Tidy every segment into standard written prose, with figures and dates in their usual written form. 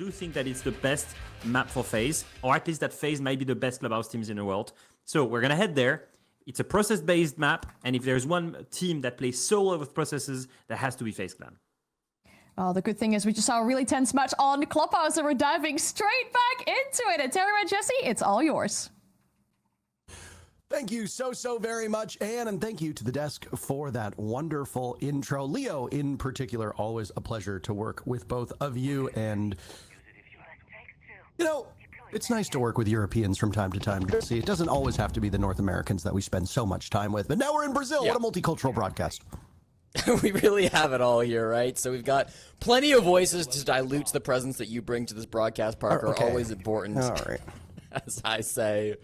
do think that it's the best map for FaZe, or at least that FaZe might be the best clubhouse teams in the world. So we're going to head there. It's a process-based map, and if there's one team that plays solo with processes, that has to be FaZe Clan. Oh, the good thing is we just saw a really tense match on Clubhouse, and we're diving straight back into it. And Terry and Jesse, it's all yours. Thank you so very much, Anne, and thank you to the desk for that wonderful intro. Leo, in particular, always a pleasure to work with both of you, and, you know, it's nice to work with Europeans from time to time. See, it doesn't always have to be the North Americans that we spend so much time with, but now we're in Brazil. Yeah. What a multicultural broadcast. We really have it all here, right? So we've got plenty of voices to dilute the presence that you bring to this broadcast, Parker. Okay. Always important. All right. As I say.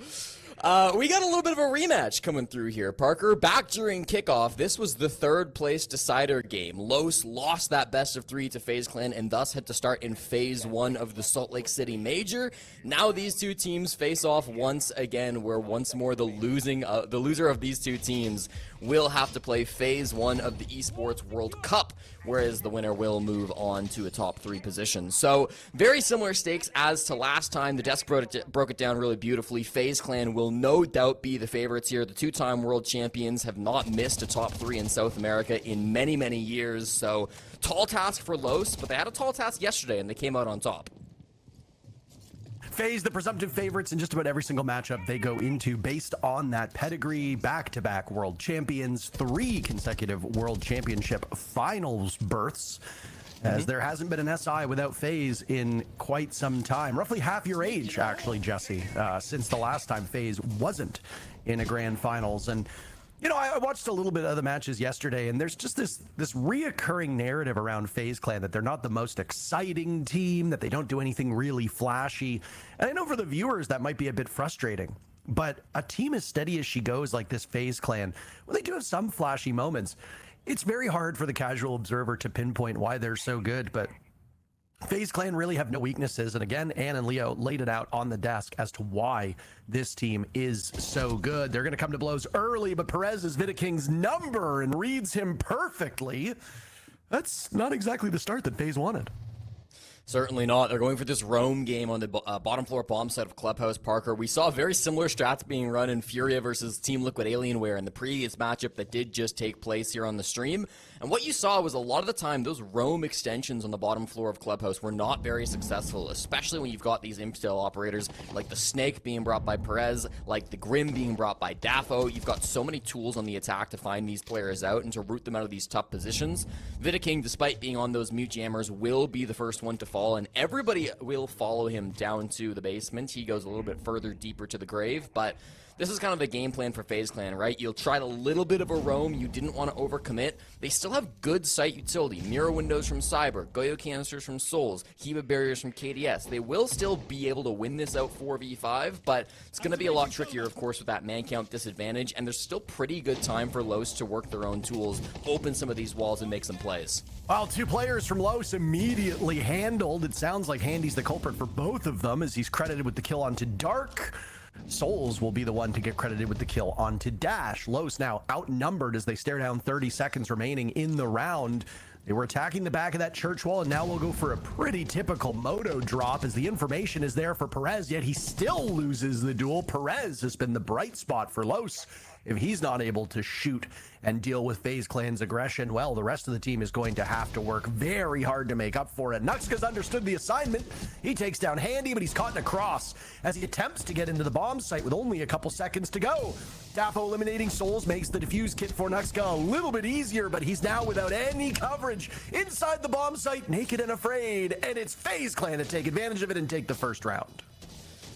We got a little bit of a rematch coming through here, Parker. Back during kickoff, this was the third place decider game. Los lost that best of 3 to FaZe Clan and thus had to start in Phase 1 of the Salt Lake City Major. Now these two teams face off once again, where once more the loser of these two teams will have to play Phase 1 of the Esports World Cup, whereas the winner will move on to a top 3 position. So very similar stakes as to last time. The desk broke it down really beautifully. FaZe Clan will no doubt be the favorites here. The two-time world champions have not missed a top 3 in South America in many years. So tall task for Los, but they had a tall task yesterday and they came out on top. FaZe, the presumptive favorites in just about every single matchup they go into based on that pedigree, back-to-back world champions, 3 consecutive world championship finals berths, as there hasn't been an SI without FaZe in quite some time. Roughly half your age, actually, Jesse, since the last time FaZe wasn't in a grand finals. And you know, I watched a little bit of the matches yesterday, and there's just this reoccurring narrative around FaZe Clan that they're not the most exciting team, that they don't do anything really flashy. And I know for the viewers that might be a bit frustrating, but a team as steady as she goes like this FaZe Clan, well, they do have some flashy moments. It's very hard for the casual observer to pinpoint why they're so good, but FaZe Clan really have no weaknesses, and again, Ann and Leo laid it out on the desk as to why this team is so good. They're going to come to blows early, but Perez is Vidaking's number and reads him perfectly. That's not exactly the start that FaZe wanted. Certainly not. They're going for this roam game on the bottom floor bomb side of Clubhouse, Parker. We saw very similar strats being run in Furia versus Team Liquid Alienware in the previous matchup that did just take place here on the stream. And what you saw was a lot of the time those roam extensions on the bottom floor of Clubhouse were not very successful, especially when you've got these imp-style operators like the Snake being brought by Perez, like the Grim being brought by Dafo. You've got so many tools on the attack to find these players out and to root them out of these tough positions. Vidaking, despite being on those mute jammers, will be the first one to fall, and everybody will follow him down to the basement. He goes a little bit further deeper to the grave, but this is kind of the game plan for FaZe Clan, right? You'll try a little bit of a roam. You didn't want to overcommit. They still have good site utility. Mirror windows from Cyber, Goyo canisters from Souls, Heba barriers from KDS. They will still be able to win this out 4v5, but it's going to be a lot trickier, of course, with that man count disadvantage, and there's still pretty good time for Los to work their own tools, open some of these walls, and make some plays. Well, 2 players from Los immediately handled. It sounds like Handy's the culprit for both of them, as he's credited with the kill onto Dark. Souls will be the one to get credited with the kill onto Dash. Los now outnumbered as they stare down 30 seconds remaining in the round. They were attacking the back of that church wall, and now we'll go for a pretty typical moto drop as the information is there for Perez, yet he still loses the duel. Perez has been the bright spot for Los. If he's not able to shoot and deal with FaZe Clan's aggression, well, the rest of the team is going to have to work very hard to make up for it. Nuxka's understood the assignment. He takes down Handy, but he's caught in a cross as he attempts to get into the bomb site with only a couple seconds to go. Dafo eliminating Souls makes the defuse kit for Nuxka a little bit easier, but he's now without any coverage inside the bomb site, naked and afraid, and it's FaZe Clan to take advantage of it and take the first round.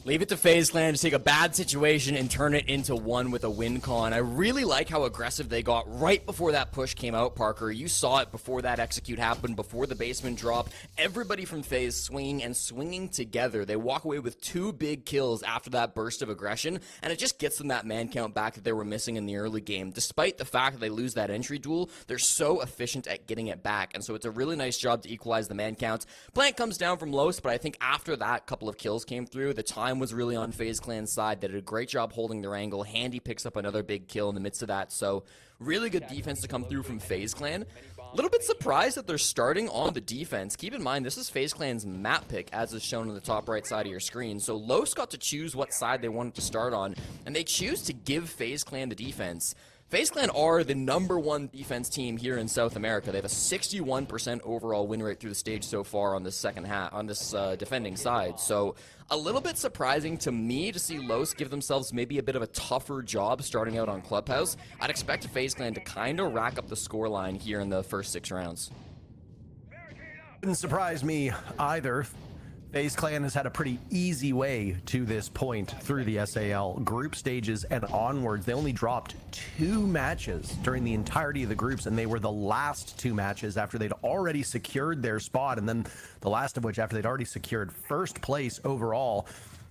Leave it to FaZe Clan to take a bad situation and turn it into one with a win con. I really like how aggressive they got right before that push came out, Parker. You saw it before that execute happened, before the basement drop. Everybody from FaZe swinging and swinging together. They walk away with 2 big kills after that burst of aggression, and it just gets them that man count back that they were missing in the early game. Despite the fact that they lose that entry duel, they're so efficient at getting it back, and so it's a really nice job to equalize the man count. Plant comes down from Los, but I think after that couple of kills came through, the time was really on FaZe Clan's side. They did a great job holding their angle. Handy picks up another big kill in the midst of that, so really good defense to come through from FaZe Clan. A little bit surprised that they're starting on the defense. Keep in mind, this is FaZe Clan's map pick, as is shown on the top right side of your screen. So Los got to choose what side they wanted to start on, and they choose to give FaZe Clan the defense. FaZe Clan are the #1 defense team here in South America. They have a 61% overall win rate through the stage so far on this second half, on this defending side. So a little bit surprising to me to see Los give themselves maybe a bit of a tougher job starting out on Clubhouse. I'd expect FaZe Clan to kind of rack up the scoreline here in the first 6 rounds. Didn't surprise me either. FaZe Clan has had a pretty easy way to this point through the SAL group stages and onwards. They only dropped 2 matches during the entirety of the groups, and they were the last 2 matches after they'd already secured their spot, and then the last of which after they'd already secured first place overall.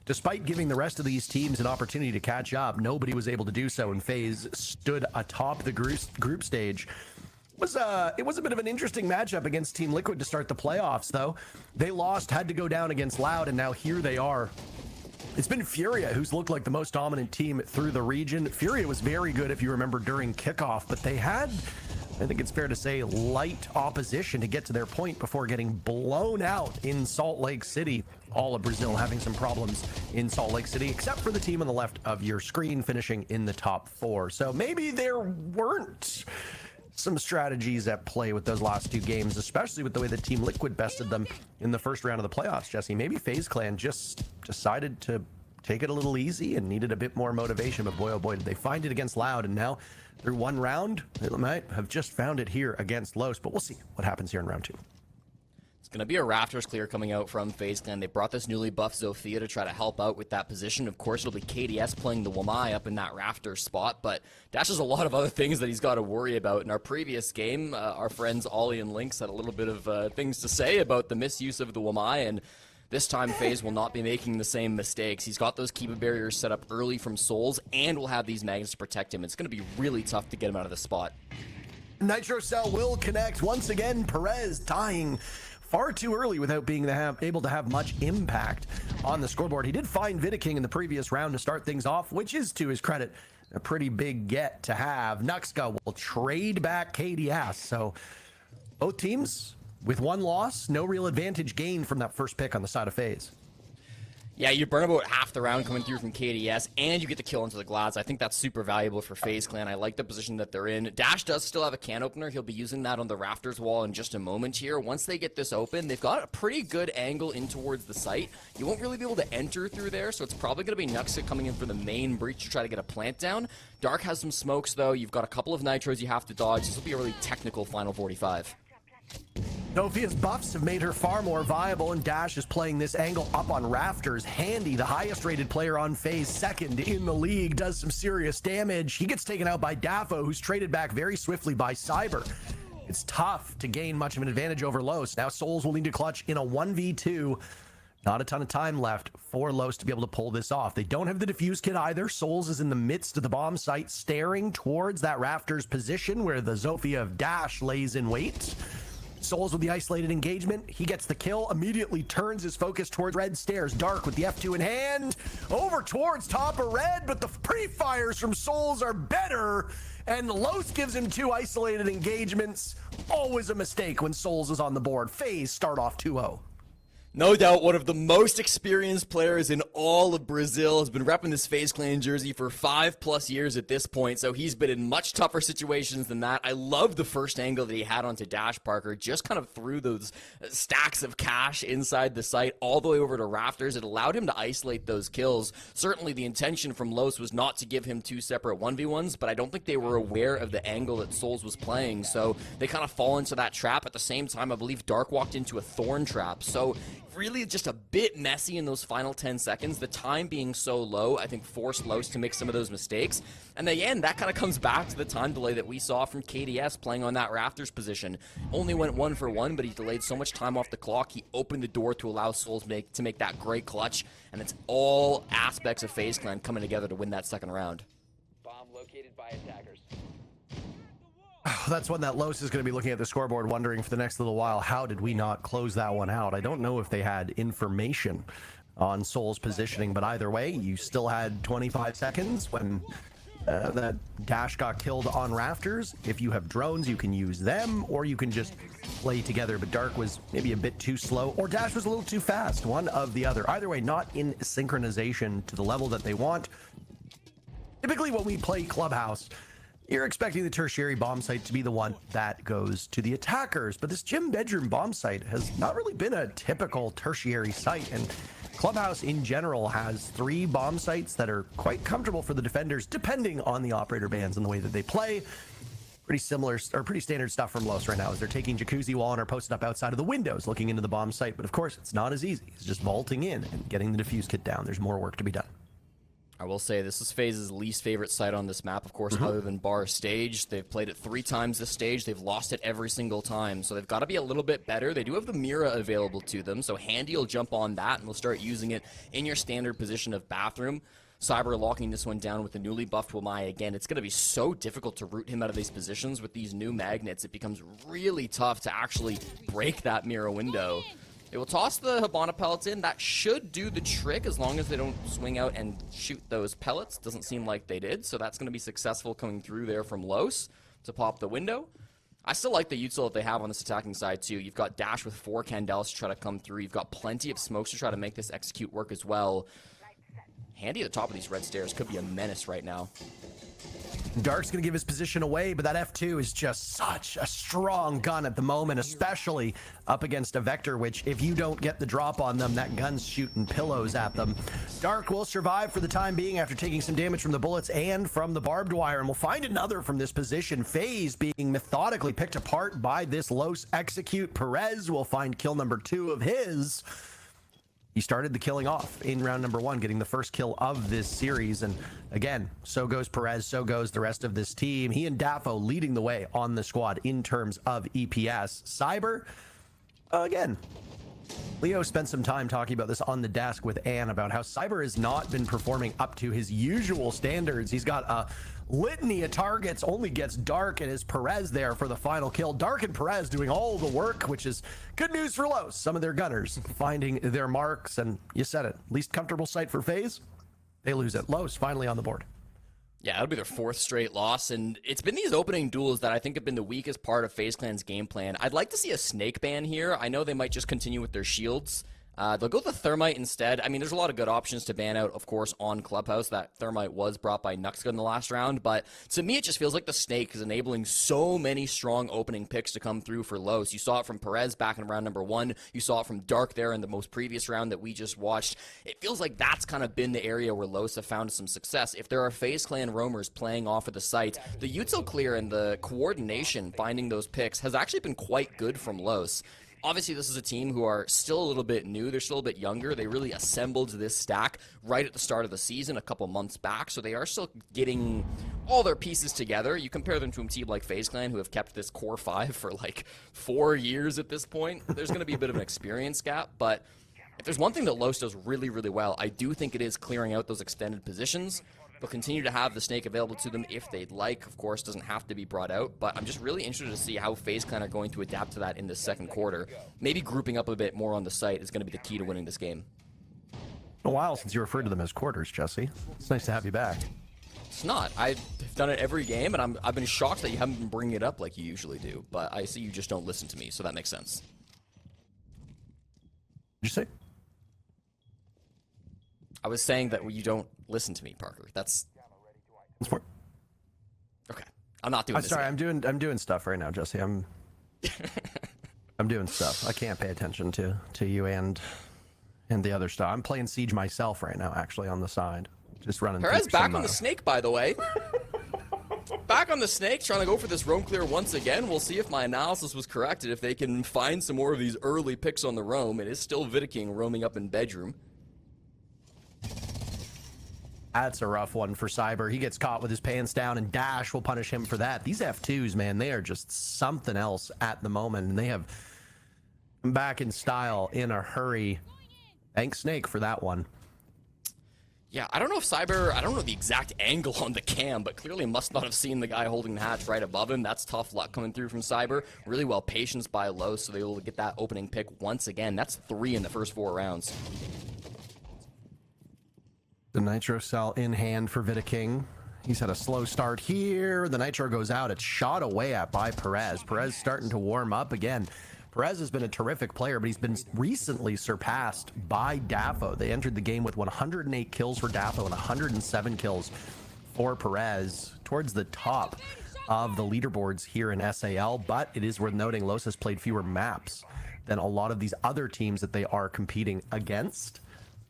Despite giving the rest of these teams an opportunity to catch up, nobody was able to do so, and FaZe stood atop the group stage. It was a bit of an interesting matchup against Team Liquid to start the playoffs, though. They lost, had to go down against Loud, and now here they are. It's been Furia who's looked like the most dominant team through the region. Furia was very good, if you remember, during kickoff, but they had, I think it's fair to say, light opposition to get to their point before getting blown out in Salt Lake City. All of Brazil having some problems in Salt Lake City, except for the team on the left of your screen finishing in the top 4. So maybe there weren't some strategies at play with those last 2 games, especially with the way that Team Liquid bested them in the first round of the playoffs, Jesse. Maybe FaZe Clan just decided to take it a little easy and needed a bit more motivation, but boy, oh boy, did they find it against Loud, and now through 1 round, they might have just found it here against Los, but we'll see what happens here in round 2. It's going to be a Raptors clear coming out from FaZe Clan. They brought this newly buffed Zofia to try to help out with that position. Of course, it'll be KDS playing the Wamai up in that Raptors spot, but Dash has a lot of other things that he's got to worry about. In our previous game, our friends Ollie and Lynx had a little bit of things to say about the misuse of the Wamai, and this time FaZe will not be making the same mistakes. He's got those Kiba barriers set up early from Souls, and will have these magnets to protect him. It's going to be really tough to get him out of the spot. Nitro Cell will connect once again. Perez dying far too early without being able to have much impact on the scoreboard. He did find Vidiking in the previous round to start things off, which is, to his credit, a pretty big get to have. Nuxka will trade back KDS. So both teams with 1 loss, no real advantage gained from that first pick on the side of FaZe. Yeah, you burn about half the round coming through from KDS, and you get the kill into the glass. I think that's super valuable for FaZe Clan. I like the position that they're in. Dash does still have a can opener. He'll be using that on the Rafters wall in just a moment here. Once they get this open, they've got a pretty good angle in towards the site. You won't really be able to enter through there, so it's probably going to be Nuxa coming in for the main breach to try to get a plant down. Dark has some smokes, though. You've got a couple of nitros you have to dodge. This will be a really technical final 45. Sophia's buffs have made her far more viable, and Dash is playing this angle up on Rafters. Handy, the highest rated player on FaZe, second in the league, does some serious damage. He gets taken out by Dafo, who's traded back very swiftly by Cyber. It's tough to gain much of an advantage over Los. Now Souls will need to clutch in a 1v2. Not a ton of time left for Los to be able to pull this off. They don't have the defuse kit either. Souls is in the midst of the bomb site, staring towards that Rafters position where the Zofia of Dash lays in wait. Souls with the isolated engagement. He gets the kill, immediately turns his focus towards Red Stairs. Dark with the F2 in hand, over towards top of Red, but the pre-fires from Souls are better, and Los gives him 2 isolated engagements. Always a mistake when Souls is on the board. FaZe start off 2-0. No doubt one of the most experienced players in all of Brazil, has been repping this FaZe Clan jersey for 5+ years at this point, so he's been in much tougher situations than that. I love the first angle that he had onto Dash Parker, just kind of threw those stacks of cash inside the site all the way over to Rafters. It allowed him to isolate those kills. Certainly the intention from Los was not to give him 2 separate 1v1s, but I don't think they were aware of the angle that Souls was playing, so they kind of fall into that trap. At the same time, I believe Dark walked into a thorn trap, so really just a bit messy in those final 10 seconds. The time being so low, I think forced Los to make some of those mistakes. And in the end, that kind of comes back to the time delay that we saw from KDS playing on that Rafters position. Only went 1 for 1, but he delayed so much time off the clock. He opened the door to allow Souls to make that great clutch. And it's all aspects of FaZe Clan coming together to win that second round. Bomb located by attackers. That's one that Los is going to be looking at the scoreboard wondering for the next little while, how did we not close that one out? I don't know if they had information on Soul's positioning, but either way, you still had 25 seconds when that Dash got killed on rafters. If you have drones, you can use them, or you can just play together. But Dark was maybe a bit too slow, or Dash was a little too fast. One of the other. Either way, not in synchronization to the level that they want. Typically, when we play Clubhouse, you're expecting the tertiary bomb site to be the one that goes to the attackers. But this gym bedroom bomb site has not really been a typical tertiary site. And Clubhouse in general has 3 bomb sites that are quite comfortable for the defenders, depending on the operator bans and the way that they play. Pretty similar, or pretty standard stuff from Los right now, as they're taking Jacuzzi Wall and are posted up outside of the windows looking into the bomb site. But of course, it's not as easy. It's just vaulting in and getting the defuse kit down. There's more work to be done. I will say this is FaZe's least favorite site on this map, of course, other than Bar Stage. They've played it 3 times this stage. They've lost it every single time, so they've got to be a little bit better. They do have the Mira available to them, so Handy will jump on that and will start using it in your standard position of bathroom. Cyber locking this one down with the newly buffed Wamai. Again, it's going to be so difficult to root him out of these positions with these new magnets. It becomes really tough to actually break that Mira window. They will toss the Hibana pellets in. That should do the trick as long as they don't swing out and shoot those pellets. Doesn't seem like they did, so that's going to be successful coming through there from Los to pop the window. I still like the util that they have on this attacking side, too. You've got Dash with 4 Candles to try to come through. You've got plenty of smokes to try to make this execute work as well. Handy at the top of these red stairs could be a menace right now. Dark's going to give his position away, but that F2 is just such a strong gun at the moment, especially up against a Vector, which if you don't get the drop on them, that gun's shooting pillows at them. Dark will survive for the time being after taking some damage from the bullets and from the barbed wire, and we'll find another from this position. FaZe being methodically picked apart by this Los execute. Perez will find kill number 2 of his. He started the killing off in round number 1, getting the first kill of this series. And again, so goes Perez, so goes the rest of this team. He and Dafo leading the way on the squad in terms of EPS. Cyber, again, Leo spent some time talking about this on the desk with Ann about how Cyber has not been performing up to his usual standards. He's got a litany of targets, only gets Dark and is Perez there for the final kill. Dark and Perez doing all the work, which is good news for Los. Some of their gunners finding their marks, and you said it, least comfortable site for FaZe, they lose it. Los finally on the board. Yeah, that'll be their 4th straight loss, and it's been these opening duels that I think have been the weakest part of FaZe Clan's game plan. I'd like to see a snake ban here. I know they might just continue with their shields. They'll go with the Thermite instead. I mean, there's a lot of good options to ban out, of course, on Clubhouse. That Thermite was brought by Nuxka in the last round, but to me, it just feels like the Snake is enabling so many strong opening picks to come through for Los. You saw it from Perez back in round number 1. You saw it from Dark there in the most previous round that we just watched. It feels like that's kind of been the area where Los have found some success. If there are FaZe Clan roamers playing off of the site, the util clear and the coordination finding those picks has actually been quite good from Los. Obviously, this is a team who are still a little bit new. They're still a bit younger. They really assembled this stack right at the start of the season a couple months back, so they are still getting all their pieces together. You compare them to a team like FaZe Clan, who have kept this core 5 for like 4 years at this point. There's going to be a bit of an experience gap, but if there's one thing that Los does really, really well, I do think it is clearing out those extended positions. They'll continue to have the Snake available to them if they'd like. Of course, doesn't have to be brought out, but I'm just really interested to see how FaZe Clan are going to adapt to that in the second quarter. Maybe grouping up a bit more on the site is going to be the key to winning this game. A while since you referred to them as quarters, Jesse. It's nice to have you back. It's not. I've done it every game, and I've been shocked that you haven't been bringing it up like you usually do, but I see you just don't listen to me, so that makes sense. Did you say? I was saying that you don't listen to me, Parker. That's Smart. okay. I'm not doing this. Sorry, I'm doing stuff right now, Jesse. I'm doing stuff. I can't pay attention to you and the other stuff. I'm playing Siege myself right now, actually, on the side. Just running. Perez back on the Snake, by the way. Back on the Snake, trying to go for this roam clear once again. We'll see if my analysis was correct and if they can find some more of these early picks on the roam. It is still Vidiking roaming up in bedroom. That's a rough one for Cyber. He gets caught with his pants down, and Dash will punish him for that. These F2s, man, they are just something else at the moment, and they have come back in style in a hurry. Thanks, Snake, for that one. Yeah, I don't know if Cyber, I don't know the exact angle on the cam, but clearly must not have seen the guy holding the hatch right above him. That's tough luck coming through from Cyber. Really well patience by Low, so they will get that opening pick once again. That's 3 in the first 4 rounds. The Nitro Cell in hand for Vidiking. He's had a slow start here. The Nitro goes out. It's shot away at by Perez. Perez starting to warm up again. Perez has been a terrific player, but he's been recently surpassed by Dafo. They entered the game with 108 kills for Dafo and 107 kills for Perez, towards the top of the leaderboards here in SAL. But it is worth noting Los has played fewer maps than a lot of these other teams that they are competing against.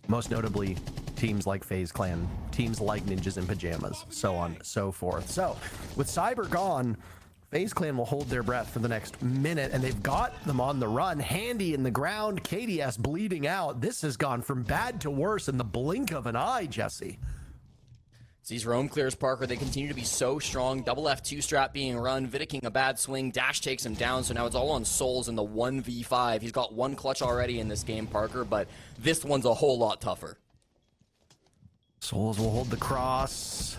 Most notably, teams like FaZe Clan, teams like Ninjas in Pajamas, so on and so forth. So, with Cyber gone, FaZe Clan will hold their breath for the next minute, and they've got them on the run. Handy in the ground, KDS bleeding out. This has gone from bad to worse in the blink of an eye, Jesse. These roam clears, Parker. They continue to be so strong. Double F2 strat being run. Vidiking a bad swing. Dash takes him down, so now it's all on Souls in the 1v5. He's got one clutch already in this game, Parker, but this one's a whole lot tougher. Souls will hold the cross.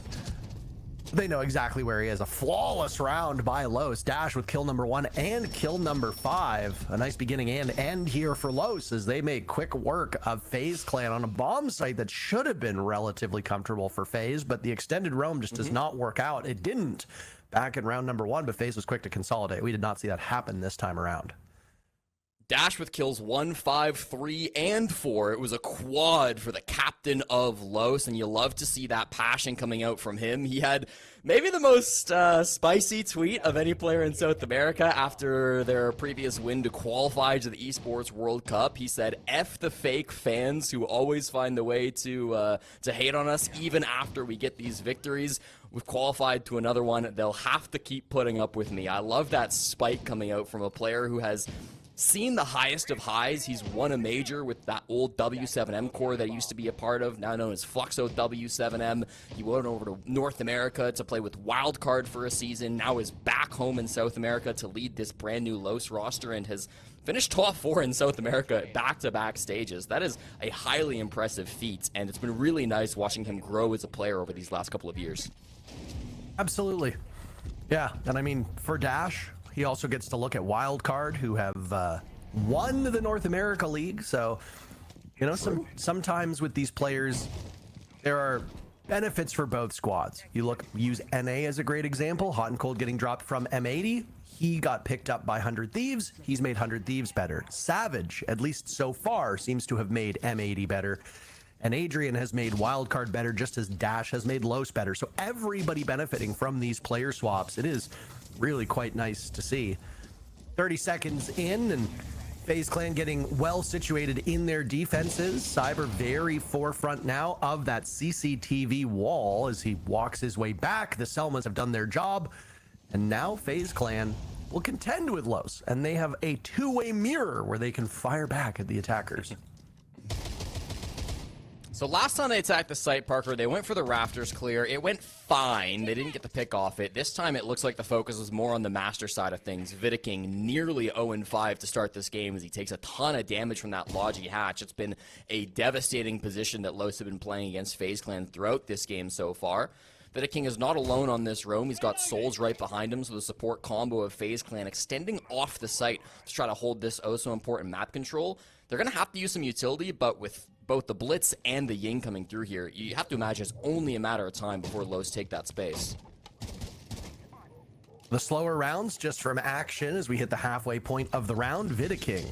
They know exactly where he is. A flawless round by Los. Dash with kill number 1 and kill number 5. A nice beginning and end here for Los as they made quick work of FaZe Clan on a bomb site that should have been relatively comfortable for FaZe, but the extended roam just does not work out. It didn't back in round number 1, but FaZe was quick to consolidate. We did not see that happen this time around. Dash with kills 1, 5, 3, and 4. It was a quad for the captain of Los, and you love to see that passion coming out from him. He had maybe the most spicy tweet of any player in South America after their previous win to qualify to the Esports World Cup. He said, "F the fake fans who always find a way to hate on us even after we get these victories. We've qualified to another one. They'll have to keep putting up with me." I love that spike coming out from a player who has seen the highest of highs. He's won a major with that old W7M core that he used to be a part of, now known as Fluxo W7M. He went over to North America to play with Wildcard for a season, now is back home in South America to lead this brand new Los roster and has finished top 4 in South America back-to-back stages. That is a highly impressive feat, and it's been really nice watching him grow as a player over these last couple of years. Absolutely. Yeah, and I mean, for Dash, he also gets to look at Wildcard, who have won the North America League. So, you know, sometimes with these players, there are benefits for both squads. Use NA as a great example. Hot and Cold getting dropped from M80. He got picked up by 100 Thieves. He's made 100 Thieves better. Savage, at least so far, seems to have made M80 better. And Adrian has made Wildcard better, just as Dash has made Los better. So everybody benefiting from these player swaps. It is really quite nice to see. 30 seconds in, and FaZe Clan getting well situated in their defenses. Cyber very forefront now of that CCTV wall as he walks his way back. The Selmas have done their job, and now FaZe Clan will contend with Los, and they have a two-way mirror where they can fire back at the attackers. So last time they attacked the site, Parker, they went for the rafters clear. It went fine. They didn't get the pick off it. This time it looks like the focus was more on the master side of things. Vidiking nearly 0-5 to start this game as he takes a ton of damage from that Logi hatch. It's been a devastating position that Los have been playing against FaZe Clan throughout this game so far. Vidiking is not alone on this roam. He's got Souls right behind him, so the support combo of FaZe Clan extending off the site to try to hold this oh so important map control. They're going to have to use some utility, but with both the Blitz and the Ying coming through here, you have to imagine it's only a matter of time before Los take that space. The slower rounds just from action as we hit the halfway point of the round. Vidiking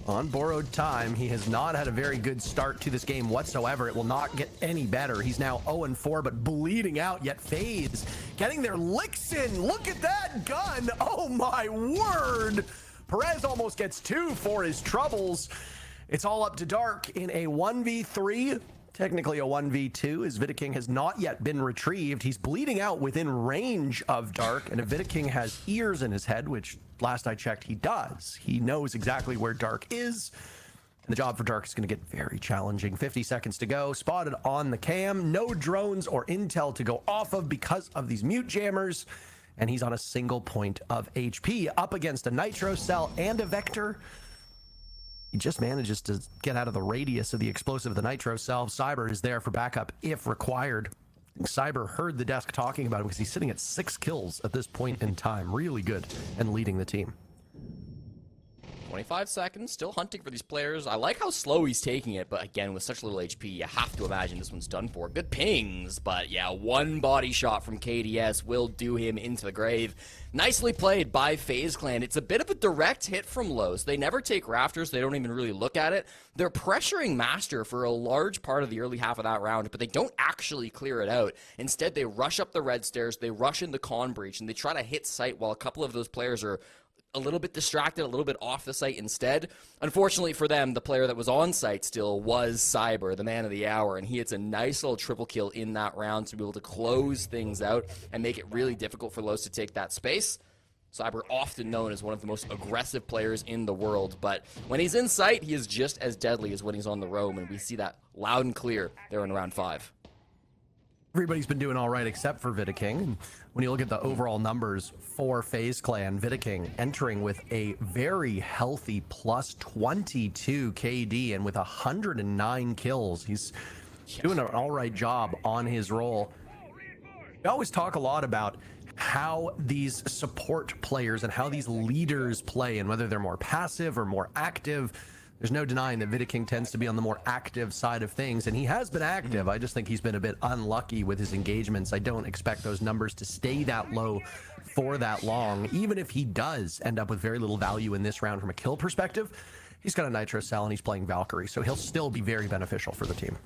on borrowed time. He has not had a very good start to this game whatsoever. It will not get any better. He's now 0-4, but bleeding out, yet FaZe getting their licks in. Look at that gun. Oh my word. Perez almost gets 2 for his troubles. It's all up to Dark in a 1v3, technically a 1v2, as Vidiking has not yet been retrieved. He's bleeding out within range of Dark, and if Vidiking has ears in his head, which last I checked he does, he knows exactly where Dark is, and the job for Dark is going to get very challenging. 50 seconds to go, spotted on the cam, no drones or intel to go off of because of these mute jammers, and he's on a single point of HP, up against a Nitro Cell and a Vector. He just manages to get out of the radius of the explosive of the Nitro Cell. Cyber is there for backup if required. Cyber heard the desk talking about him because he's sitting at 6 kills at this point in time. Really good and leading the team. 25 seconds, still hunting for these players. I like how slow he's taking it, but again, with such little HP, you have to imagine this one's done for. Good pings, but yeah, one body shot from KDS will do him into the grave. Nicely played by FaZe Clan. It's a bit of a direct hit from Los. They never take Rafters. They don't even really look at it. They're pressuring Master for a large part of the early half of that round, but they don't actually clear it out. Instead, they rush up the red stairs, they rush into con breach, and they try to hit site while a couple of those players are a little bit distracted, a little bit off the site instead. Unfortunately for them, the player that was on site still was Cyber, the man of the hour, and he hits a nice little triple kill in that round to be able to close things out and make it really difficult for Los to take that space. Cyber often known as one of the most aggressive players in the world, but when he's in sight, he is just as deadly as when he's on the roam, and we see that loud and clear there in round 5. Everybody's been doing all right except for Vidaking. And when you look at the overall numbers for FaZe Clan, Vidaking entering with a very healthy plus 22 KD and with 109 kills. He's doing an all right job on his role. We always talk a lot about how these support players and how these leaders play and whether they're more passive or more active. There's no denying that Vidaking tends to be on the more active side of things, and he has been active. I just think he's been a bit unlucky with his engagements. I don't expect those numbers to stay that low for that long. Even if he does end up with very little value in this round from a kill perspective, he's got a Nitro SAL and he's playing Valkyrie, so he'll still be very beneficial for the team.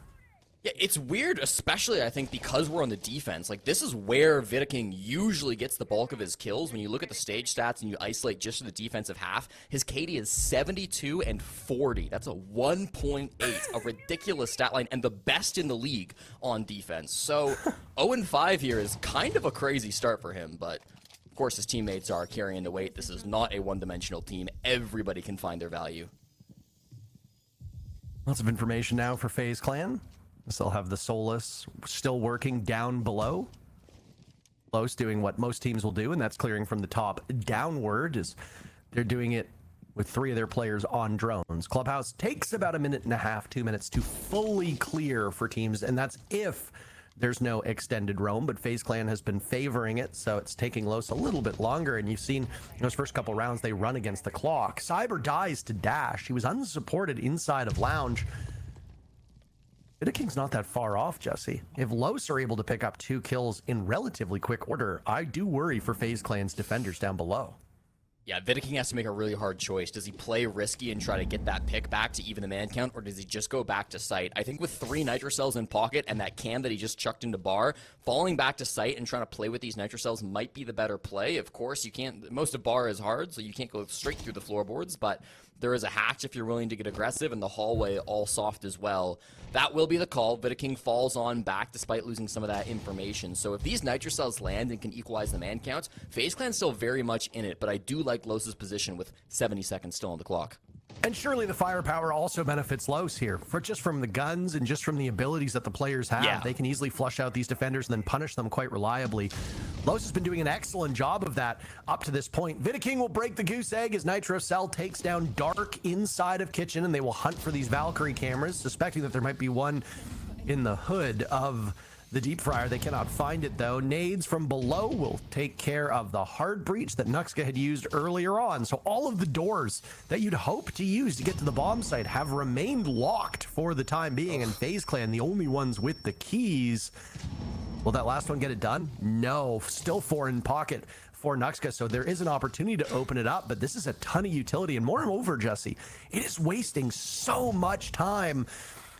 Yeah, it's weird, especially, I think, because we're on the defense. Like, this is where Vidaking usually gets the bulk of his kills. When you look at the stage stats and you isolate just to the defensive half, his KD is 72 and 40. That's a 1.8, a ridiculous stat line, and the best in the league on defense. So, 0-5 here is kind of a crazy start for him, but of course his teammates are carrying the weight. This is not a one-dimensional team. Everybody can find their value. Lots of information now for FaZe Clan. They'll have the Solus still working down below. Los doing what most teams will do, and that's clearing from the top downward, as they're doing it with 3 of their players on drones. Clubhouse takes about a minute and a half, 2 minutes to fully clear for teams, and that's if there's no extended roam, but FaZe Clan has been favoring it, so it's taking Los a little bit longer, and you've seen in those first couple rounds they run against the clock. Cyber dies to dash. He was unsupported inside of Lounge. Vidaking's not that far off, Jesse. If Los are able to pick up 2 kills in relatively quick order, I do worry for FaZe Clan's defenders down below. Yeah, Vidaking has to make a really hard choice. Does he play risky and try to get that pick back to even the man count, or does he just go back to site? I think with 3 Nitro Cells in pocket and that cam that he just chucked into bar, falling back to site and trying to play with these Nitro Cells might be the better play. Of course, you can't, most of bar is hard, so you can't go straight through the floorboards, but there is a hatch if you're willing to get aggressive, and the hallway all soft as well. That will be the call. Vidaking falls on back despite losing some of that information. So if these Nitro Cells land and can equalize the man count, FaZe Clan's still very much in it, but I do like Los's position with 70 seconds still on the clock. And surely the firepower also benefits Los here, for just from the guns and just from the abilities that the players have. Yeah. They can easily flush out these defenders and then punish them quite reliably. Los has been doing an excellent job of that up to this point. Vidaking will break the goose egg as Nitro Cell takes down Dark inside of Kitchen, and they will hunt for these Valkyrie cameras, suspecting that there might be one in the hood of the Deep Fryer. They cannot find it, though. Nades from below will take care of the hard breach that Nuxka had used earlier on. So all of the doors that you'd hope to use to get to the bomb site have remained locked for the time being, and FaZe Clan, the only ones with the keys. Will that last one get it done? No. Still 4 in pocket for Nuxka, so there is an opportunity to open it up, but this is a ton of utility, and moreover, Jesse, it is wasting so much time.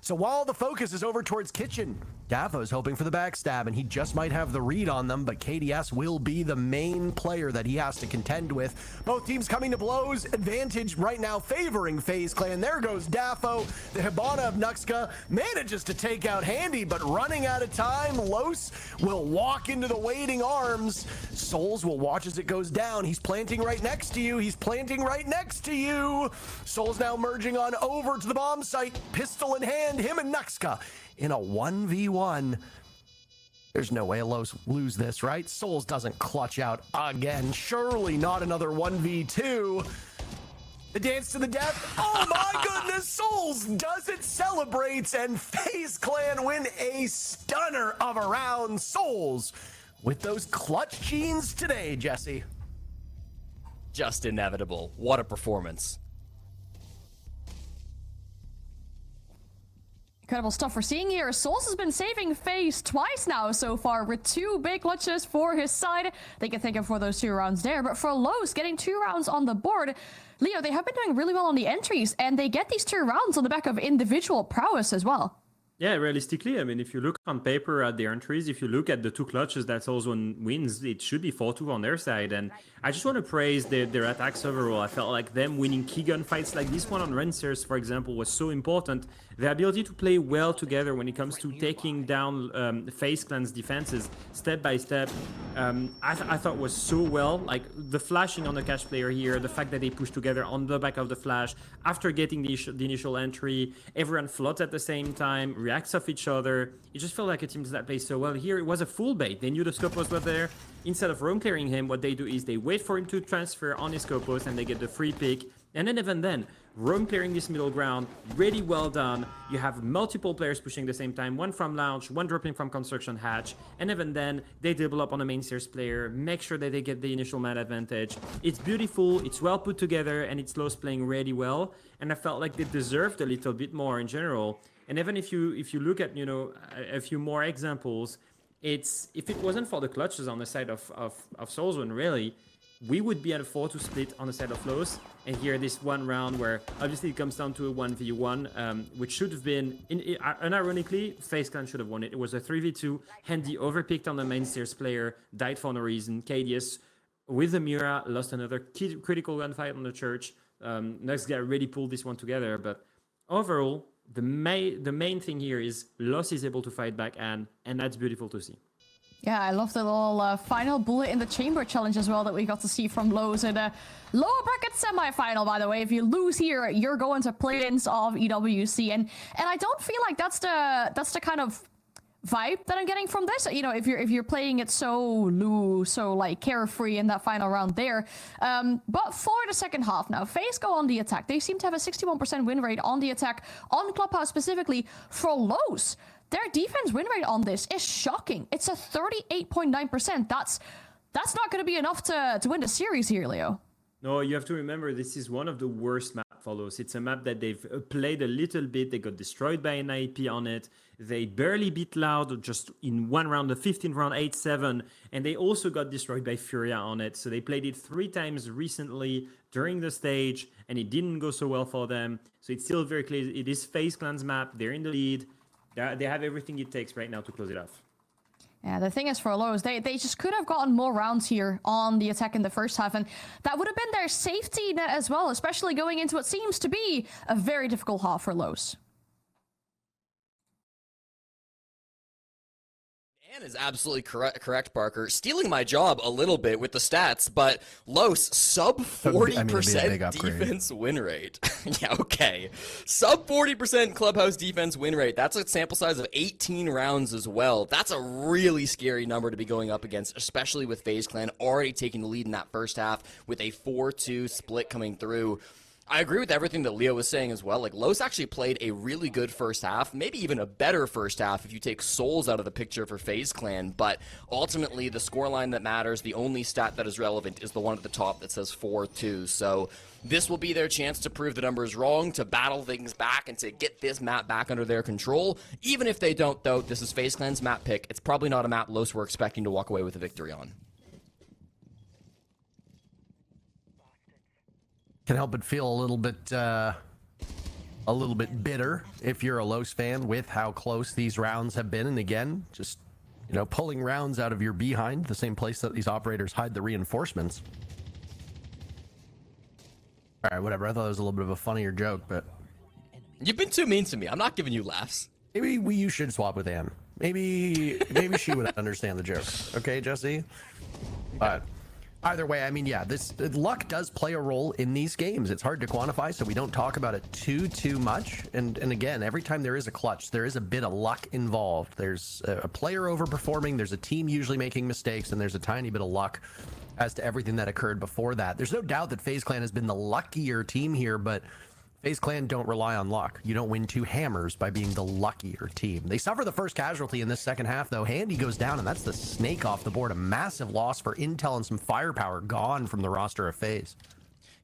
So while the focus is over towards Kitchen, Dafo's hoping for the backstab, and he just might have the read on them, but KDS will be the main player that he has to contend with. Both teams coming to blows. Advantage right now favoring FaZe Clan. There goes Dafo. The Hibana of Nuxka manages to take out Handy, but running out of time. Los will walk into the waiting arms. Souls will watch as it goes down. He's planting right next to you. He's planting right next to you. Souls now merging on over to the bomb site. Pistol in hand, him and Nuxka in a 1v1. There's no way Los lose this, right? Souls doesn't clutch out again. Surely not another 1v2. The dance to the death. Oh my goodness, Souls does it, celebrates, and FaZe Clan win a stunner of a round. Souls with those clutch genes today, Jesse. Just inevitable. What a performance. Incredible stuff we're seeing here. Souls has been saving FaZe twice now so far with 2 big clutches for his side. They can thank him for those 2 rounds there. But for Lowe's, getting 2 rounds on the board, Leo, they have been doing really well on the entries, and they get these 2 rounds on the back of individual prowess as well. Yeah, realistically, I mean, if you look on paper at the entries, if you look at the 2 clutches that Souls wins, it should be 4-2 on their side. And I just want to praise their attacks overall. I felt like them winning key gunfights like this one on Rancers, for example, was so important. The ability to play well together when it comes to taking down FaZe Clan's defenses step by step, I thought was so well. Like the flashing on the cash player here, the fact that they push together on the back of the flash after getting the initial entry, everyone floats at the same time, reacts off each other. It just felt like a team that plays so well. Here it was a full bait. They knew the Scopos were there. Instead of roam clearing him, what they do is they wait for him to transfer on his Scopos and they get the free pick. And then even then, roam clearing this middle ground, really well done. You have multiple players pushing at the same time, one from lounge, one dropping from construction hatch, and even then, they double up on the main stairs player, make sure that they get the initial man advantage. It's beautiful, it's well put together, and it's Lowe's playing really well. And I felt like they deserved a little bit more in general. And even if you look at, a few more examples, if it wasn't for the clutches on the side of Soulzone, really, we would be at a 4-2 split on the side of Lowe's. And here, this one round where obviously it comes down to a 1v1, which should have been, unironically, FaZe Clan should have won it. It was a 3v2. Handy overpicked on the main stairs player, died for no reason. KDS with the Mira lost another critical gunfight on the church. Next guy really pulled this one together. But overall, the main thing here is Loss is able to fight back, and that's beautiful to see. Yeah, I love the little final bullet in the chamber challenge as well that we got to see from Lowe's in a lower bracket semi-final, by the way. If you lose here, you're going to play-ins of EWC. And I don't feel like that's the kind of vibe that I'm getting from this. If you're playing it so loose, so like carefree in that final round there. But for the second half now, FaZe go on the attack. They seem to have a 61% win rate on the attack, on Clubhouse specifically. For Lowe's, their defense win rate on this is shocking. It's a 38.9%. That's not going to be enough to win the series here, Leo. No, you have to remember this is one of the worst map follows. It's a map that they've played a little bit. They got destroyed by an IP on it. They barely beat Loud just in one round, the 15th round, 8-7. And they also got destroyed by Furia on it. So they played it 3 times recently during the stage, and it didn't go so well for them. So it's still very clear. It is FaZe Clan's map. They're in the lead. They have everything it takes right now to close it off. Yeah, the thing is for Lowe's, they just could have gotten more rounds here on the attack in the first half, and that would have been their safety net as well, especially going into what seems to be a very difficult half for Lowe's. Dan is absolutely correct, Parker. Stealing my job a little bit with the stats, but Los, sub 40% defense win rate. Yeah, okay. Sub 40% clubhouse defense win rate. That's a sample size of 18 rounds as well. That's a really scary number to be going up against, especially with FaZe Clan already taking the lead in that first half with a 4-2 split coming through. I agree with everything that Leo was saying as well. Like, Los actually played a really good first half, maybe even a better first half if you take Souls out of the picture for FaZe Clan, but ultimately the scoreline that matters, the only stat that is relevant is the one at the top that says 4-2. So this will be their chance to prove the numbers wrong, to battle things back, and to get this map back under their control. Even if they don't, though, this is FaZe Clan's map pick. It's probably not a map Los were expecting to walk away with a victory on. Can help but feel a little bit bitter if you're a Los fan with how close these rounds have been. And again, just, pulling rounds out of your behind, the same place that these operators hide the reinforcements. All right, whatever. I thought it was a little bit of a funnier joke, but you've been too mean to me. I'm not giving you laughs. Maybe you should swap with Anne. Maybe she would understand the joke. Okay, Jesse? But either way, I mean, yeah, luck does play a role in these games. It's hard to quantify, so we don't talk about it too much. And again, every time there is a clutch, there is a bit of luck involved. There's a player overperforming, there's a team usually making mistakes, and there's a tiny bit of luck as to everything that occurred before that. There's no doubt that FaZe Clan has been the luckier team here, but FaZe Clan don't rely on luck. You don't win 2 hammers by being the luckier team. They suffer the first casualty in this second half, though. Handy goes down, and that's the snake off the board. A massive loss for intel and some firepower gone from the roster of FaZe.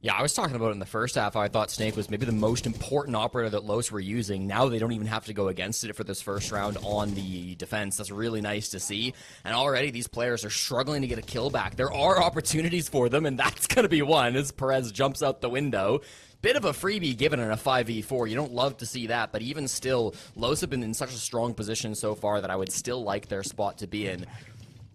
Yeah, I was talking about it in the first half. I thought Snake was maybe the most important operator that Los were using. Now they don't even have to go against it for this first round on the defense. That's really nice to see. And already these players are struggling to get a kill back. There are opportunities for them, and that's going to be one as Perez jumps out the window. Bit of a freebie given in a 5v4. You don't love to see that, but even still, Los have been in such a strong position so far that I would still like their spot to be in.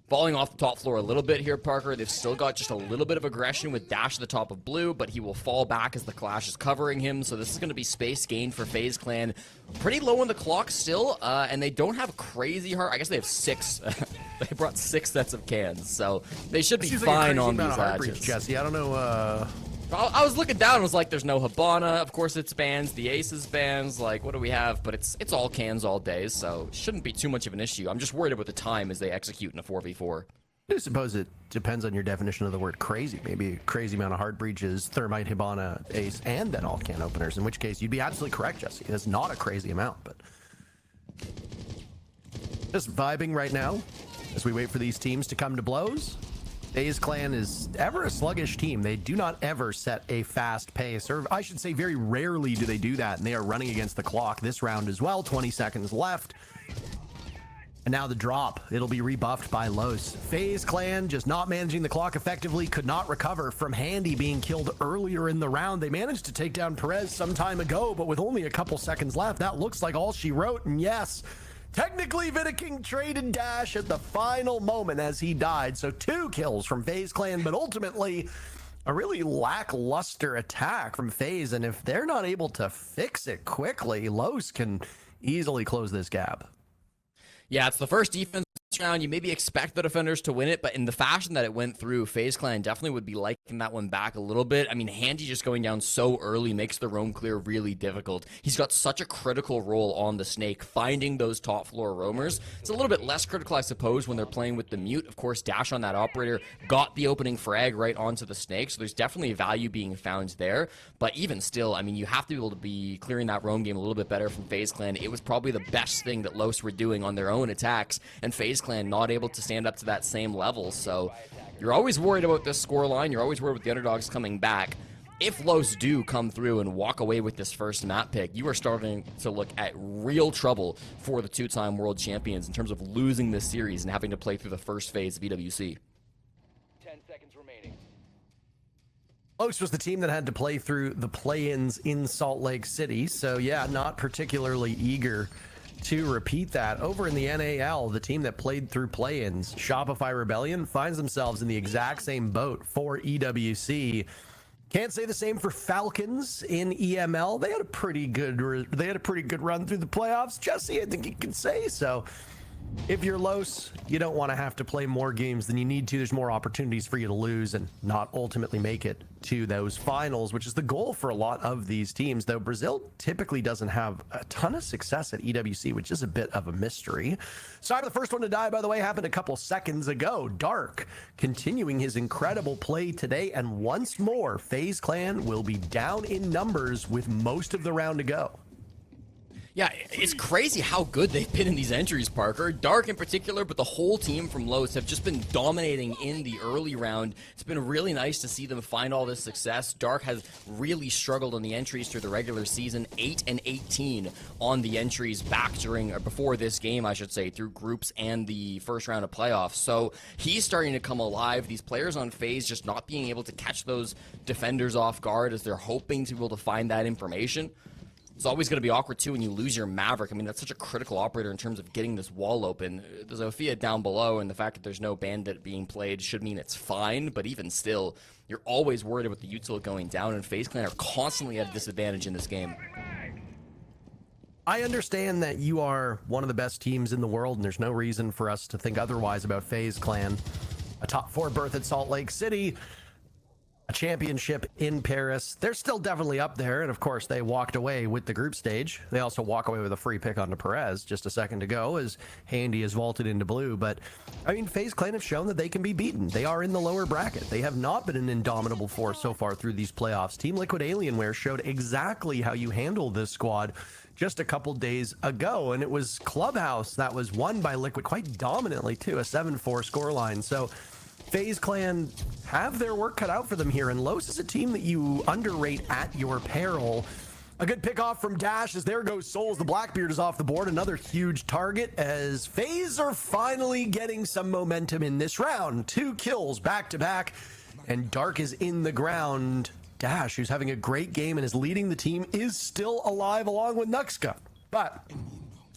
Falling off the top floor a little bit here, Parker. They've still got just a little bit of aggression with Dash at the top of blue, but he will fall back as the Clash is covering him. So this is going to be space gained for FaZe Clan. Pretty low on the clock still, and they don't have crazy hard. I guess they have 6. They brought 6 sets of cans, so they should be fine on these hatches. Jesse, I don't know. I was looking down and was like, there's no Hibana. Of course it's bans. The Aces bans. Like, what do we have? But it's all cans all day, so shouldn't be too much of an issue. I'm just worried about the time as they execute in a 4v4. I suppose it depends on your definition of the word crazy. Maybe a crazy amount of hard breaches, Thermite, Hibana, Ace, and then all can openers, in which case you'd be absolutely correct, Jesse. It's not a crazy amount, but just vibing right now as we wait for these teams to come to blows. FaZe Clan is ever a sluggish team. They do not ever set a fast pace, or I should say very rarely do they do that, and they are running against the clock this round as well. 20 seconds left. And now the drop. It'll be rebuffed by Los. FaZe Clan just not managing the clock effectively, could not recover from Handy being killed earlier in the round. They managed to take down Perez some time ago, but with only a couple seconds left, that looks like all she wrote. And yes, technically, Vidaking traded Dash at the final moment as he died. So 2 kills from FaZe Clan, but ultimately a really lackluster attack from FaZe. And if they're not able to fix it quickly, Los can easily close this gap. Yeah, it's the first defense round. You maybe expect the defenders to win it, but in the fashion that it went through, FaZe Clan definitely would be liking that one back a little bit. I mean, Handy just going down so early makes the roam clear really difficult. He's got such a critical role on the Snake, finding those top floor roamers. It's a little bit less critical, I suppose, when they're playing with the mute. Of course, Dash on that operator got the opening frag right onto the Snake, so there's definitely value being found there. But even still, I mean, you have to be able to be clearing that roam game a little bit better from FaZe Clan. It was probably the best thing that Los were doing on their own attacks, and FaZe Clan not able to stand up to that same level. So you're always worried about this scoreline. You're always worried with the underdogs coming back. If Los do come through and walk away with this first map pick, you are starting to look at real trouble for the 2-time world champions in terms of losing this series and having to play through the first phase of EWC. 10 seconds remaining. Los was the team that had to play through the play-ins in Salt Lake City, so yeah, not particularly eager to repeat that. Over in the NAL, the team that played through play-ins, Shopify Rebellion, finds themselves in the exact same boat for EWC. Can't say the same for Falcons in EML. They had a pretty good run through the playoffs. Jesse, I think you can say so. If you're Los, you don't want to have to play more games than you need to. There's more opportunities for you to lose and not ultimately make it to those finals, which is the goal for a lot of these teams, though Brazil typically doesn't have a ton of success at EWC, which is a bit of a mystery. So the first one to die, by the way, happened a couple seconds ago. Dark continuing his incredible play today, and once more, FaZe Clan will be down in numbers with most of the round to go. Yeah, it's crazy how good they've been in these entries, Parker. Dark in particular, but the whole team from Los have just been dominating in the early round. It's been really nice to see them find all this success. Dark has really struggled on the entries through the regular season, 8 and 18 on the entries back during, or before this game, I should say, through groups and the first round of playoffs. So he's starting to come alive. These players on FaZe just not being able to catch those defenders off guard as they're hoping to be able to find that information. It's always going to be awkward, too, when you lose your Maverick. I mean, that's such a critical operator in terms of getting this wall open. The Zofia down below, and the fact that there's no Bandit being played should mean it's fine, but even still, you're always worried about the util going down, and FaZe Clan are constantly at a disadvantage in this game. I understand that you are one of the best teams in the world, and there's no reason for us to think otherwise about FaZe Clan. A top 4 berth at Salt Lake City, a championship in Paris. They're still definitely up there, and of course they walked away with the group stage. They also walk away with a free pick onto Perez just a second ago as Handy is vaulted into blue. But I mean, FaZe Clan have shown that they can be beaten. They are in the lower bracket. They have not been an indomitable force so far through these playoffs. Team Liquid Alienware showed exactly how you handle this squad just a couple days ago, and it was Clubhouse that was won by Liquid quite dominantly too, a 7-4 scoreline. So FaZe Clan have their work cut out for them here, and Los is a team that you underrate at your peril. A good pick off from Dash as there goes Souls. The Blackbeard is off the board. Another huge target as FaZe are finally getting some momentum in this round. 2 kills back to back, and Dark is in the ground. Dash, who's having a great game and is leading the team, is still alive along with Nuxka. But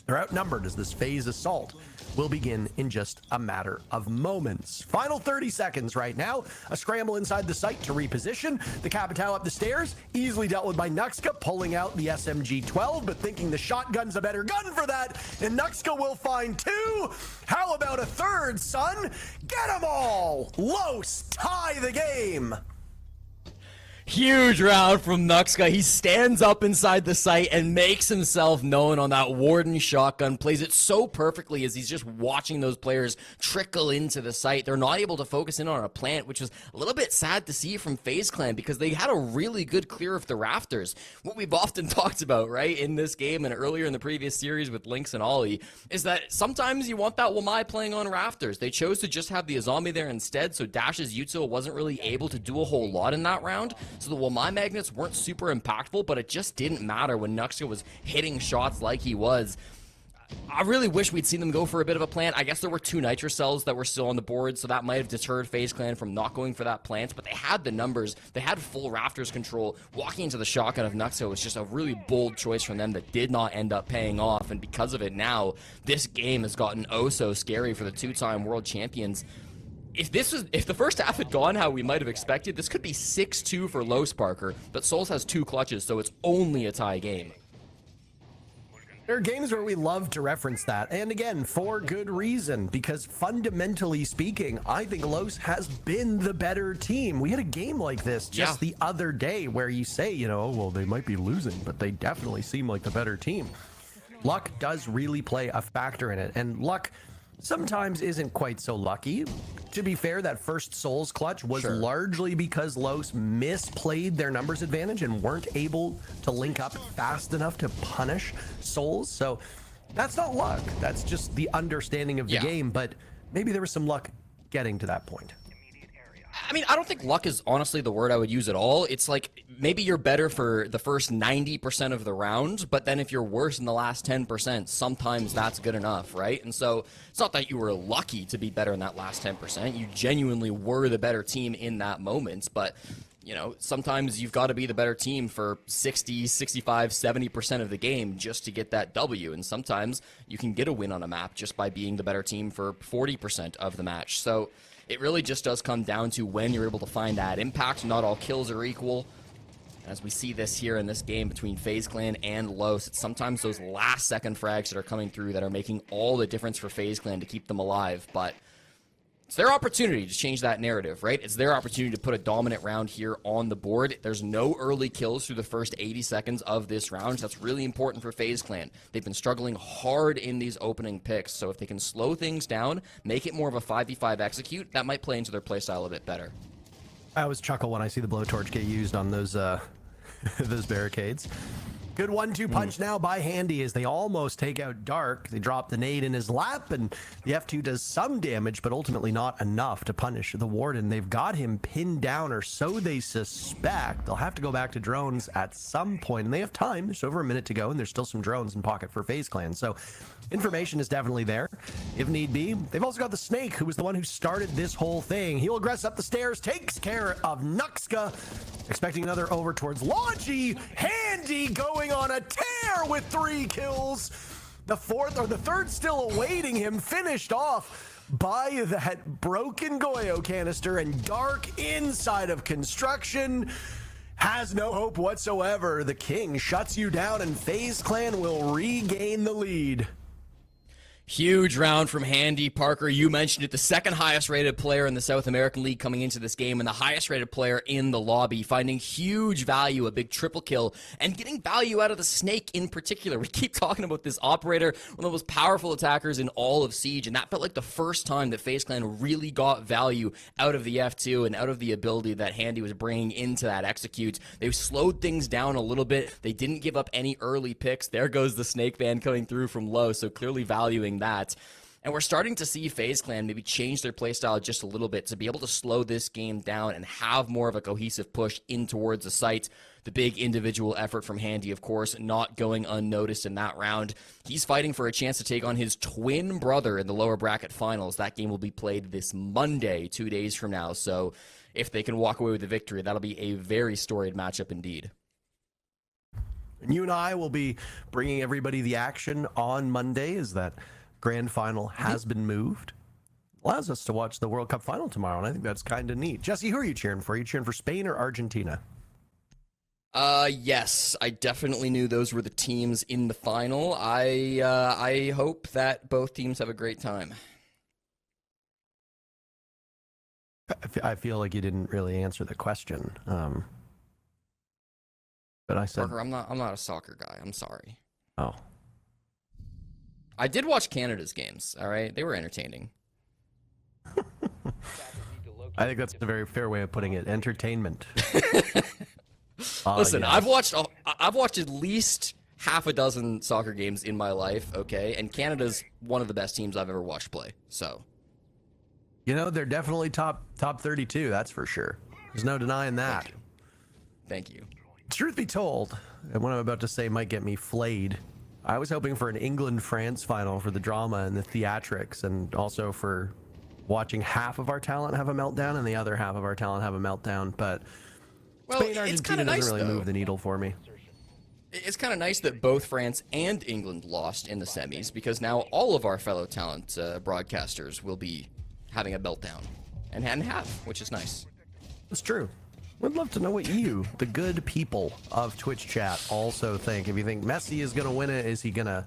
they're outnumbered as this FaZe assault will begin in just a matter of moments. Final 30 seconds right now. A scramble inside the site to reposition. The Capitao up the stairs, easily dealt with by Nuxka, pulling out the SMG-12, but thinking the shotgun's a better gun for that, and Nuxka will find 2. How about a third, son? Get them all! Los tie the game! Huge round from Nuxka. He stands up inside the site and makes himself known on that Warden shotgun. Plays it so perfectly as he's just watching those players trickle into the site. They're not able to focus in on a plant, which was a little bit sad to see from FaZe Clan because they had a really good clear of the rafters. What we've often talked about, right, in this game and earlier in the previous series with Lynx and Ollie, is that sometimes you want that Wamai playing on rafters. They chose to just have the Azami there instead, so Dash's Yuto wasn't really able to do a whole lot in that round. So the Wamai magnets weren't super impactful, but it just didn't matter when Nuxka was hitting shots like he was. I really wish we'd seen them go for a bit of a plant. I guess there were 2 Nitro cells that were still on the board, so that might have deterred FaZe Clan from not going for that plant, but they had the numbers. They had full rafters control. Walking into the shotgun of Nuxka was just a really bold choice from them that did not end up paying off, and because of it now, this game has gotten oh so scary for the 2-time world champions. If the first half had gone how we might have expected, this could be 6-2 for Los Parker, but Souls has 2 clutches, so it's only a tie game. There are games where we love to reference that, and again, for good reason, because fundamentally speaking, I think Los has been the better team. We had a game like this just the other day where you say, you know, well, they might be losing, but they definitely seem like the better team. Luck does really play a factor in it, and luck sometimes isn't quite so lucky. To be fair, that first Souls clutch was largely because Los misplayed their numbers advantage and weren't able to link up fast enough to punish Souls. So that's not luck. That's just the understanding of the game, but maybe there was some luck getting to that point. I mean, I don't think luck is honestly the word I would use at all. It's like maybe you're better for the first 90% of the round, but then if you're worse in the last 10%, sometimes that's good enough, right? And so it's not that you were lucky to be better in that last 10%. You genuinely were the better team in that moment, but you know, sometimes you've got to be the better team for 60, 65, 70% of the game just to get that W. And sometimes you can get a win on a map just by being the better team for 40% of the match. So it really just does come down to when you're able to find that impact. Not all kills are equal. As we see this here in this game between FaZe Clan and Los, it's sometimes those last second frags that are coming through that are making all the difference for FaZe Clan to keep them alive. But it's their opportunity to change that narrative, right? It's their opportunity to put a dominant round here on the board. There's no early kills through the first 80 seconds of this round. That's really important for FaZe Clan. They've been struggling hard in these opening picks, so if they can slow things down, make it more of a 5v5 execute, that might play into their playstyle a bit better. I always chuckle when I see the blowtorch get used on those those barricades. Good 1-2 punch now by Handy as they almost take out Dark. They drop the nade in his lap, and the F2 does some damage, but ultimately not enough to punish the Warden. They've got him pinned down, or so they suspect. They'll have to go back to drones at some point, and they have time. There's over a minute to go, and there's still some drones in pocket for FaZe Clan. So information is definitely there, if need be. They've also got the Snake, who was the one who started this whole thing. He'll aggress up the stairs, takes care of Nuxka. Expecting another over towards Logi. Handy going on a tear with 3 kills. The third still awaiting him, finished off by that broken Goyo canister, and Dark inside of construction has no hope whatsoever. The King shuts you down, and FaZe Clan will regain the lead. Huge round from Handy. Parker, you mentioned it, the second highest rated player in the South American League coming into this game and the highest rated player in the lobby, finding huge value, a big triple kill, and getting value out of the Snake in particular. We keep talking about this operator, one of the most powerful attackers in all of Siege, and that felt like the first time that FaZe Clan really got value out of the F2 and out of the ability that Handy was bringing into that execute. They slowed things down a little bit. They didn't give up any early picks. There goes the Snake ban coming through from low, so clearly valuing that. And we're starting to see FaZe Clan maybe change their playstyle just a little bit to be able to slow this game down and have more of a cohesive push in towards the site. The big individual effort from Handy, of course, not going unnoticed in that round. He's fighting for a chance to take on his twin brother in the lower bracket finals. That game will be played this Monday, 2 days from now. So if they can walk away with the victory, that'll be a very storied matchup indeed. And you and I will be bringing everybody the action on Monday as that grand final has been moved. Allows us to watch the World Cup final tomorrow, and I think that's kind of neat. Jesse, who are you cheering for? Are you cheering for Spain or Argentina? Yes, I definitely knew those were the teams in the final. I hope that both teams have a great time. I feel like you didn't really answer the question. But I said, Parker, I'm not a soccer guy. I'm sorry. oh, I did watch Canada's games. All right, they were entertaining. I think that's a very fair way of putting it. Entertainment. Listen, Yes. I've watched at least half a dozen soccer games in my life. Okay, and Canada's one of the best teams I've ever watched play. So, You know, they're definitely top 32. That's for sure. There's no denying that. thank you. Truth be told, and what I'm about to say might get me flayed. I was hoping for an England-France final for the drama and the theatrics, and also for watching half of our talent have a meltdown and the other half of our talent have a meltdown. But Well, Spain, it's Argentina kind of doesn't nice really though. move the needle for me. It's kind of nice that both France and England lost in the semis because now all of our fellow talent broadcasters will be having a meltdown and have, which is nice. It's true. We'd love to know what you, the good people of Twitch chat, also think. If you think Messi is going to win it, is he going to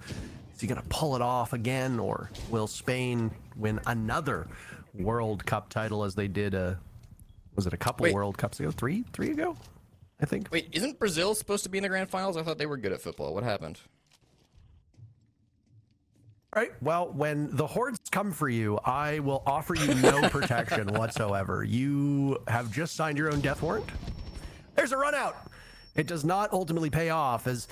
pull it off again, or will Spain win another World Cup title as they did? Was it a couple Wait. World Cups ago? Three ago, I think. Wait, isn't Brazil supposed to be in the grand finals? I thought they were good at football. What happened? Right. Well, when the hordes come for you, I will offer you no protection whatsoever. You have just signed your own death warrant. There's a run out. It does not ultimately pay off, as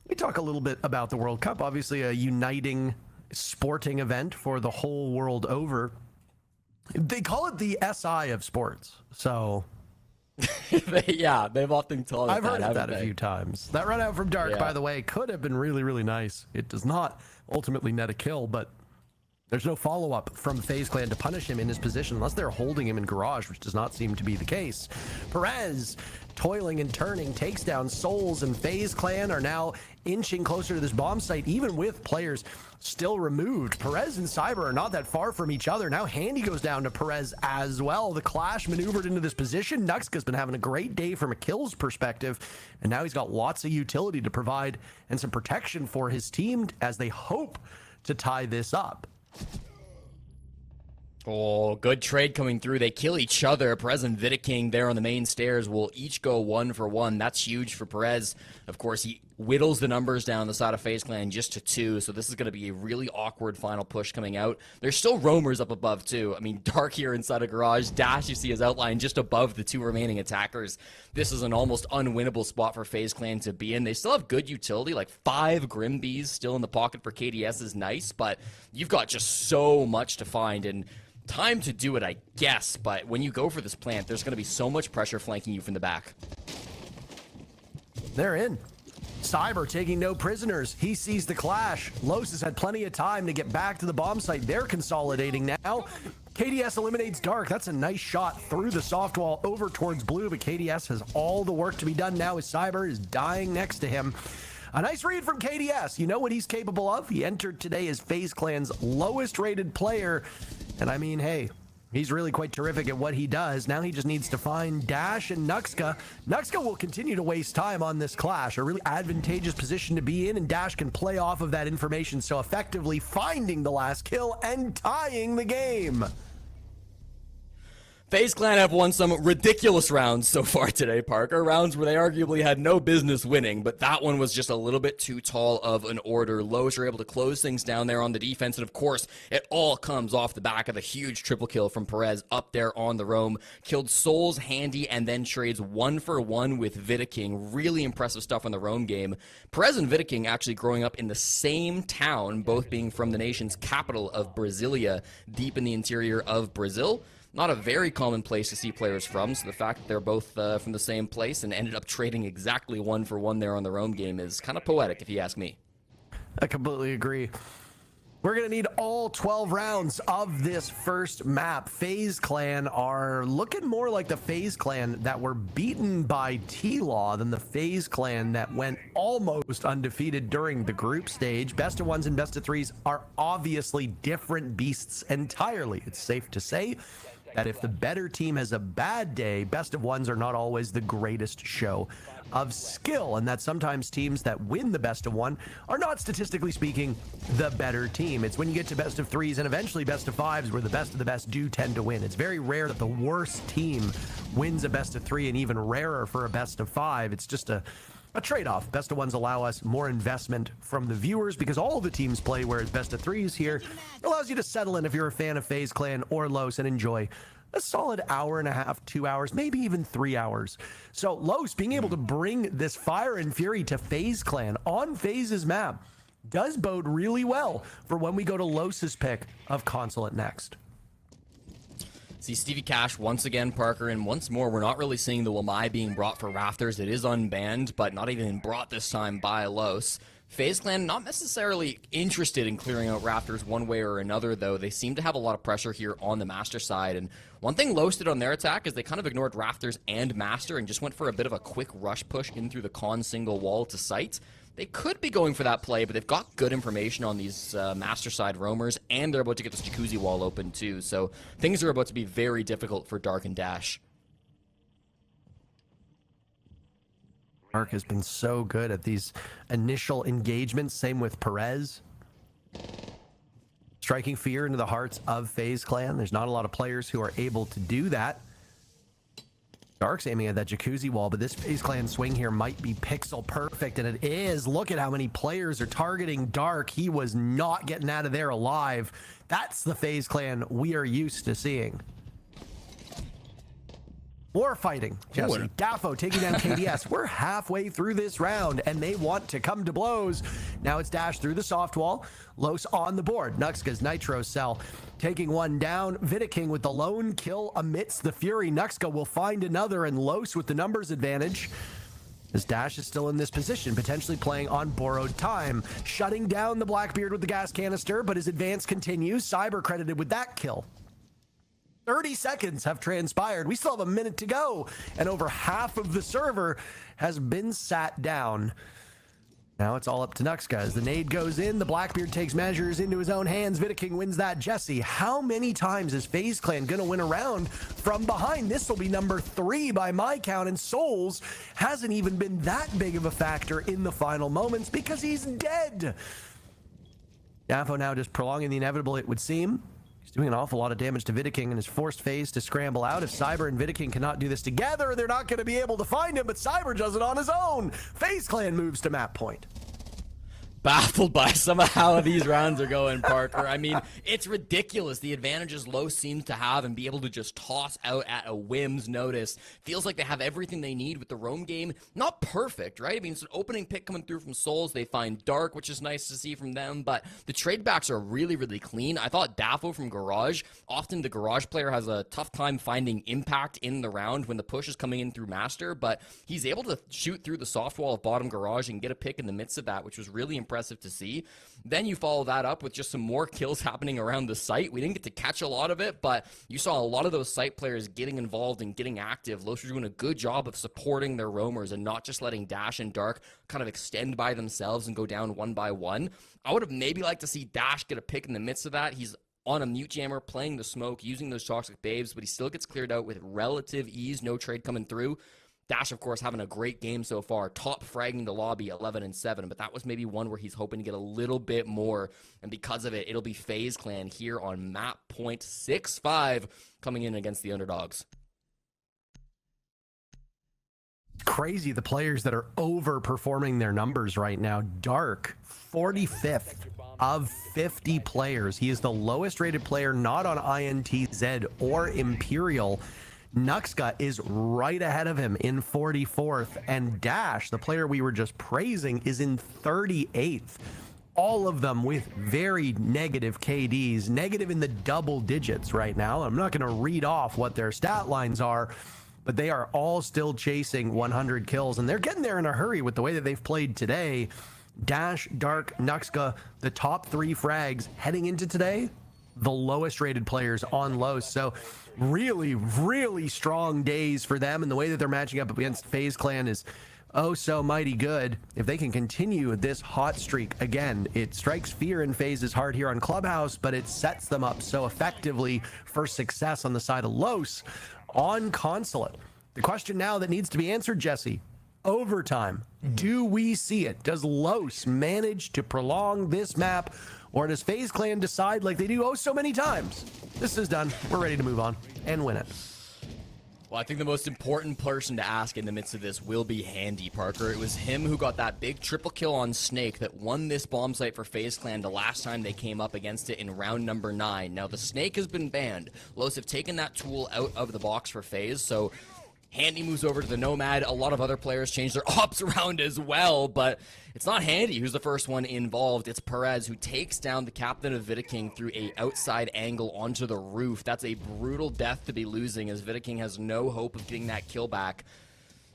we talk a little bit about the World Cup, obviously a uniting sporting event for the whole world over. They call it the SI of sports. So Yeah, they've often told us I've heard of that haven't a they? few times. That run out from dark, Yeah. by the way, could have been really, really nice. It does not ultimately net a kill, but there's no follow-up from FaZe Clan to punish him in his position unless they're holding him in garage, which does not seem to be the case. Perez, toiling and turning, takes down Souls, and FaZe Clan are now inching closer to this bomb site, even with players still removed. Perez and Cyber are not that far from each other. Now Handy goes down to Perez as well. The Clash maneuvered into this position. Nuxka's been having a great day from a kills perspective, and now he's got lots of utility to provide and some protection for his team as they hope to tie this up. Oh, good trade coming through. They kill each other. Perez and Vidiking there on the main stairs will each go 1 for 1. That's huge for Perez. Of course, he whittles the numbers down the side of FaZe Clan just to 2, so this is going to be a really awkward final push coming out. There's still roamers up above, too. I mean, Dark here inside a garage. Dash, you see his outline just above the 2 remaining attackers. This is an almost unwinnable spot for FaZe Clan to be in. They still have good utility, like 5 Grimbees still in the pocket for KDS is nice, but you've got just so much to find, and time to do it, I guess, but when you go for this plant, there's going to be so much pressure flanking you from the back. They're in. Cyber taking no prisoners. He sees the clash. Los has had plenty of time to get back to the bomb site. They're consolidating now. KDS eliminates Dark. That's a nice shot through the soft wall over towards Blue, but KDS has all the work to be done now as Cyber is dying next to him. A nice read from KDS. You know what he's capable of? He entered today as FaZe Clan's lowest rated player. And I mean, hey, he's really quite terrific at what he does. Now he just needs to find Dash and Nuxka. Nuxka will continue to waste time on this clash. A really advantageous position to be in, and Dash can play off of that information so effectively, finding the last kill and tying the game. FaZe Clan have won some ridiculous rounds so far today, Parker. Rounds where they arguably had no business winning, but that one was just a little bit too tall of an order. Lowe's are able to close things down there on the defense, and of course, it all comes off the back of the huge triple kill from Perez up there on the roam. Killed Souls, Handy, and then trades 1-for-1 with Vidaking. Really impressive stuff on the roam game. Perez and Vidaking actually growing up in the same town, both being from the nation's capital of Brasilia, deep in the interior of Brazil. Not a very common place to see players from, so the fact that they're both from the same place and ended up trading exactly 1-for-1 there on the roam game is kind of poetic, if you ask me. I completely agree. We're going to need all 12 rounds of this first map. FaZe Clan are looking more like the FaZe Clan that were beaten by T-Law than the FaZe Clan that went almost undefeated during the group stage. Best of ones and best of threes are obviously different beasts entirely. It's safe to say that if the better team has a bad day, best of ones are not always the greatest show of skill, and that sometimes teams that win the best of one are not, statistically speaking, the better team. It's when you get to best of threes and eventually best of fives where the best of the best do tend to win. It's very rare that the worst team wins a best of three, and even rarer for a best of five. It's just a trade-off. Best of ones allow us more investment from the viewers because all the teams play, whereas best of threes here allows you to settle in if you're a fan of FaZe Clan or Los and enjoy a solid hour and a half, 2 hours, maybe even 3 hours. So Los being able to bring this fire and fury to FaZe Clan on FaZe's map does bode really well for when we go to Los's pick of Consulate next. See Stevie Cash once again, Parker, and once more, we're not really seeing the Wamai being brought for Rafters. It is unbanned, but not even brought this time by Los. FaZe Clan not necessarily interested in clearing out Rafters one way or another, though. They seem to have a lot of pressure here on the Master side, and one thing Los did on their attack is they kind of ignored Rafters and Master and just went for a bit of a quick rush push in through the con single wall to site. They could be going for that play, but they've got good information on these Master side roamers, and they're about to get this Jacuzzi wall open too, so things are about to be very difficult for Dark and Dash. Dark has been so good at these initial engagements. Same with Perez. Striking fear into the hearts of FaZe Clan. There's not a lot of players who are able to do that. Dark's aiming at that Jacuzzi wall, but this FaZe Clan swing here might be pixel perfect, and it is. Look at how many players are targeting Dark. He was not getting out of there alive. That's the FaZe Clan we are used to seeing. War fighting, Jesse. Daffo taking down KDS. We're halfway through this round, and they want to come to blows. Now it's Dash through the soft wall. Los on the board. Nuxka's Nitro Cell taking one down. Vidaking with the lone kill amidst the fury. Nuxka will find another, and Los with the numbers advantage. As Dash is still in this position, potentially playing on borrowed time. Shutting down the Blackbeard with the gas canister, but his advance continues. Cyber credited with that kill. 30 seconds have transpired. We still have a minute to go, and over half of the server has been sat down. Now it's all up to Nuxka. As the nade goes in, the Blackbeard takes measures into his own hands. Vidaking wins that. Jesse, how many times is FaZe Clan going to win a round from behind? This will be number 3 by my count, and Souls hasn't even been that big of a factor in the final moments because he's dead. Daffo now just prolonging the inevitable, it would seem. He's doing an awful lot of damage to Vidaking and has forced FaZe to scramble out. If Cyber and Vidaking cannot do this together, they're not going to be able to find him, but Cyber does it on his own. FaZe Clan moves to map point. Baffled by some of how these rounds are going, Parker. I mean, it's ridiculous. The advantages Los seems to have and be able to just toss out at a whim's notice. Feels like they have everything they need with the roam game. Not perfect, right? I mean, it's an opening pick coming through from Souls. They find Dark, which is nice to see from them, but the trade backs are really, really clean. I thought Daffo from Garage, often the Garage player has a tough time finding impact in the round when the push is coming in through Master, but he's able to shoot through the soft wall of bottom Garage and get a pick in the midst of that, which was really impressive to see. Then you follow that up with just some more kills happening around the site. We didn't get to catch a lot of it, but you saw a lot of those site players getting involved and getting active. Los are doing a good job of supporting their roamers and not just letting Dash and Dark kind of extend by themselves and go down one by one. I would have maybe liked to see Dash get a pick in the midst of that. He's on a mute jammer, playing the smoke, using those toxic babes, but he still gets cleared out with relative ease, no trade coming through. Dash, of course, having a great game so far, top fragging the lobby 11-7, but that was maybe one where he's hoping to get a little bit more, and because of it, it'll be FaZe Clan here on map point 6-5 coming in against the underdogs. Crazy, the players that are overperforming their numbers right now. Dark, 45th of 50 players. He is the lowest rated player not on INTZ or Imperial. Nuxka is right ahead of him in 44th, and Dash, the player we were just praising, is in 38th. All of them with very negative KDs, negative in the double digits right now. I'm not going to read off what their stat lines are, but they are all still chasing 100 kills, and they're getting there in a hurry with the way that they've played today. Dash, Dark, Nuxka, the top 3 frags heading into today, the lowest rated players on Los. So really, really strong days for them, and the way that they're matching up against FaZe Clan is oh so mighty good. If they can continue this hot streak, again, it strikes fear in FaZe's heart here on Clubhouse, but it sets them up so effectively for success on the side of Los on Consulate. The question now that needs to be answered, Jesse, overtime. Do we see it? Does Los manage to prolong this map, or does FaZe Clan decide, like they do oh so many times, this is done, we're ready to move on and win it? Well, I think the most important person to ask in the midst of this will be Handy, Parker. It was him who got that big triple kill on Snake that won this bomb site for FaZe Clan the last time they came up against it in round number 9. Now, the Snake has been banned. Los have taken that tool out of the box for FaZe, so Handy moves over to the Nomad. A lot of other players change their ops around as well, but it's not Handy who's the first one involved. It's Perez who takes down the captain of Vidaking through a outside angle onto the roof. That's a brutal death to be losing, as Vidaking has no hope of getting that kill back.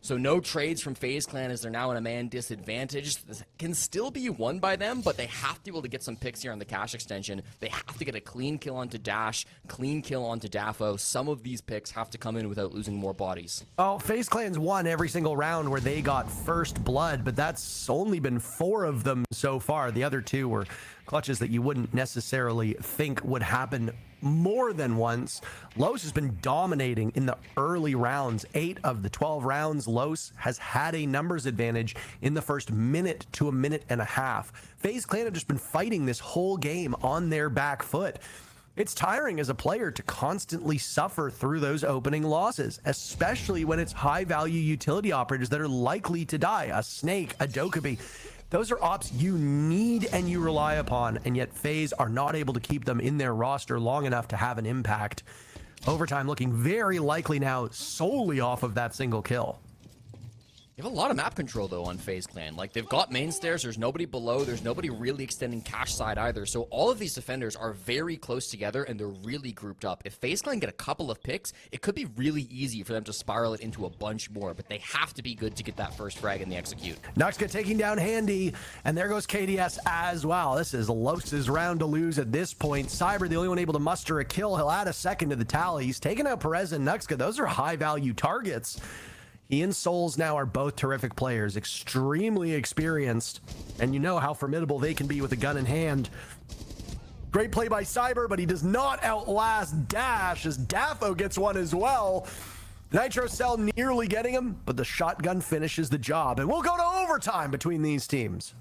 So no trades from FaZe Clan as they're now in a man disadvantage. This can still be won by them, but they have to be able to get some picks here on the cash extension. They have to get a clean kill onto Dash, clean kill onto Dafo. Some of these picks have to come in without losing more bodies. Oh, FaZe Clan's won every single round where they got first blood, but that's only been 4 of them so far. The other 2 were clutches that you wouldn't necessarily think would happen more than once. Los has been dominating in the early rounds. 8 of the 12 rounds, Los has had a numbers advantage in the first minute to a minute and a half. FaZe Clan have just been fighting this whole game on their back foot. It's tiring as a player to constantly suffer through those opening losses, especially when it's high-value utility operators that are likely to die. A Snake, a Dokkaebi. Those are ops you need and you rely upon, and yet FaZe are not able to keep them in their roster long enough to have an impact. Overtime looking very likely now solely off of that single kill. You have a lot of map control, though, on FaZe Clan. Like, they've got main stairs, there's nobody below, there's nobody really extending cash side either. So all of these defenders are very close together, and they're really grouped up. If FaZe Clan get a couple of picks, it could be really easy for them to spiral it into a bunch more, but they have to be good to get that first frag in the execute. Nuxka taking down Handy, and there goes KDS as well. This is Los's round to lose at this point. Cyber, the only one able to muster a kill. He'll add a second to the tally. He's taking out Perez and Nuxka. Those are high-value targets. He and Souls now are both terrific players, extremely experienced, and you know how formidable they can be with a gun in hand. Great play by Cyber, but he does not outlast Dash as Dafo gets one as well. Nitro Cell nearly getting him, but the shotgun finishes the job, and we'll go to overtime between these teams.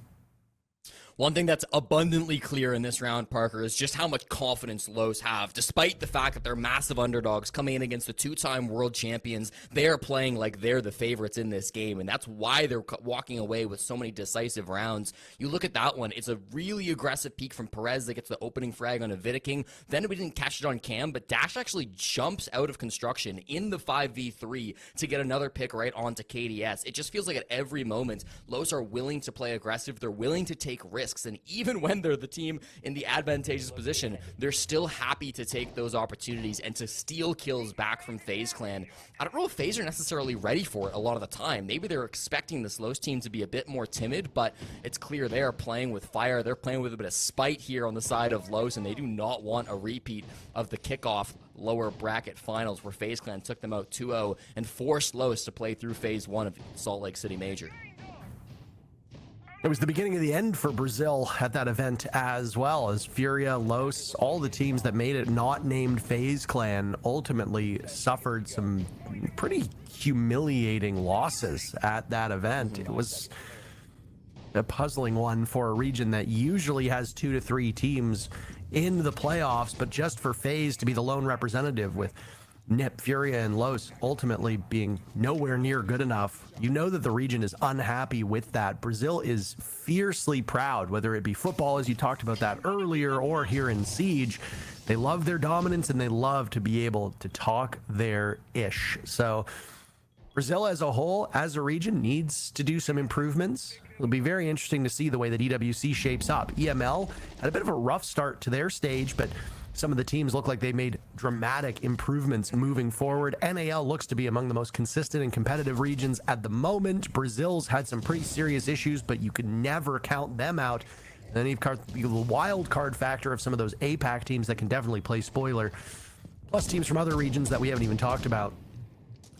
One thing that's abundantly clear in this round, Parker, is just how much confidence Los have. Despite the fact that they're massive underdogs coming in against the 2-time world champions, they are playing like they're the favorites in this game, and that's why they're walking away with so many decisive rounds. You look at that one, it's a really aggressive peek from Perez that gets the opening frag on a Vidaking. Then we didn't catch it on cam, but Dash actually jumps out of construction in the 5v3 to get another pick right onto KDS. It just feels like at every moment, Los are willing to play aggressive, they're willing to take risks. And even when they're the team in the advantageous position, they're still happy to take those opportunities and to steal kills back from FaZe Clan. I don't know if FaZe are necessarily ready for it a lot of the time. Maybe they're expecting this Los team to be a bit more timid, but it's clear they're playing with fire. They're playing with a bit of spite here on the side of Los, and they do not want a repeat of the kickoff lower bracket finals where FaZe Clan took them out 2-0 and forced Los to play through Phase 1 of Salt Lake City Major. It was the beginning of the end for Brazil at that event as well, as Furia, Los, all the teams that made it not named FaZe Clan ultimately suffered some pretty humiliating losses at that event. It was a puzzling one for a region that usually has 2 to 3 teams in the playoffs, but just for FaZe to be the lone representative with Nip, Furia, and Los ultimately being nowhere near good enough. You know that the region is unhappy with that. Brazil is fiercely proud, whether it be football, as you talked about that earlier, or here in Siege. They love their dominance and they love to be able to talk their ish. So Brazil as a whole, as a region, needs to do some improvements. It'll be very interesting to see the way that EWC shapes up. EML had a bit of a rough start to their stage, but some of the teams look like they made dramatic improvements moving forward. NAL looks to be among the most consistent and competitive regions at the moment. Brazil's had some pretty serious issues, but you could never count them out. And then you've got the wild card factor of some of those APAC teams that can definitely play spoiler, plus teams from other regions that we haven't even talked about.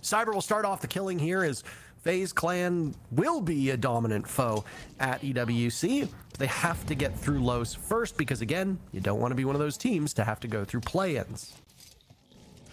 Cyber will start off the killing here as FaZe Clan will be a dominant foe at EWC. They have to get through Los first because, again, you don't want to be one of those teams to have to go through play-ins.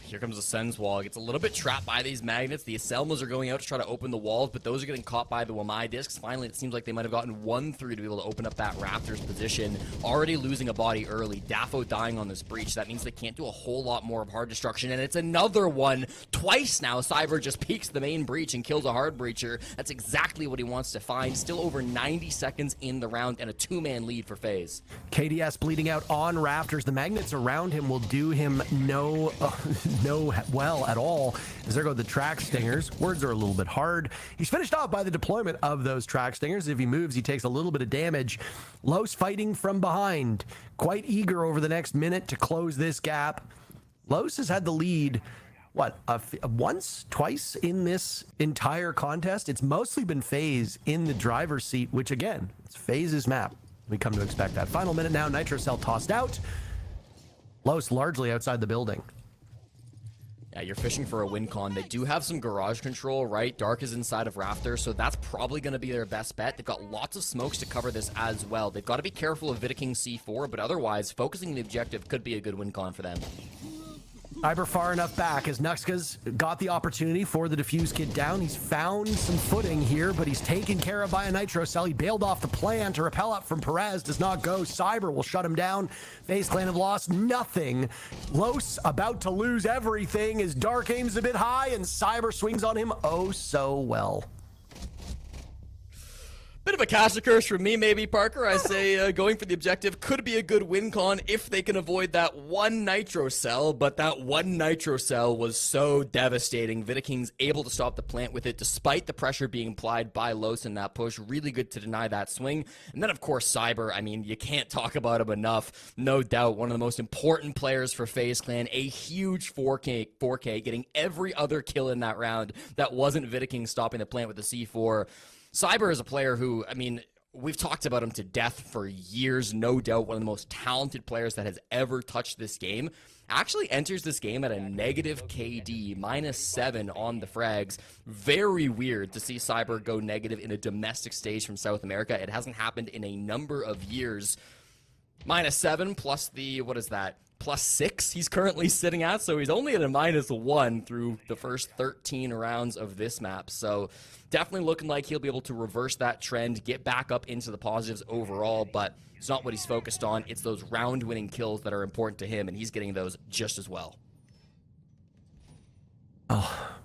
Here comes the Sens wall. Gets a little bit trapped by these magnets. The Aselmas are going out to try to open the walls, but those are getting caught by the Wamai discs. Finally, it seems like they might have gotten one through to be able to open up that Raptors position. Already losing a body early. Dafo dying on this breach. That means they can't do a whole lot more of hard destruction, and it's another one. Twice now, Cyber just peeks the main breach and kills a hard breacher. That's exactly what he wants to find. Still over 90 seconds in the round, and a 2-man lead for FaZe. KDS bleeding out on Raptors. The magnets around him will do him no well at all, as there go the track stingers. Words are a little bit hard. He's finished off by the deployment of those track stingers. If he moves, he takes a little bit of damage. Los fighting from behind, quite eager over the next minute to close this gap. Los has had the lead once, twice in this entire contest. It's mostly been FaZe in the driver's seat, which again, it's FaZe's map. We come to expect that. Final minute now, Nitro Cell tossed out. Los largely outside the building. Yeah, you're fishing for a win con. They do have some garage control, right? Dark is inside of Raptor, so that's probably going to be their best bet. They've got lots of smokes to cover this as well. They've got to be careful of Viking C4, but otherwise, focusing the objective could be a good win con for them. Cyber far enough back as Nuxka's got the opportunity for the defuse kit down. He's found some footing here, but he's taken care of by a Nitro Cell. He bailed off the plan to repel up from Perez. Does not go. Cyber will shut him down. FaZe Clan have lost nothing. Los about to lose everything as Dark aims a bit high and Cyber swings on him oh so well. Bit of a cash curse from me, maybe, Parker. I say going for the objective could be a good win con if they can avoid that one Nitro Cell, but that one Nitro Cell was so devastating. Vidaking's able to stop the plant with it despite the pressure being applied by Los in that push. Really good to deny that swing. And then, of course, Cyber. I mean, you can't talk about him enough. No doubt, one of the most important players for FaZe Clan. A huge 4K, getting every other kill in that round. That wasn't Vidaking stopping the plant with the C4. Cyber is a player who, I mean, we've talked about him to death for years, no doubt one of the most talented players that has ever touched this game. Actually enters this game at a negative KD, -7 on the frags. Very weird to see Cyber go negative in a domestic stage from South America. It hasn't happened in a number of years. -7 plus the, what is that? +6 he's currently sitting at, so he's only at a -1 through the first 13 rounds of this map. So definitely looking like he'll be able to reverse that trend, get back up into the positives overall, but it's not what he's focused on. It's those round-winning kills that are important to him, and he's getting those just as well. Oh.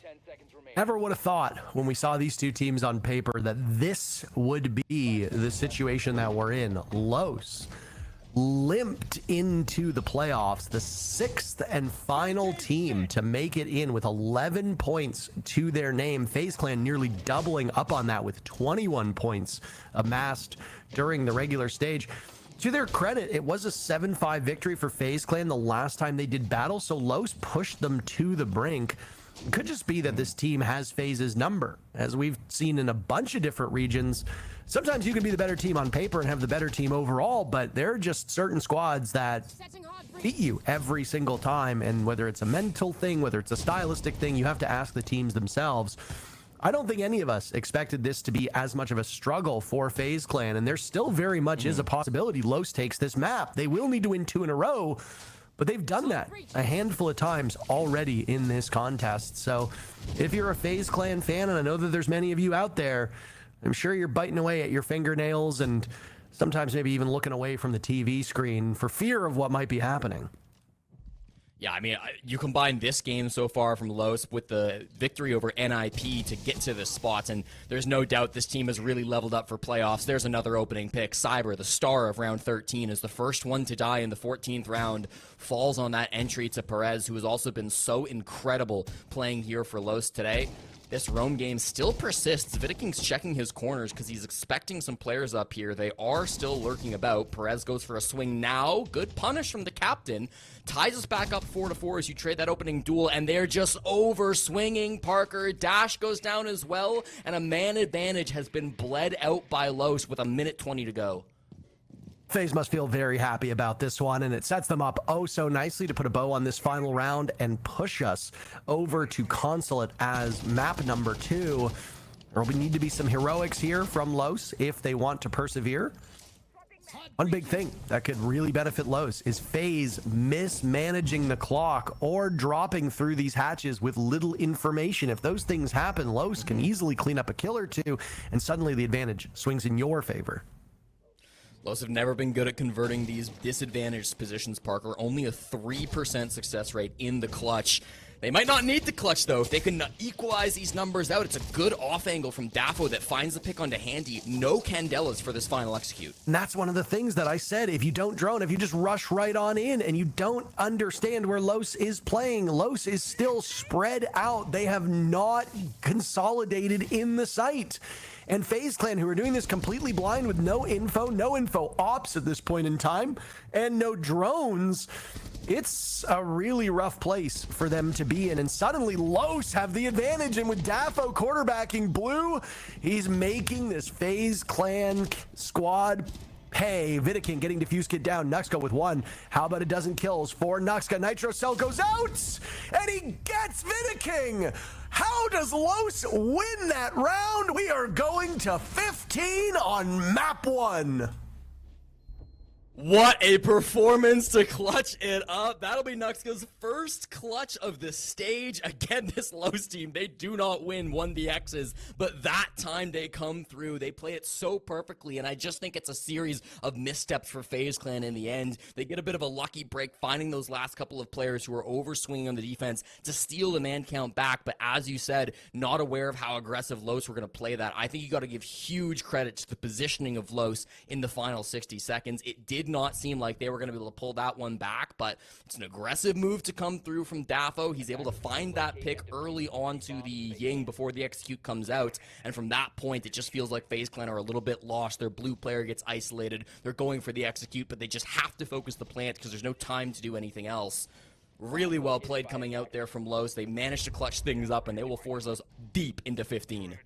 10 seconds remaining. Never would have thought when we saw these two teams on paper that this would be the situation that we're in. Los limped into the playoffs, the 6th and final team to make it in with 11 points to their name. FaZe Clan nearly doubling up on that with 21 points amassed during the regular stage. To their credit, it was a 7-5 victory for FaZe Clan the last time they did battle, so Los pushed them to the brink. It could just be that this team has FaZe's number. As we've seen in a bunch of different regions, sometimes you can be the better team on paper and have the better team overall, but there are just certain squads that beat you every single time. And whether it's a mental thing, whether it's a stylistic thing, you have to ask the teams themselves. I don't think any of us expected this to be as much of a struggle for FaZe Clan, and there still very much is a possibility Los takes this map. They will need to win 2 in a row, but they've done that a handful of times already in this contest. So if you're a FaZe Clan fan, and I know that there's many of you out there, I'm sure you're biting away at your fingernails and sometimes maybe even looking away from the TV screen for fear of what might be happening. Yeah, I mean, you combine this game so far from Los with the victory over NIP to get to this spot, and there's no doubt this team has really leveled up for playoffs. There's another opening pick. Cyber, the star of round 13, is the first one to die in the 14th round, falls on that entry to Perez, who has also been so incredible playing here for Los today. This roam game still persists. Vidiking's checking his corners because he's expecting some players up here. They are still lurking about. Perez goes for a swing now. Good punish from the captain. Ties us back up 4-4 as you trade that opening duel, and they're just over swinging. Parker, Dash goes down as well, and a man advantage has been bled out by Los with 1:20 to go. FaZe must feel very happy about this one, and it sets them up oh so nicely to put a bow on this final round and push us over to Consulate as map number 2. There will need to be some heroics here from Los if they want to persevere. One big thing that could really benefit Los is FaZe mismanaging the clock or dropping through these hatches with little information. If those things happen, Los can easily clean up a kill or two, and suddenly the advantage swings in your favor. Los have never been good at converting these disadvantaged positions, Parker. Only a 3% success rate in the clutch. They might not need the clutch, though. If they can equalize these numbers out, it's a good off angle from Dafo that finds the pick onto Handy. No Candelas for this final execute. And that's one of the things that I said. If you don't drone, if you just rush right on in and you don't understand where Los is playing, Los is still spread out. They have not consolidated in the site. And FaZe Clan, who are doing this completely blind with no info ops at this point in time, and no drones, it's a really rough place for them to be in. And suddenly Los have the advantage, and with Dafo quarterbacking blue, he's making this FaZe Clan squad pay. Vidiking getting Diffuse Kid down. Nuxka with 1. How about a dozen kills for Nuxka? Nitro Cell goes out, and he gets Vidiking. How does Los win that round? We are going to 15 on map 1. What a performance to clutch it up. That'll be Nuxka's first clutch of the stage. Again, this Los team, they do not win 1DXs, but that time they come through. They play it so perfectly, and I just think it's a series of missteps for FaZe Clan in the end. They get a bit of a lucky break, finding those last couple of players who are over-swinging on the defense to steal the man count back, but as you said, not aware of how aggressive Los were going to play that. I think you got to give huge credit to the positioning of Los in the final 60 seconds. It did not seem like they were going to be able to pull that one back, but it's an aggressive move to come through from Dafo. He's able to find that pick early onto the Ying before the execute comes out, and from that point, it just feels like FaZe Clan are a little bit lost. Their blue player gets isolated. They're going for the execute, but they just have to focus the plant because there's no time to do anything else. Really well played coming out there from Los. They managed to clutch things up, and they will force us deep into 15.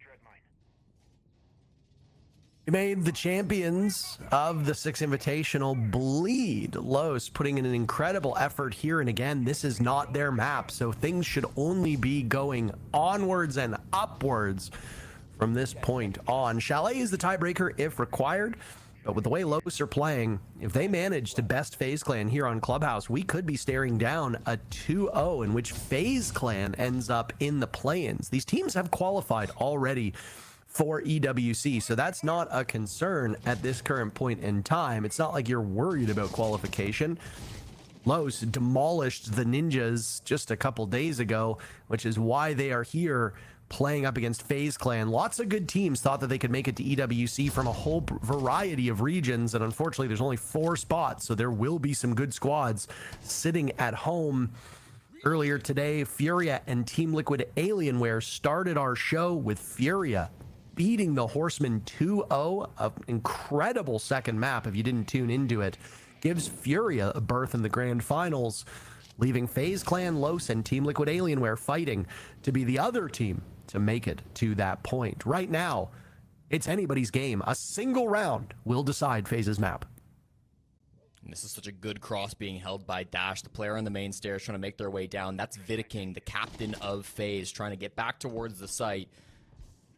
We made the champions of the 6 Invitational bleed. Los putting in an incredible effort here, and again, this is not their map, so things should only be going onwards and upwards from this point on. Chalet is the tiebreaker if required, but with the way Los are playing, if they manage to best FaZe Clan here on Clubhouse, we could be staring down a 2-0 in which FaZe Clan ends up in the play-ins. These teams have qualified already for EWC, so that's not a concern at this current point in time. It's not like you're worried about qualification. Los demolished the Ninjas just a couple days ago, which is why they are here playing up against FaZe Clan. Lots of good teams thought that they could make it to EWC from a whole variety of regions, and unfortunately there's only 4 spots, so there will be some good squads sitting at home. Earlier today, Furia and Team Liquid Alienware started our show with Furia beating the Horsemen 2-0, an incredible second map if you didn't tune into it. Gives Furia a berth in the grand finals, leaving FaZe Clan, Los, and Team Liquid Alienware fighting to be the other team to make it to that point. Right now, it's anybody's game. A single round will decide FaZe's map. And this is such a good cross being held by Dash, the player on the main stairs trying to make their way down. That's Vidiking, the captain of FaZe, trying to get back towards the site.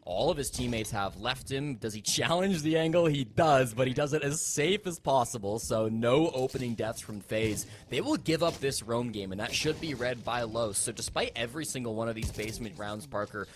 All of his teammates have left him. Does he challenge the angle? He does, but he does it as safe as possible, so no opening deaths from FaZe. They will give up this roam game, and that should be read by Los. So despite every single one of these basement rounds, Parker,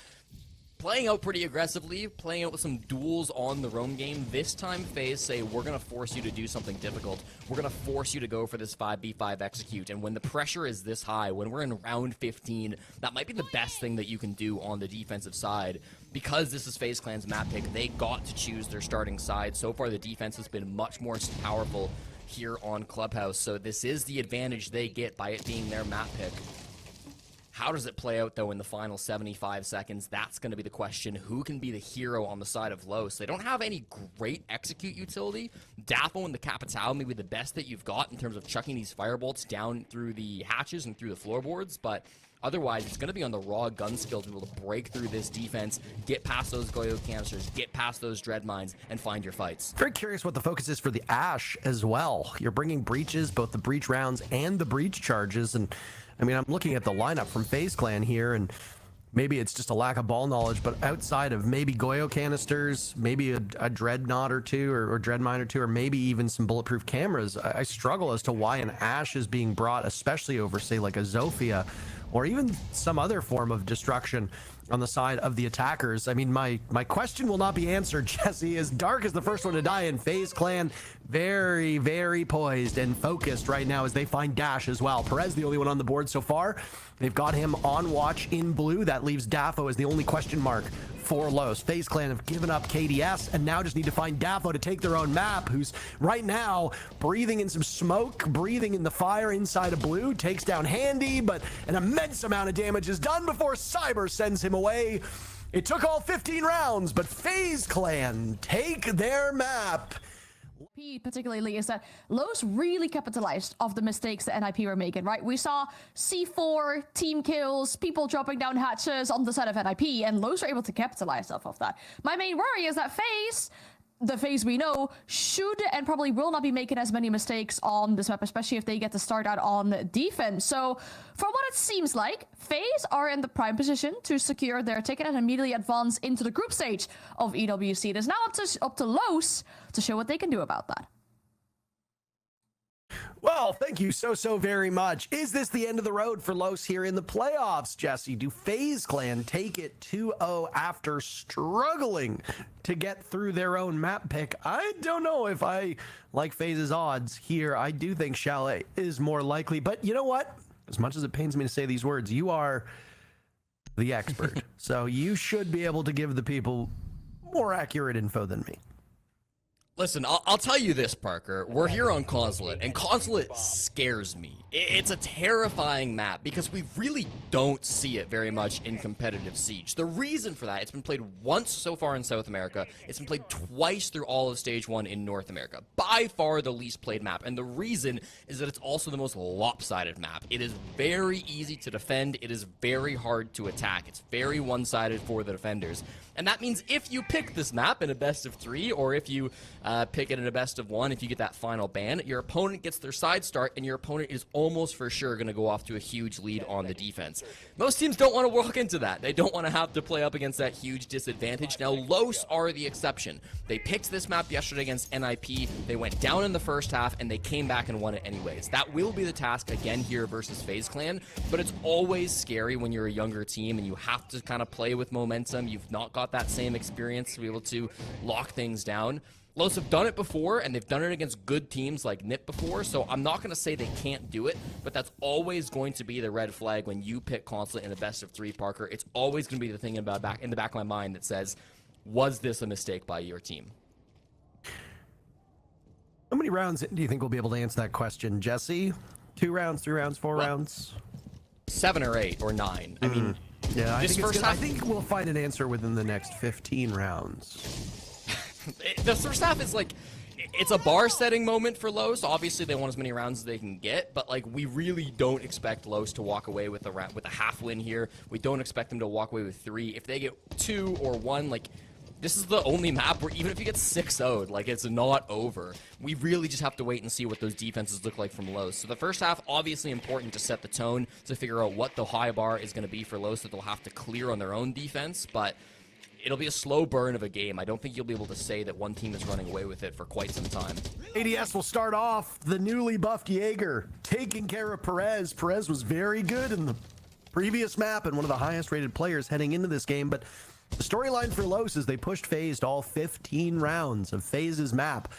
playing out pretty aggressively, playing out with some duels on the roam game. This time, FaZe say, we're going to force you to do something difficult. We're going to force you to go for this 5v5 execute. And when the pressure is this high, when we're in round 15, that might be the best thing that you can do on the defensive side. Because this is FaZe Clan's map pick, they got to choose their starting side. So far, the defense has been much more powerful here on Clubhouse. So this is the advantage they get by it being their map pick. How does it play out, though, in the final 75 seconds? That's going to be the question. Who can be the hero on the side of Los? They don't have any great execute utility. Daffo and the Capitao may be the best that you've got in terms of chucking these firebolts down through the hatches and through the floorboards, but otherwise, it's going to be on the raw gun skill to be able to break through this defense, get past those Goyo canisters, get past those dread mines, and find your fights. Very curious what the focus is for the Ash as well. You're bringing breaches, both the breach rounds and the breach charges, and I mean, I'm looking at the lineup from FaZe Clan here, and maybe it's just a lack of ball knowledge, but outside of maybe Goyo canisters, maybe a dreadnought or two, or dread mine or two, or maybe even some bulletproof cameras, I struggle as to why an Ash is being brought, especially over, say, like a Zofia, or even some other form of destruction on the side of the attackers. I mean, my question will not be answered, Jesse, as Dark is the first one to die, and FaZe Clan very, very poised and focused right now as they find Dash as well. Perez, the only one on the board so far. They've got him on watch in blue. That leaves Daffo as the only question mark for Los. FaZe Clan have given up KDS and now just need to find Daffo to take their own map, who's right now breathing in some smoke, breathing in the fire inside of blue, takes down Handy, but an immense amount of damage is done before Cyber sends him away. It took all 15 rounds, but FaZe Clan take their map. Particularly is that Los really capitalized off the mistakes that NIP were making, right? We saw C4, team kills, people dropping down hatches on the side of NIP, and Los were able to capitalize off of that. My main worry is that FaZe, the FaZe we know, should and probably will not be making as many mistakes on this map, especially if they get to start out on defense. So, from what it seems like, FaZe are in the prime position to secure their ticket and immediately advance into the group stage of EWC. It is now up to Los to show what they can do about that. Well, thank you so very much. Is this the end of the road for Los here in the playoffs, Jesse? Do FaZe Clan take it 2-0 after struggling to get through their own map pick? I don't know if I like FaZe's odds here. I do think Chalet is more likely, but you know what? As much as it pains me to say these words, you are the expert. So you should be able to give the people more accurate info than me. Listen, I'll tell you this, Parker. We're here on Consulate, and Consulate scares me. It's a terrifying map because we really don't see it very much in competitive Siege. The reason for that, it's been played once so far in South America. It's been played twice through all of Stage 1 in North America. By far the least played map, and the reason is that it's also the most lopsided map. It is very easy to defend. It is very hard to attack. It's very one-sided for the defenders. And that means if you pick this map in a best of 3, or if you pick it in a best of 1, if you get that final ban, your opponent gets their side start, and your opponent is almost for sure going to go off to a huge lead on the defense. Most teams don't want to walk into that. They don't want to have to play up against that huge disadvantage. Now, Los are the exception. They picked this map yesterday against NIP. They went down in the first half, and they came back and won it anyways. That will be the task again here versus FaZe Clan, but it's always scary when you're a younger team and you have to kind of play with momentum. You've not got that same experience to be able to lock things down. Los have done it before, and they've done it against good teams like NIP before, so I'm not going to say they can't do it, but that's always going to be the red flag when you pick Consulate in a best of 3, Parker. It's always going to be the thing in the back of my mind that says, was this a mistake by your team? How many rounds do you think we'll be able to answer that question, Jesse? 2 rounds, 3 rounds, 4 rounds? 7 or 8 or 9. I mean, yeah, I think we'll find an answer within the next 15 rounds. The first half is like, it's a bar-setting moment for Los. Obviously, they want as many rounds as they can get, but like, we really don't expect Los to walk away with a half win here. We don't expect them to walk away with 3. If they get 2 or 1, like, this is the only map where even if you get 6-0'd, like, it's not over. We really just have to wait and see what those defenses look like from Los. So the first half, obviously important to set the tone, to figure out what the high bar is going to be for Los that they'll have to clear on their own defense, but it'll be a slow burn of a game. I don't think you'll be able to say that one team is running away with it for quite some time. ADS will start off the newly buffed Jaeger taking care of Perez. Perez was very good in the previous map and one of the highest rated players heading into this game, but the storyline for Los is they pushed FaZe to all 15 rounds of FaZe's map.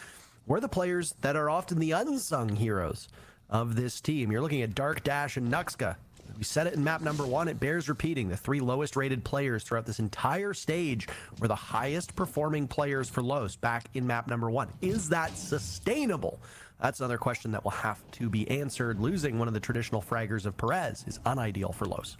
We're the players that are often the unsung heroes of this team. You're looking at Dark, Dash, and Nuxka. We said it in map number 1. It bears repeating. The 3 lowest rated players throughout this entire stage were the highest performing players for Los back in map number 1. Is that sustainable? That's another question that will have to be answered. Losing one of the traditional fraggers of Perez is unideal for Los.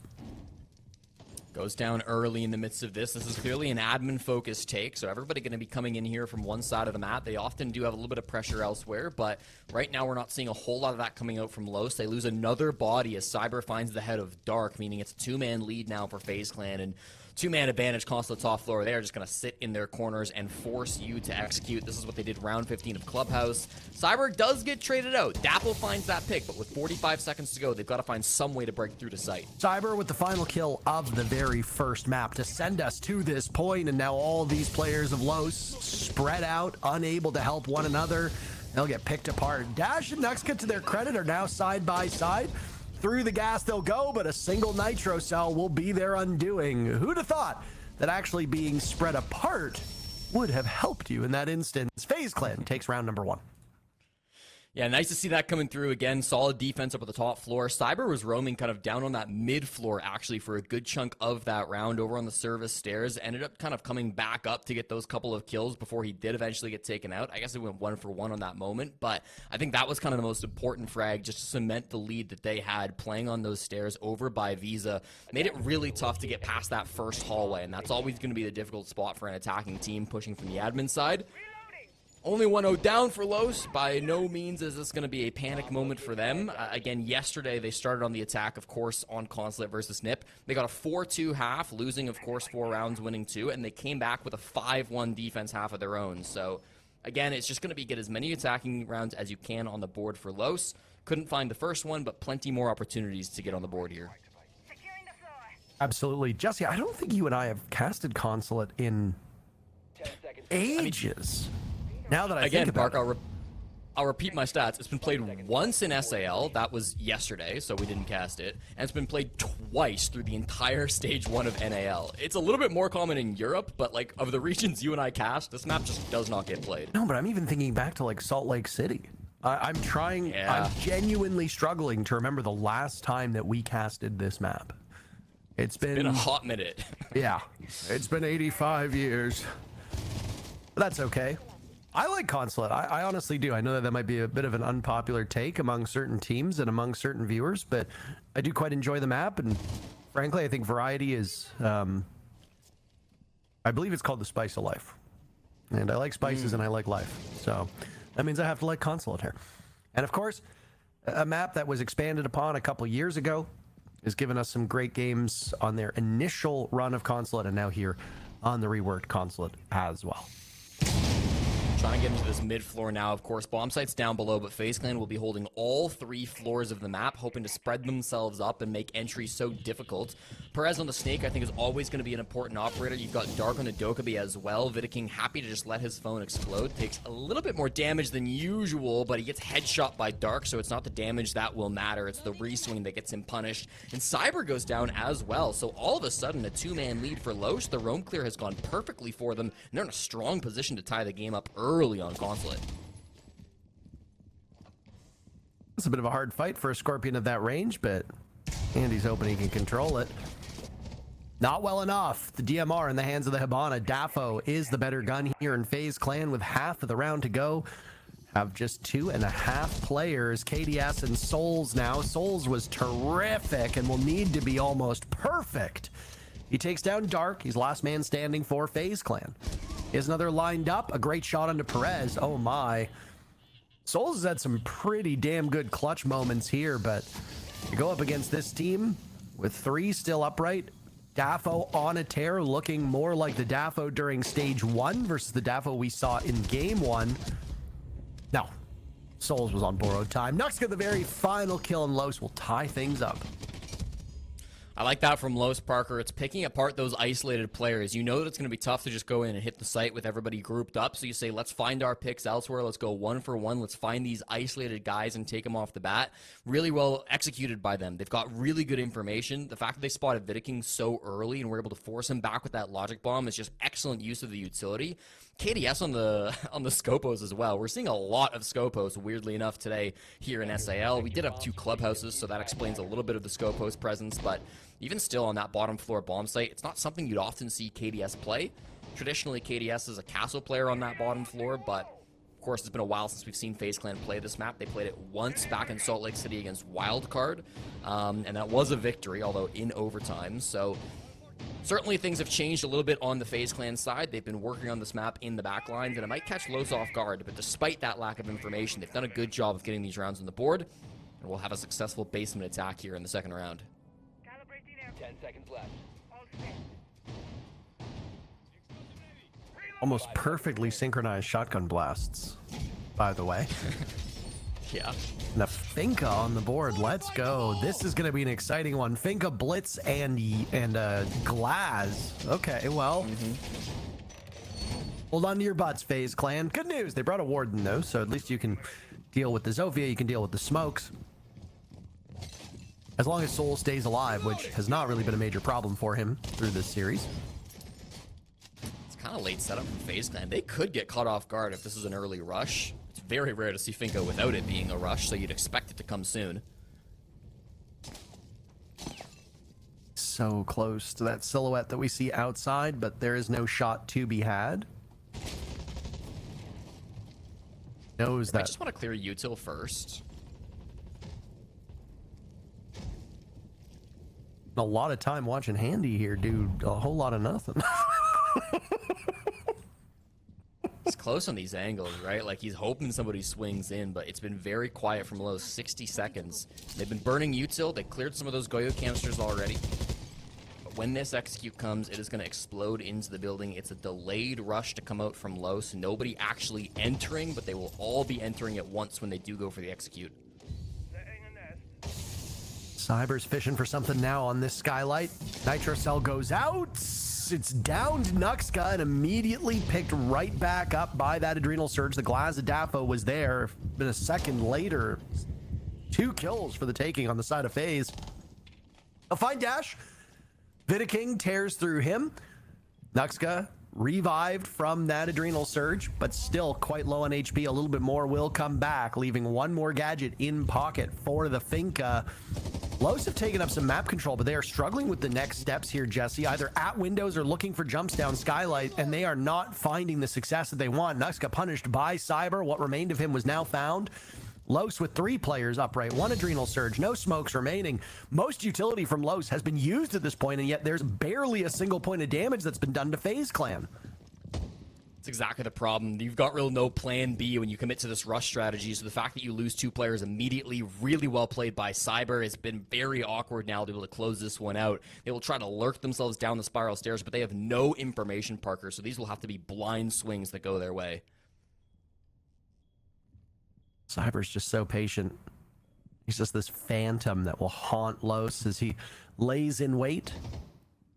Goes down early in the midst of this. This is clearly an admin-focused take, so everybody going to be coming in here from one side of the map. They often do have a little bit of pressure elsewhere, but right now we're not seeing a whole lot of that coming out from Los. They lose another body as Cyber finds the head of Dark, meaning it's a 2-man lead now for FaZe Clan, and 2-man advantage Consulate top floor. They are just going to sit in their corners and force you to execute. This is what they did round 15 of Clubhouse. Cyber does get traded out. Dapple finds that pick, but with 45 seconds to go, they've got to find some way to break through to site. Cyber with the final kill of the very first map to send us to this point, and now all these players of Los spread out, unable to help one another. They'll get picked apart. Dash and Nuxka, to their credit, are now side by side. Through the gas they'll go, but a single nitro cell will be their undoing. Who'd have thought that actually being spread apart would have helped you in that instance? FaZe Clan takes round number 1. Yeah, nice to see that coming through again. Solid defense up at the top floor. Cyber was roaming kind of down on that mid floor actually for a good chunk of that round over on the service stairs. Ended up kind of coming back up to get those couple of kills before he did eventually get taken out. I guess it went 1 for 1 on that moment, but I think that was kind of the most important frag just to cement the lead that they had playing on those stairs over by Visa. Made it really tough to get past that first hallway, and that's always going to be the difficult spot for an attacking team pushing from the admin side. Only 1-0 down for Los. By no means is this going to be a panic moment for them. Again, yesterday they started on the attack, of course, on Consulate versus NIP. They got a 4-2 half, losing, of course, 4 rounds, winning 2, and they came back with a 5-1 defense half of their own. So, again, it's just going to be get as many attacking rounds as you can on the board for Los. Couldn't find the first one, but plenty more opportunities to get on the board here. Absolutely. Jesse, I don't think you and I have casted Consulate in 10 seconds. ages. Now that I Again, think about Park, it. I'll repeat my stats. It's been played once in SAL. That was yesterday, so we didn't cast it. And it's been played twice through the entire stage 1 of NAL. It's a little bit more common in Europe, but like of the regions you and I cast, this map just does not get played. No, but I'm even thinking back to like Salt Lake City. I'm trying, Yeah. I'm genuinely struggling to remember the last time that we casted this map. It's been a hot minute. yeah, it's been 85 years. But that's okay. I like Consulate. I honestly do. I know that might be a bit of an unpopular take among certain teams and among certain viewers, but I do quite enjoy the map. And frankly, I think variety is, I believe it's called the spice of life. And I like spices and I like life. So that means I have to like Consulate here. And of course, a map that was expanded upon a couple years ago has given us some great games on their initial run of Consulate and now here on the reworked Consulate as well. Trying to get into this mid-floor now, of course. Bomb site's down below, but FaZe Clan will be holding all 3 floors of the map, hoping to spread themselves up and make entry so difficult. Perez on the Snake, I think, is always going to be an important operator. You've got Dark on the Dokkaebi as well. Vidaking happy to just let his phone explode. Takes a little bit more damage than usual, but he gets headshot by Dark, so it's not the damage that will matter. It's the reswing that gets him punished. And Cyber goes down as well, so all of a sudden, a 2-man lead for Los. The roam clear has gone perfectly for them, and they're in a strong position to tie the game up early on Consulate. It's a bit of a hard fight for a Scorpion of that range, but Andy's hoping he can control it. Not well enough. The DMR in the hands of the Hibana. Dafo is the better gun here in FaZe Clan with half of the round to go. Have just 2.5 players. KDS and Souls now. Souls was terrific and will need to be almost perfect. He takes down Dark. He's last man standing for FaZe Clan. Here's another lined up. A great shot onto Perez. Oh my. Souls has had some pretty damn good clutch moments here, but you go up against this team with 3 still upright. Dafo on a tear, looking more like the Dafo during stage 1 versus the Dafo we saw in game 1. No. Souls was on borrowed time. Nuxka, the very final kill, and Los will tie things up. I like that from Los Parker. It's picking apart those isolated players. You know that it's going to be tough to just go in and hit the site with everybody grouped up. So you say, let's find our picks elsewhere. Let's go one for one. Let's find these isolated guys and take them off the bat. Really well executed by them. They've got really good information. The fact that they spotted Vidiking so early and were able to force him back with that logic bomb is just excellent use of the utility. KDS on the Scopos as well. We're seeing a lot of Scopos, weirdly enough, today here in SAL. We did have 2 clubhouses, so that explains a little bit of the Scopos presence, but even still on that bottom floor bomb site, it's not something you'd often see KDS play. Traditionally, KDS is a castle player on that bottom floor, but of course, it's been a while since we've seen FaZe Clan play this map. They played it once back in Salt Lake City against Wildcard, and that was a victory, although in overtime, so certainly things have changed a little bit on the FaZe Clan side. They've been working on this map in the back lines, and it might catch Los off guard, but despite that lack of information, they've done a good job of getting these rounds on the board, and we'll have a successful basement attack here in the second round. 10 seconds left. Almost perfectly synchronized shotgun blasts, by the way. Yeah. And a Finka on the board. Let's go. This is going to be an exciting one. Finka, Blitz, and Glaz. Okay, well. Hold on to your butts, FaZe Clan. Good news. They brought a Warden, though, so at least you can deal with the Zofia. You can deal with the smokes. As long as Soul stays alive, which has not really been a major problem for him through this series. It's kind of late setup from FaZe Clan. They could get caught off guard if this is an early rush. It's very rare to see Finka without it being a rush, so you'd expect it to come soon. So close to that silhouette that we see outside, but there is no shot to be had. Knows I that. just want to clear util first. A lot of time watching Handy here, dude. A whole lot of nothing. He's close on these angles, right? Like, he's hoping somebody swings in, but it's been very quiet from low 60 seconds. They've been burning util. They cleared some of those Goyo canisters already. But when this execute comes, it is going to explode into the building. It's a delayed rush to come out from low, so nobody actually entering, but they will all be entering at once when they do go for the execute. Cyber's fishing for something now on this skylight. Nitro Cell goes out. It's downed Nuxka and immediately picked right back up by that Adrenal Surge. The Glazadafo was there, but a second later, 2 kills for the taking on the side of FaZe. A fine dash. Vidiking tears through him. Nuxka revived from that Adrenal Surge, but still quite low on HP. A little bit more will come back, leaving one more gadget in pocket for the Finka. Los have taken up some map control, but they are struggling with the next steps here, Jesse. Either at windows or looking for jumps down Skylight, and they are not finding the success that they want. Nuxka punished by Cyber. What remained of him was now found. Los with 3 players upright, 1 Adrenal Surge, no smokes remaining. Most utility from Los has been used at this point, and yet there's barely a single point of damage that's been done to FaZe Clan. That's exactly the problem. You've got real no plan B when you commit to this rush strategy, so the fact that you lose 2 players immediately, really well played by Cyber, has been very awkward now to be able to close this one out. They will try to lurk themselves down the spiral stairs, but they have no information, Parker, so these will have to be blind swings that go their way. Cyber's just so patient. He's just this phantom that will haunt Los as he lays in wait.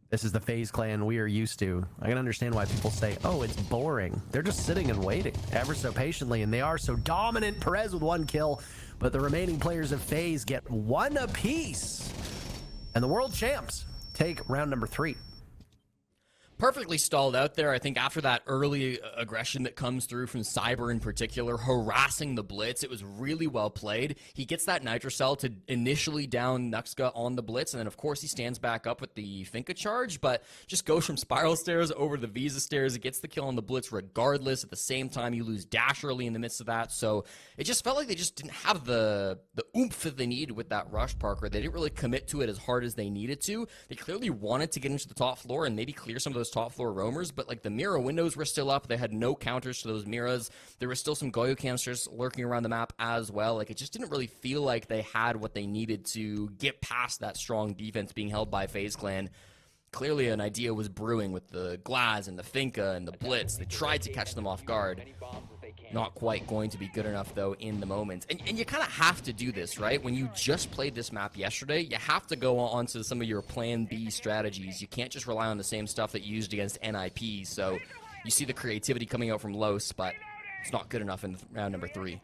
This is the FaZe Clan we are used to. I can understand why people say, oh, it's boring. They're just sitting and waiting ever so patiently, and they are so dominant. Perez with 1 kill, but the remaining players of FaZe get 1 apiece. And the world champs take round number 3. Perfectly stalled out there. I think after that early aggression that comes through from Cyber in particular, harassing the Blitz, it was really well played. He gets that Nitro Cell to initially down Nuxka on the Blitz, and then of course he stands back up with the Finka charge, but just goes from Spiral Stairs over to the Visa Stairs. It gets the kill on the Blitz regardless. At the same time, you lose Dash early in the midst of that, so it just felt like they just didn't have the oomph that they needed with that rush, Parker. They didn't really commit to it as hard as they needed to. They clearly wanted to get into the top floor and maybe clear some of those top floor roamers, but like the Mira windows were still up. They had no counters to those Miras. There were still some Goyo canisters lurking around the map as well. Like, it just didn't really feel like they had what they needed to get past that strong defense being held by FaZe Clan. Clearly an idea was brewing with the Glaz and the Finka and the Blitz. They tried to catch them off guard. Not quite going to be good enough, though, in the moment. And you kind of have to do this, right? When you just played this map yesterday, you have to go on to some of your plan B strategies. You can't just rely on the same stuff that you used against NIP. So you see the creativity coming out from Los, but it's not good enough in round number 3.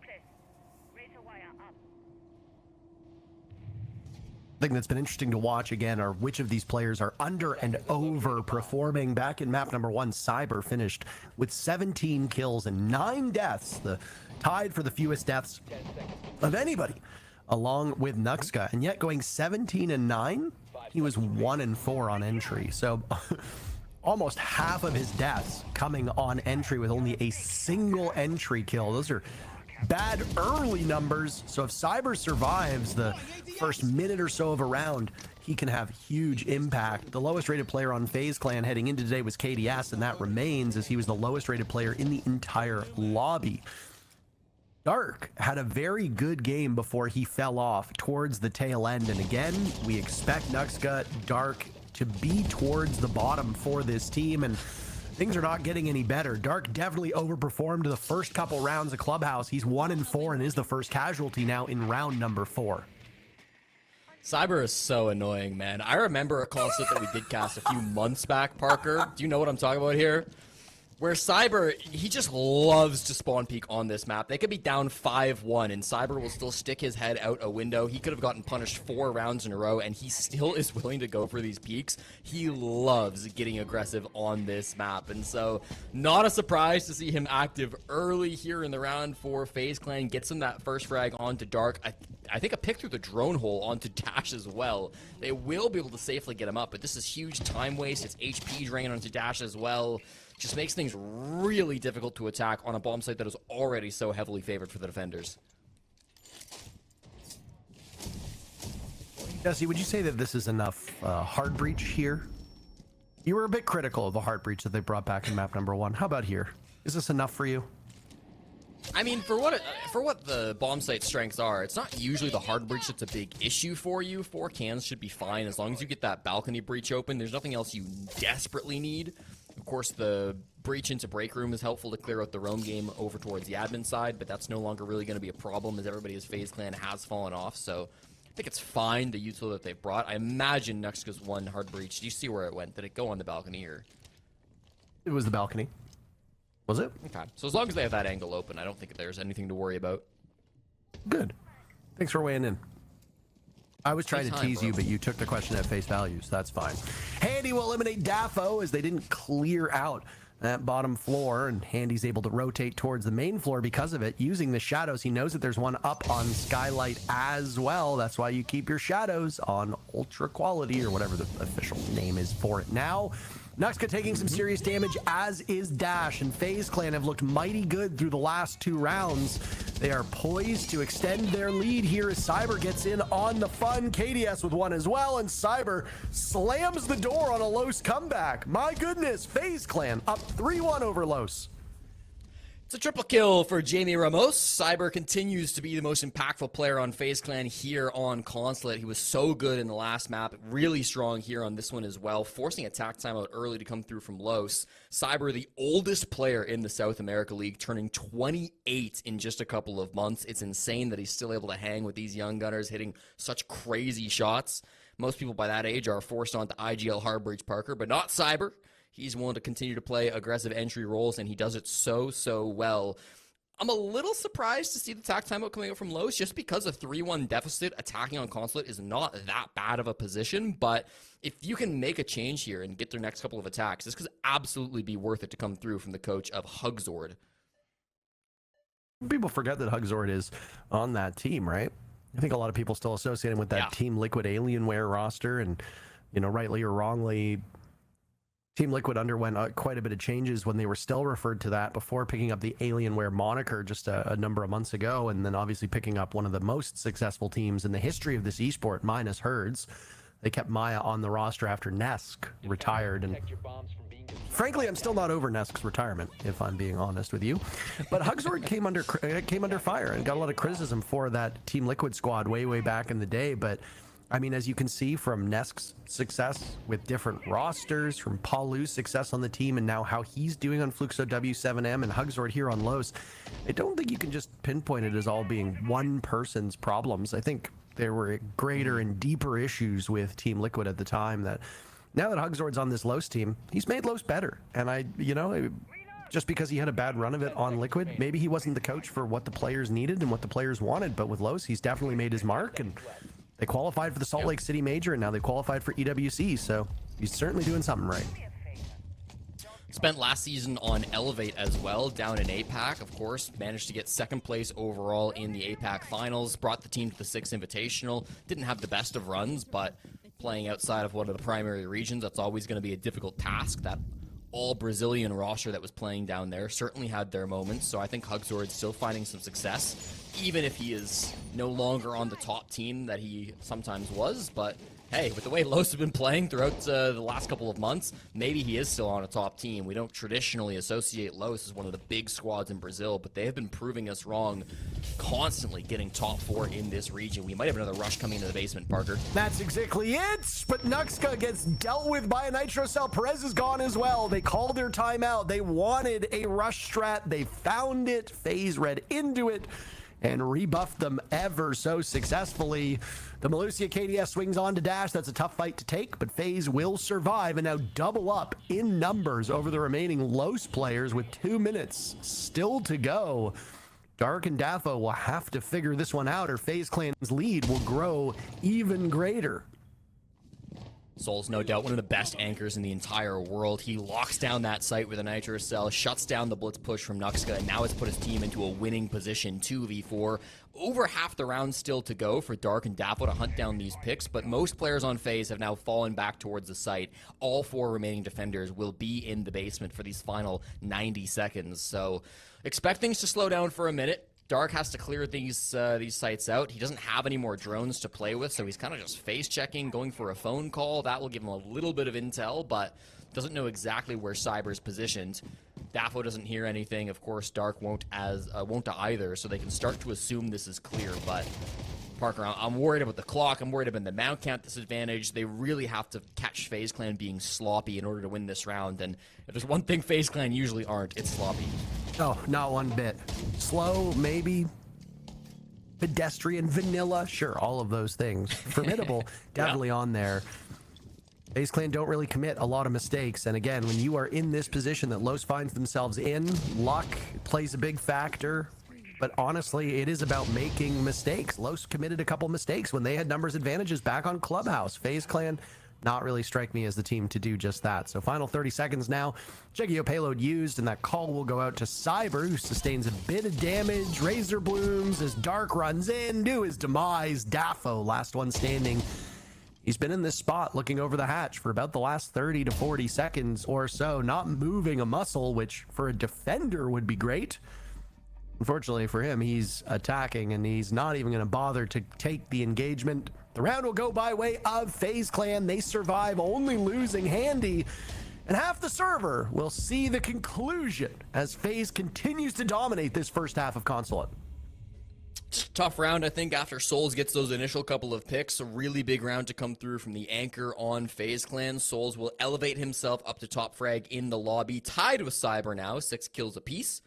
Thing that's been interesting to watch again are which of these players are under and over performing. Back in map number 1, Cyber finished with 17 kills and 9 deaths, tied for the fewest deaths of anybody, along with Nuxka. And yet going 17 and 9, he was 1 and 4 on entry. So almost half of his deaths coming on entry with only a single entry kill. Those are bad early numbers. So if Cyber survives the first minute or so of a round, he can have huge impact. The lowest rated player on FaZe Clan heading into today was KDS, and that remains as he was the lowest rated player in the entire lobby. Dark had a very good game before he fell off towards the tail end, and again, we expect Nuxka, Dark to be towards the bottom for this team, and things are not getting any better. Dark definitely overperformed the first couple rounds of Clubhouse. He's 1 and 4 and is the first casualty now in round number 4. Cyber is so annoying, man. I remember a concept that we did cast a few months back, Parker. Do you know what I'm talking about here? Where Cyber, he just loves to spawn peek on this map. They could be down 5-1, and Cyber will still stick his head out a window. He could have gotten punished 4 rounds in a row, and he still is willing to go for these peeks. He loves getting aggressive on this map, and so not a surprise to see him active early here in the round for FaZe Clan. Gets him that first frag onto Dark. I think a pick through the drone hole onto Dash as well. They will be able to safely get him up, but this is huge time waste. It's HP drain onto Dash as well. Just makes things really difficult to attack on a bomb site that is already so heavily favored for the defenders. Jesse, would you say that this is enough hard breach here? You were a bit critical of the hard breach that they brought back in map number 1. How about here? Is this enough for you? I mean, for what the bomb site strengths are, it's not usually the hard breach that's a big issue for you. 4 cans should be fine as long as you get that balcony breach open. There's nothing else you desperately need. Of course, the breach into break room is helpful to clear out the roam game over towards the admin side, but that's no longer really going to be a problem as everybody's FaZe Clan has fallen off. So I think it's fine, the util that they've brought. I imagine Nuxka's 1 hard breach. Do you see where it went? Did it go on the balcony here? It was the balcony. Was it? Okay. So as long as they have that angle open, I don't think there's anything to worry about. Good. Thanks for weighing in. I was trying to tease you, but you took the question at face value, so that's fine. Handy will eliminate Daffo as they didn't clear out that bottom floor, and Handy's able to rotate towards the main floor because of it. Using the shadows, he knows that there's one up on Skylight as well. That's why you keep your shadows on ultra quality, or whatever the official name is for it now. Nuxka taking some serious damage, as is Dash, and FaZe Clan have looked mighty good through the last 2 rounds. They are poised to extend their lead here as Cyber gets in on the fun. KDS with 1 as well, and Cyber slams the door on a Los comeback. My goodness, FaZe Clan up 3-1 over Los. It's a triple kill for Jamie Ramos. Cyber continues to be the most impactful player on FaZe Clan here on Consulate. He was so good in the last map, really strong here on this one as well, forcing attack timeout early to come through from Los. Cyber, the oldest player in the South America League, turning 28 in just a couple of months. It's insane that he's still able to hang with these young gunners, hitting such crazy shots. Most people by that age are forced onto IGL hard breach Parker, but not Cyber. He's willing to continue to play aggressive entry roles, and he does it so well. I'm a little surprised to see the attack timeout coming out from Los, just because a 3-1 deficit attacking on Consulate is not that bad of a position, but if you can make a change here and get their next couple of attacks, this could absolutely be worth it to come through from the coach of Hugzord. People forget that Hugzord is on that team, right? I think a lot of people still associate him with that Team Liquid Alienware roster, and, you know, rightly or wrongly, Team Liquid underwent quite a bit of changes when they were still referred to that before picking up the Alienware moniker just a number of months ago, and then obviously picking up one of the most successful teams in the history of this esport, minus Herds. They kept Maya on the roster after Nesk retired, and frankly, I'm still not over Nesk's retirement, if I'm being honest with you. But Hugzord came under fire and got a lot of criticism for that Team Liquid squad way back in the day, but I mean, as you can see from Nesk's success with different rosters, from Paulu's success on the team, and now how he's doing on Fluxo W7M and Hugzord here on Los, I don't think you can just pinpoint it as all being one person's problems. I think there were greater and deeper issues with Team Liquid at the time that now that Hugzord's on this Los team, he's made Los better. And just because he had a bad run of it on Liquid, maybe he wasn't the coach for what the players needed and what the players wanted, but with Los, he's definitely made his mark, and they qualified for the Salt Lake City Major, and now they qualified for EWC, so he's certainly doing something right. Spent last season on Elevate as well, down in APAC, of course. Managed to get second place overall in the APAC finals. Brought the team to the 6th Invitational. Didn't have the best of runs, but playing outside of one of the primary regions, that's always going to be a difficult task. That all Brazilian roster that was playing down there certainly had their moments, so I think Hugzord's still finding some success, even if he is no longer on the top team that he sometimes was. But hey, with the way Los have been playing throughout the last couple of months, maybe he is still on a top team. We don't traditionally associate Los as one of the big squads in Brazil, but they have been proving us wrong, constantly getting top 4 in this region. We might have another rush coming into the basement, Parker. That's exactly it, but Nuxka gets dealt with by a Nitro Cell. Perez is gone as well. They called their timeout. They wanted a rush strat. They found it. FaZe read into it and rebuffed them ever so successfully. The Malusia KDS swings on to Dash. That's a tough fight to take, but FaZe will survive and now double up in numbers over the remaining Los players with 2 minutes still to go. Dark and Dafo will have to figure this one out, or FaZe Clan's lead will grow even greater. Soul's no doubt one of the best anchors in the entire world. He locks down that site with a Nitro Cell, shuts down the blitz push from Nuxka, and now has put his team into a winning position, 2v4. Over half the round still to go for Dark and Dapple to hunt down these picks, but most players on FaZe have now fallen back towards the site. All 4 remaining defenders will be in the basement for these final 90 seconds, so expect things to slow down for a minute. Dark has to clear these sites out. He doesn't have any more drones to play with, so he's kind of just face checking, going for a phone call. That will give him a little bit of intel, but doesn't know exactly where Cyber's positioned. Dafo doesn't hear anything. Of course, Dark won't either, so they can start to assume this is clear. But Parker, I'm worried about the clock. I'm worried about the mount count disadvantage. They really have to catch FaZe Clan being sloppy in order to win this round. And if there's one thing FaZe Clan usually aren't, it's sloppy. Oh, not one bit. Slow, maybe. Pedestrian, vanilla, sure, all of those things. Formidable, definitely on there. FaZe Clan don't really commit a lot of mistakes, and again, when you are in this position that Los finds themselves in, luck plays a big factor, but honestly, it is about making mistakes. Los committed a couple mistakes when they had numbers advantages back on Clubhouse. FaZe Clan not really strike me as the team to do just that. So final 30 seconds now. Jegio payload used, and that call will go out to Cyber, who sustains a bit of damage. Razor blooms as Dark runs in to his demise. Dafo, last one standing. He's been in this spot looking over the hatch for about the last 30 to 40 seconds or so, not moving a muscle, which for a defender would be great. Unfortunately for him, he's attacking, and he's not even going to bother to take the engagement. The round will go by way of FaZe Clan. They survive, only losing Handy. And half the server will see the conclusion as FaZe continues to dominate this first half of Consulate. Tough round, I think, after Souls gets those initial couple of picks. A really big round to come through from the anchor on FaZe Clan. Souls will elevate himself up to top frag in the lobby. Tied with Cyber now, 6 kills apiece.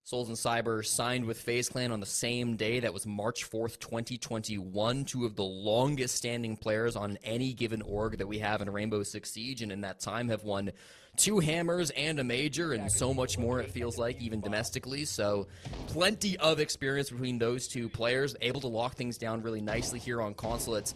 Souls and Cyber signed with FaZe Clan on the same day. That was March 4th, 2021. 2 of the longest standing players on any given org that we have in Rainbow Six Siege, and in that time have won 2 hammers and a major, and so much more, it feels like, even domestically. So plenty of experience between those 2 players, able to lock things down really nicely here on Consulates.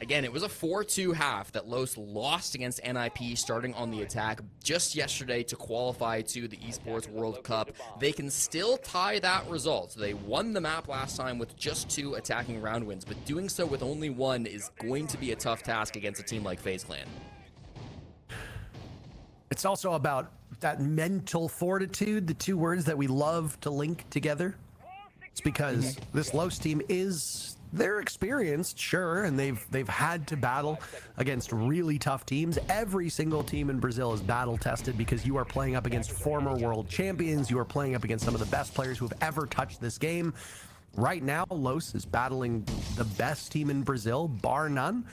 Again, it was a 4-2 half that Los lost against NIP starting on the attack just yesterday to qualify to the Esports World Cup. They can still tie that result. So they won the map last time with just 2 attacking round wins, but doing so with only 1 is going to be a tough task against a team like FaZe Clan. It's also about that mental fortitude, the 2 words that we love to link together. It's because this Los team is... they're experienced, sure, and they've had to battle against really tough teams. Every single team in Brazil is battle tested because you are playing up against former world champions. You are playing up against some of the best players who have ever touched this game. Right now, Los is battling the best team in Brazil, bar none,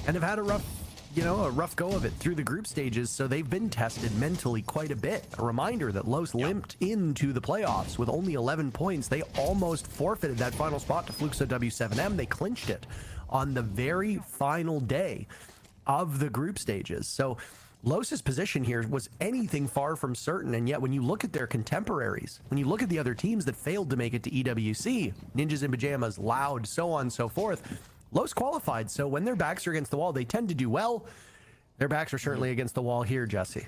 and have had a rough go of it through the group stages, so they've been tested mentally quite a bit. A reminder that Los limped into the playoffs with only 11 points. They almost forfeited that final spot to Fluxo W7M. They clinched it on the very final day of the group stages. So Los's position here was anything far from certain, and yet when you look at their contemporaries, when you look at the other teams that failed to make it to EWC, Ninjas in Pajamas, Loud, so on and so forth, Los qualified. So when their backs are against the wall, they tend to do well. Their backs are certainly against the wall here, Jesse.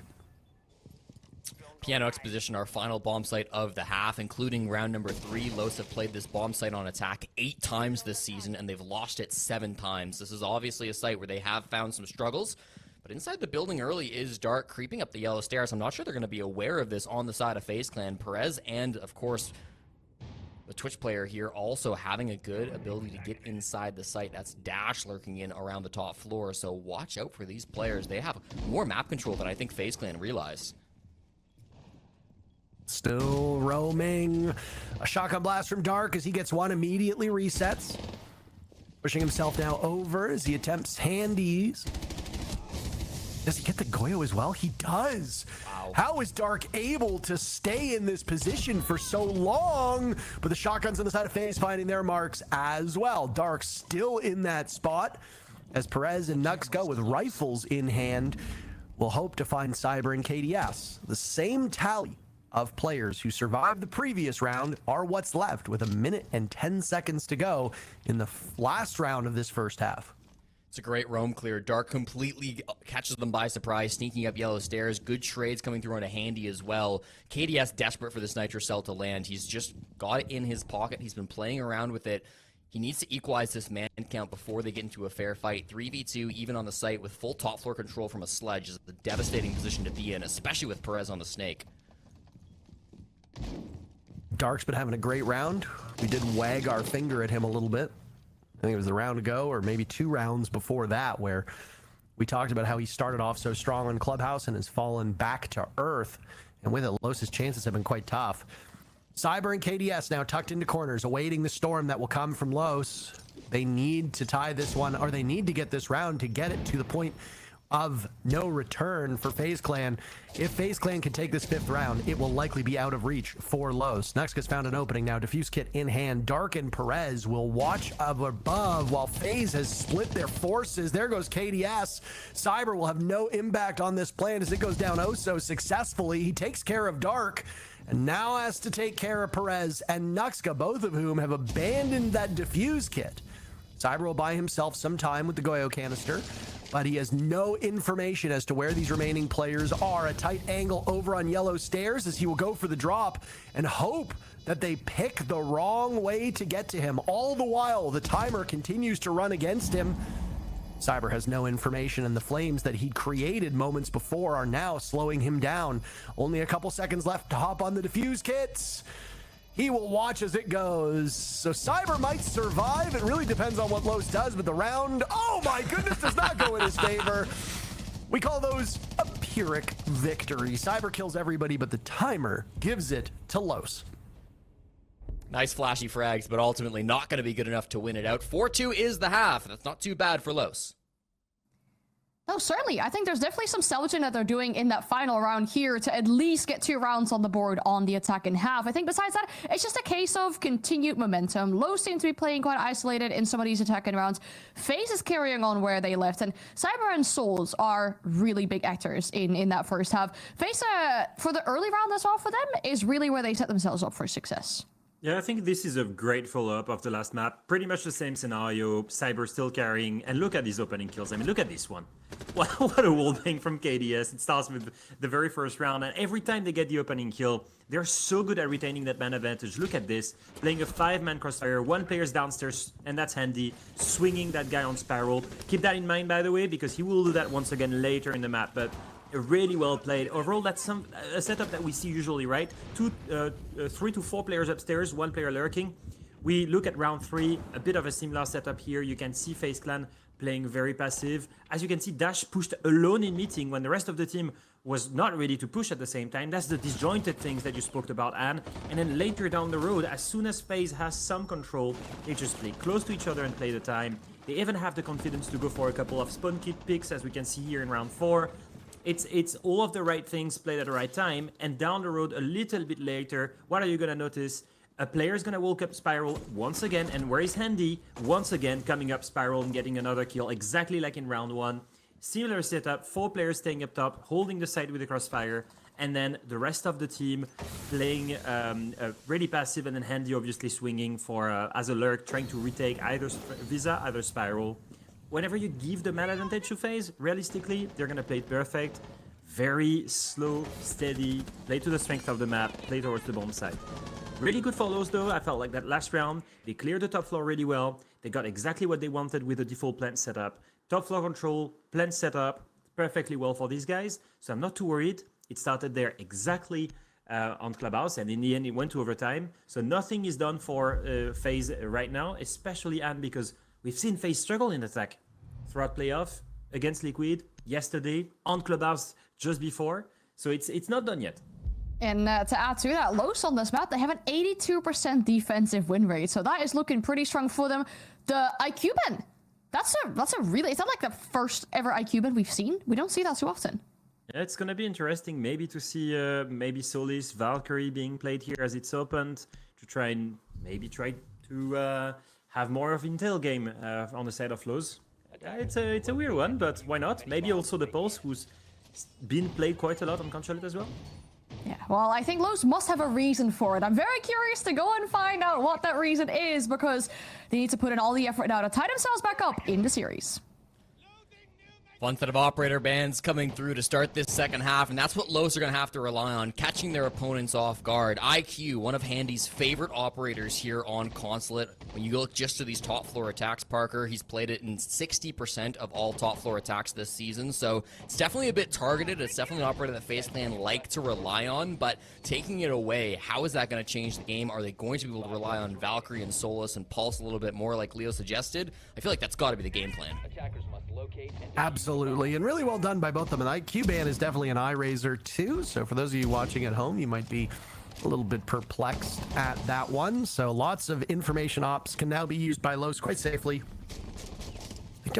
Piano Exposition, our final bomb site of the half, including round number 3. Los have played this bomb site on attack 8 times this season, and they've lost it 7 times. This is obviously a site where they have found some struggles. But inside the building early is Dark creeping up the yellow stairs. I'm not sure they're going to be aware of this on the side of FaZe Clan. Perez and, of course, the Twitch player here also having a good ability to get inside the site. That's Dash lurking in around the top floor. So watch out for these players. They have more map control than I think FaZe Clan realized. Still roaming. A shotgun blast from Dark as he gets one, immediately resets. Pushing himself now over as he attempts handies. Does he get the Goyo as well? He does. Wow. How is Dark able to stay in this position for so long? But the shotguns on the side of FaZe finding their marks as well. Dark still in that spot as Perez and Nuxka with rifles in hand will hope to find Cyber and KDS. The same tally of players who survived the previous round are what's left with 1 minute and 10 seconds to go in the last round of this first half. It's a great roam clear. Dark completely catches them by surprise, sneaking up yellow stairs. Good trades coming through on a handy as well. KDS desperate for this Nitro Cell to land. He's just got it in his pocket. He's been playing around with it. He needs to equalize this man count before they get into a fair fight. 3v2, even on the site, with full top floor control from a sledge is a devastating position to be in, especially with Perez on the snake. Dark's been having a great round. We did wag our finger at him a little bit. I think it was a round ago, or maybe 2 rounds before that, where we talked about how he started off so strong on Clubhouse and has fallen back to earth. And with it, Los's chances have been quite tough. Cyber and KDS now tucked into corners, awaiting the storm that will come from Los. They need to tie this one, or they need to get this round to get it to the point of no return for FaZe Clan. If FaZe Clan can take this 5th round, it will likely be out of reach for Los. Nuxka's found an opening now, defuse kit in hand. Dark and Perez will watch up above while FaZe has split their forces. There goes KDS. Cyber will have no impact on this plan as it goes down oh so successfully. He takes care of Dark and now has to take care of Perez and Nuxka, both of whom have abandoned that defuse kit. Cyber will buy himself some time with the Goyo canister, but he has no information as to where these remaining players are. A tight angle over on yellow stairs as he will go for the drop and hope that they pick the wrong way to get to him. All the while, the timer continues to run against him. Cyber has no information, and the flames that he created moments before are now slowing him down. Only a couple seconds left to hop on the defuse kits. He will watch as it goes. So Cyber might survive. It really depends on what Los does, but the round, oh my goodness, does not go in his favor. We call those a Pyrrhic victory. Cyber kills everybody, but the timer gives it to Los. Nice flashy frags, but ultimately not going to be good enough to win it out. 4-2 is the half. That's not too bad for Los. No, certainly. I think there's definitely some salvaging that they're doing in that final round here to at least get 2 rounds on the board on the attacking half. I think besides that, it's just a case of continued momentum. Low seem to be playing quite isolated in some of these attacking rounds. FaZe is carrying on where they left, and Cyber and Souls are really big actors in that first half. FaZe, for the early round as well for them, is really where they set themselves up for success. Yeah, I think this is a great follow-up of the last map. Pretty much the same scenario. Cyber still carrying. And look at these opening kills. I mean, look at this one. What a wallbang from KDS. It starts with the very first round. And every time they get the opening kill, they're so good at retaining that man advantage. Look at this. Playing a 5-man crossfire. 1 player's downstairs, and that's handy. Swinging that guy on Spiral. Keep that in mind, by the way, because he will do that once again later in the map. But really well played. Overall, that's a setup that we see usually, right? 3 to 4 players upstairs, 1 player lurking. We look at round 3, a bit of a similar setup here. You can see FaZe Clan playing very passive. As you can see, Dash pushed alone in meeting when the rest of the team was not ready to push at the same time. That's the disjointed things that you spoke about, Anne. And then later down the road, as soon as FaZe has some control, they just play close to each other and play the time. They even have the confidence to go for a couple of spawn kit picks, as we can see here in round 4. It's all of the right things played at the right time. And down the road, a little bit later, what are you going to notice? A player is going to walk up Spiral once again, and where is Handy? Once again, coming up Spiral and getting another kill, exactly like in round 1. Similar setup, 4 players staying up top, holding the side with the crossfire, and then the rest of the team playing really passive, and then Handy obviously swinging for as a lurk, trying to retake either Visa, either Spiral. Whenever you give the man advantage to FaZe, realistically, they're going to play it perfect. Very slow, steady, play to the strength of the map, play towards the bomb side. Really good follows though. I felt like that last round, they cleared the top floor really well. They got exactly what they wanted with the default plant setup. Top floor control, plant setup, perfectly well for these guys. So I'm not too worried. It started there exactly on Clubhouse, and in the end it went to overtime. So nothing is done for FaZe right now, especially Anne, because we've seen FaZe struggle in attack throughout playoff, against Liquid, yesterday, on Clubhouse just before. So it's not done yet. And to add to that, Los on this map, they have an 82% defensive win rate. So that is looking pretty strong for them. The IQ ban, that's a really, is that like the first ever IQ ban we've seen? We don't see that too often. Yeah, it's going to be interesting maybe to see maybe Solis, Valkyrie being played here as it's opened, to try to have more of Intel game on the side of Lowe's. It's a weird one, but why not? Maybe also the Pulse, who's been played quite a lot on Controllet as well. Yeah, well, I think Lowe's must have a reason for it. I'm very curious to go and find out what that reason is, because they need to put in all the effort now to tie themselves back up in the series. Fun set of operator bans coming through to start this second half, and that's what Los are going to have to rely on, catching their opponents off guard. IQ, one of Handy's favorite operators here on Consulate. When you look just to these top floor attacks, Parker, he's played it in 60% of all top floor attacks this season, so it's definitely a bit targeted. It's definitely an operator that FaZe Clan like to rely on, but taking it away, how is that going to change the game? Are they going to be able to rely on Valkyrie and Solus and Pulse a little bit more like Leo suggested? I feel like that's got to be the game plan. Attackers must locate and Absolutely, and really well done by both of them. An IQ ban is definitely an eye raiser too, so for those of you watching at home, you might be a little bit perplexed at that one. So lots of information ops can now be used by Los quite safely. I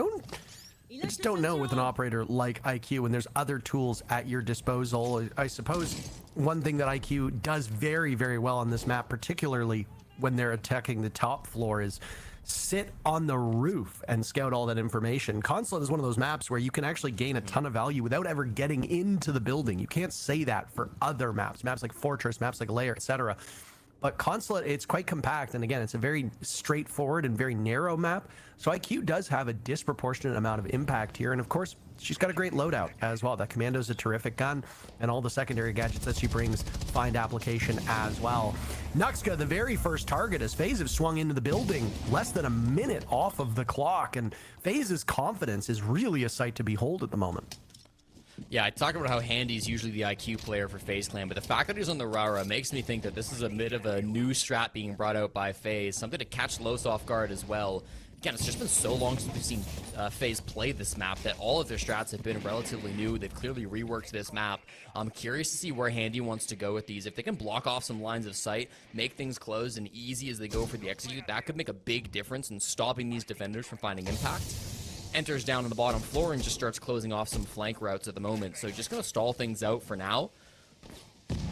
just don't know with an operator like IQ when there's other tools at your disposal. I suppose one thing that IQ does very, very well on this map, particularly when they're attacking the top floor, is sit on the roof and scout all that information. Consulate is one of those maps where you can actually gain a ton of value without ever getting into the building. You can't say that for other maps like Fortress, maps like Lair, etc. But Consulate, it's quite compact, and again, it's a very straightforward and very narrow map. So IQ does have a disproportionate amount of impact here, and of course, she's got a great loadout as well. That Commando's a terrific gun, and all the secondary gadgets that she brings find application as well. Nuxka, the very first target, as FaZe have swung into the building less than a minute off of the clock, and FaZe's confidence is really a sight to behold at the moment. Yeah, I talk about how Handy's usually the IQ player for FaZe Clan, but the fact that he's on the Rara makes me think that this is a bit of a new strat being brought out by FaZe, something to catch Los off guard as well. Again, it's just been so long since we've seen FaZe play this map that all of their strats have been relatively new. They've clearly reworked this map. I'm curious to see where Handy wants to go with these. If they can block off some lines of sight, make things closed and easy as they go for the execute, that could make a big difference in stopping these defenders from finding impact. Enters down on the bottom floor and just starts closing off some flank routes at the moment. So just going to stall things out for now.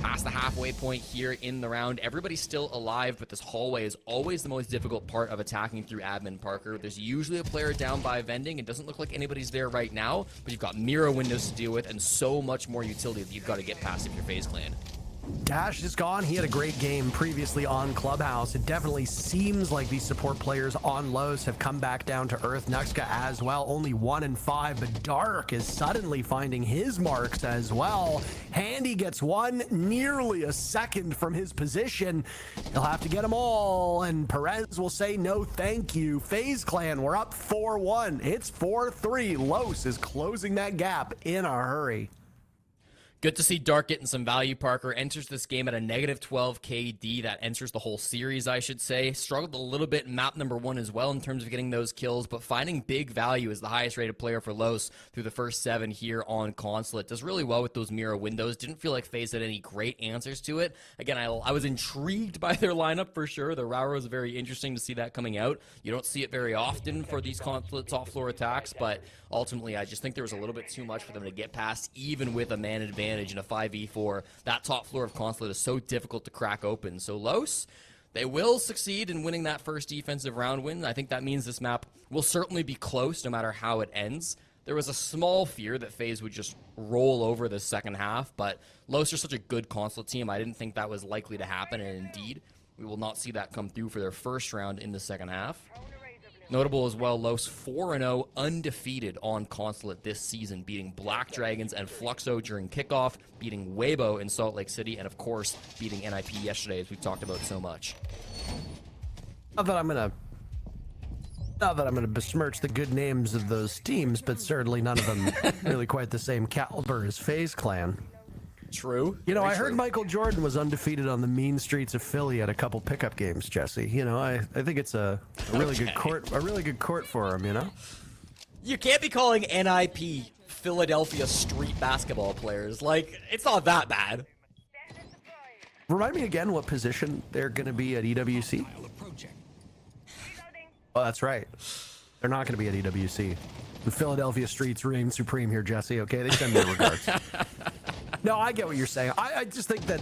Past the halfway point here in the round. Everybody's still alive, but this hallway is always the most difficult part of attacking through admin, Parker. There's usually a player down by vending. It doesn't look like anybody's there right now, but you've got mirror windows to deal with and so much more utility that you've got to get past if you're FaZe Clan. Dash is gone. He had a great game previously on Clubhouse. It definitely seems like these support players on Los have come back down to earth. Nuxka as well, only 1 and 5, but Dark is suddenly finding his marks as well. Handy gets one, nearly a second from his position. He'll have to get them all, and Perez will say no thank you. FaZe Clan, we're up 4-1. It's 4-3. Los is closing that gap in a hurry. Good to see Dark getting some value. Parker enters this game at a negative 12 KD. That enters the whole series, I should say. Struggled a little bit in map number 1 as well in terms of getting those kills, but finding big value as the highest rated player for Los through the first 7 here on Consulate. Does really well with those mirror windows. Didn't feel like FaZe had any great answers to it. Again, I was intrigued by their lineup for sure. The Rauro is very interesting to see that coming out. You don't see it very often for these Consulate top floor attacks, but ultimately I just think there was a little bit too much for them to get past, even with a man advantage in a 5v4. That top floor of Consulate is so difficult to crack open. So Los, they will succeed in winning that first defensive round win. I think that means this map will certainly be close no matter how it ends. There was a small fear that FaZe would just roll over the second half, but Los are such a good Consulate team, I didn't think that was likely to happen, and indeed, we will not see that come through for their first round in the second half. Notable as well, Los 4-0 undefeated on Consulate this season, beating Black Dragons and Fluxo during kickoff, beating Weibo in Salt Lake City, and of course, beating NIP yesterday, as we've talked about so much. Not that I'm gonna besmirch the good names of those teams, but certainly none of them really quite the same caliber as FaZe Clan. True. You know, Very I heard true. Michael Jordan was undefeated on the mean streets of Philly at a couple pickup games, Jesse. You know, I think it's a really good court for him, you know? You can't be calling NIP Philadelphia street basketball players. Like, it's not that bad. Remind me again what position they're going to be at EWC? Oh, that's right. They're not going to be at EWC. The Philadelphia streets reign supreme here, Jesse, okay? They send me regards. No, I get what you're saying. I just think that,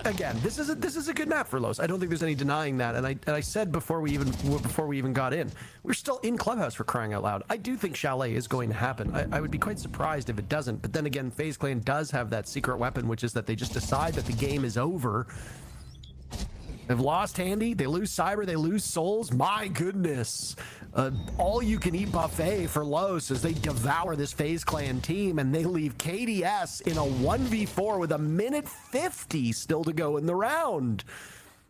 again, this is a good map for Los. I don't think there's any denying that. And I said before we even got in, we're still in Clubhouse for crying out loud. I do think Chalet is going to happen. I would be quite surprised if it doesn't. But then again, FaZe Clan does have that secret weapon, which is that they just decide that the game is over. They've lost Handy, they lose Cyber, they lose Souls. My goodness. All-you-can-eat buffet for Los as they devour this FaZe Clan team, and they leave KDS in a 1v4 with a minute 50 still to go in the round.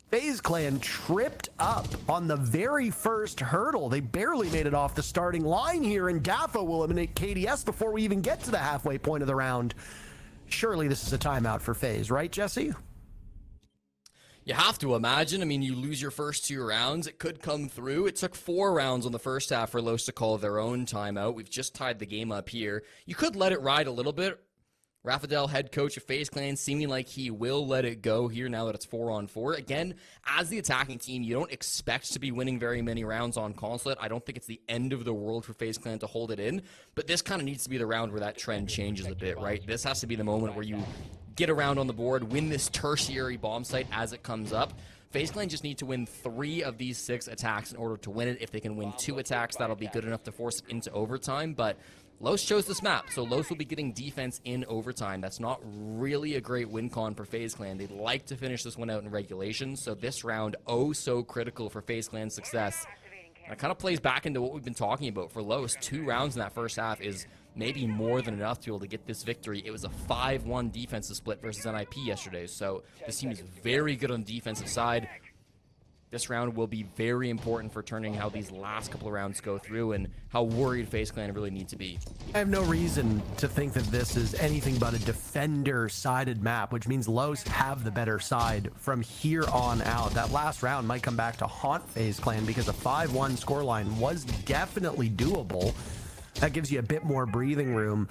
FaZe Clan tripped up on the very first hurdle. They barely made it off the starting line here, and Gaffo will eliminate KDS before we even get to the halfway point of the round. Surely this is a timeout for FaZe, right, Jesse? You have to imagine. I mean, you lose your first 2 rounds. It could come through. It took 4 rounds on the first half for Los to call their own timeout. We've just tied the game up here. You could let it ride a little bit. Rafadel, head coach of FaZe Clan, seeming like he will let it go here now that it's 4-on-4. Again, as the attacking team, you don't expect to be winning very many rounds on Consulate. I don't think it's the end of the world for FaZe Clan to hold it in, but this kind of needs to be the round where that trend changes a bit, right? This has to be the moment where you get around on the board, win this tertiary bomb site as it comes up. FaZe Clan just need to win 3 of these 6 attacks in order to win it. If they can win 2 attacks, that'll be good enough to force it into overtime, but Los chose this map, so Los will be getting defense in overtime. That's not really a great win con for FaZe Clan. They'd like to finish this one out in regulation, so this round, oh so critical for FaZe Clan's success. And it kind of plays back into what we've been talking about for Los. 2 rounds in that first half is maybe more than enough to be able to get this victory. It was a 5-1 defensive split versus NIP yesterday, so this team is very good on the defensive side. This round will be very important for turning how these last couple of rounds go through and how worried FaZe Clan really need to be. I have no reason to think that this is anything but a defender-sided map, which means Los have the better side from here on out. That last round might come back to haunt FaZe Clan because a 5-1 scoreline was definitely doable. That gives you a bit more breathing room.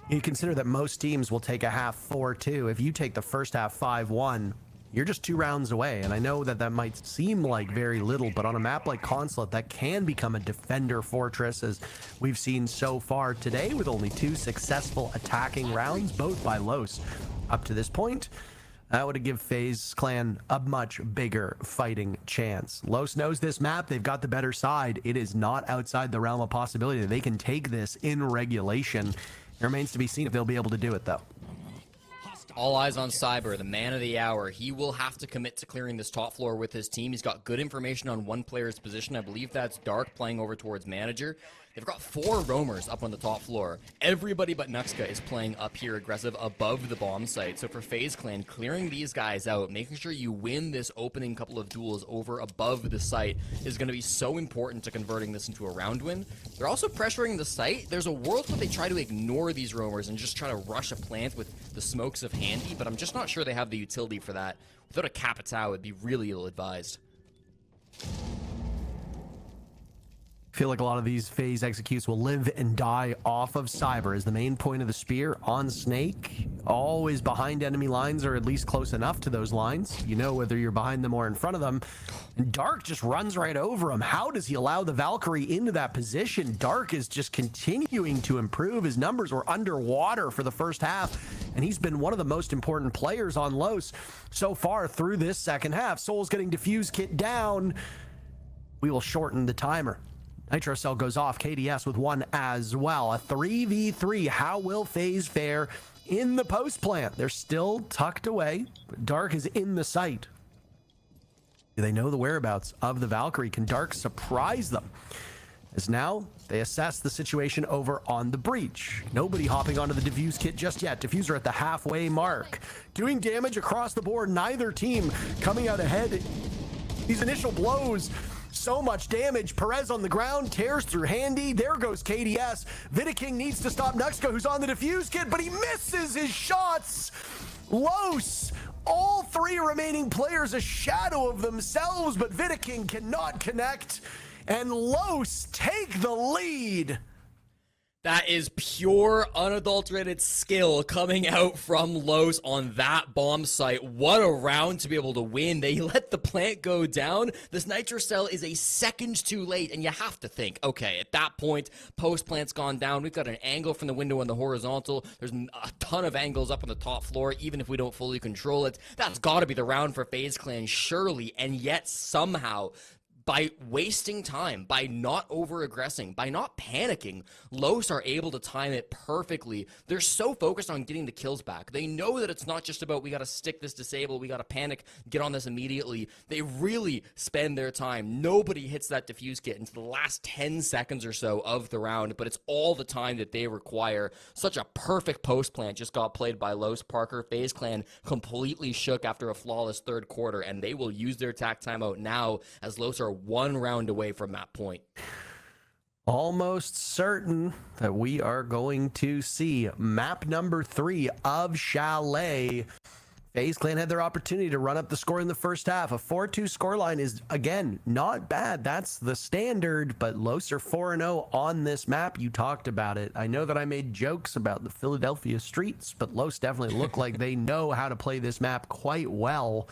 You consider that most teams will take a half 4-2. If you take the first half 5-1, you're just 2 rounds away. And I know that that might seem like very little, but on a map like Consulate, that can become a defender fortress, as we've seen so far today with only 2 successful attacking rounds, both by Los up to this point. That would give FaZe Clan a much bigger fighting chance. Los knows this map. They've got the better side. It is not outside the realm of possibility that they can take this in regulation. It remains to be seen if they'll be able to do it, though. All eyes on Cyber, the man of the hour. He will have to commit to clearing this top floor with his team. He's got good information on one player's position. I believe that's Dark playing over towards manager. They've got 4 roamers up on the top floor. Everybody but Nuxka is playing up here aggressive above the bomb site. So for FaZe Clan, clearing these guys out, making sure you win this opening couple of duels over above the site is going to be so important to converting this into a round win. They're also pressuring the site. There's a world where they try to ignore these roamers and just try to rush a plant with the smokes of Handy, but I'm just not sure they have the utility for that. Without a Capitao, it'd be really ill-advised. I feel like a lot of these FaZe executes will live and die off of Cyber as the main point of the spear on Snake. Always behind enemy lines, or at least close enough to those lines. You know whether you're behind them or in front of them. And Dark just runs right over him. How does he allow the Valkyrie into that position? Dark is just continuing to improve. His numbers were underwater for the first half, and he's been one of the most important players on Los so far through this second half. Soul's getting Diffuse Kit down. We will shorten the timer. Nitro Cell goes off, KDS with one as well. A 3v3. How will FaZe fare in the post plant? They're still tucked away. Dark is in the site. Do they know the whereabouts of the Valkyrie? Can Dark surprise them? As now they assess the situation over on the breach. Nobody hopping onto the Diffuse Kit just yet. Diffuser at the halfway mark. Doing damage across the board. Neither team coming out ahead. These initial blows. So much damage. Perez on the ground, tears through Handy. There goes KDS. Vidaking needs to stop Nuxka, who's on the Diffuse Kit, but he misses his shots. Los, all 3 remaining players a shadow of themselves, but Vidaking cannot connect, and Los take the lead. That is pure, unadulterated skill coming out from Los on that bomb site. What a round to be able to win. They let the plant go down. This Nitro Cell is a second too late, and you have to think, okay, at that point, post-plant's gone down. We've got an angle from the window on the horizontal. There's a ton of angles up on the top floor, even if we don't fully control it. That's got to be the round for FaZe Clan, surely, and yet somehow, by wasting time, by not over-aggressing, by not panicking, Los are able to time it perfectly. They're so focused on getting the kills back. They know that it's not just about, we got to stick this disable, we got to panic, get on this immediately. They really spend their time. Nobody hits that Diffuse Kit into the last 10 seconds or so of the round, but it's all the time that they require. Such a perfect post plant just got played by Los. Parker. FaZe Clan completely shook after a flawless third quarter, and they will use their attack timeout now as Los are 1 round away from that point. Almost certain that we are going to see map number 3 of Chalet. FaZe Clan had their opportunity to run up the score in the first half. A 4-2 scoreline is, again, not bad. That's the standard, but Los are 4-0 on this map. You talked about it. I know that I made jokes about the Philadelphia streets, but Los definitely look like they know how to play this map quite well,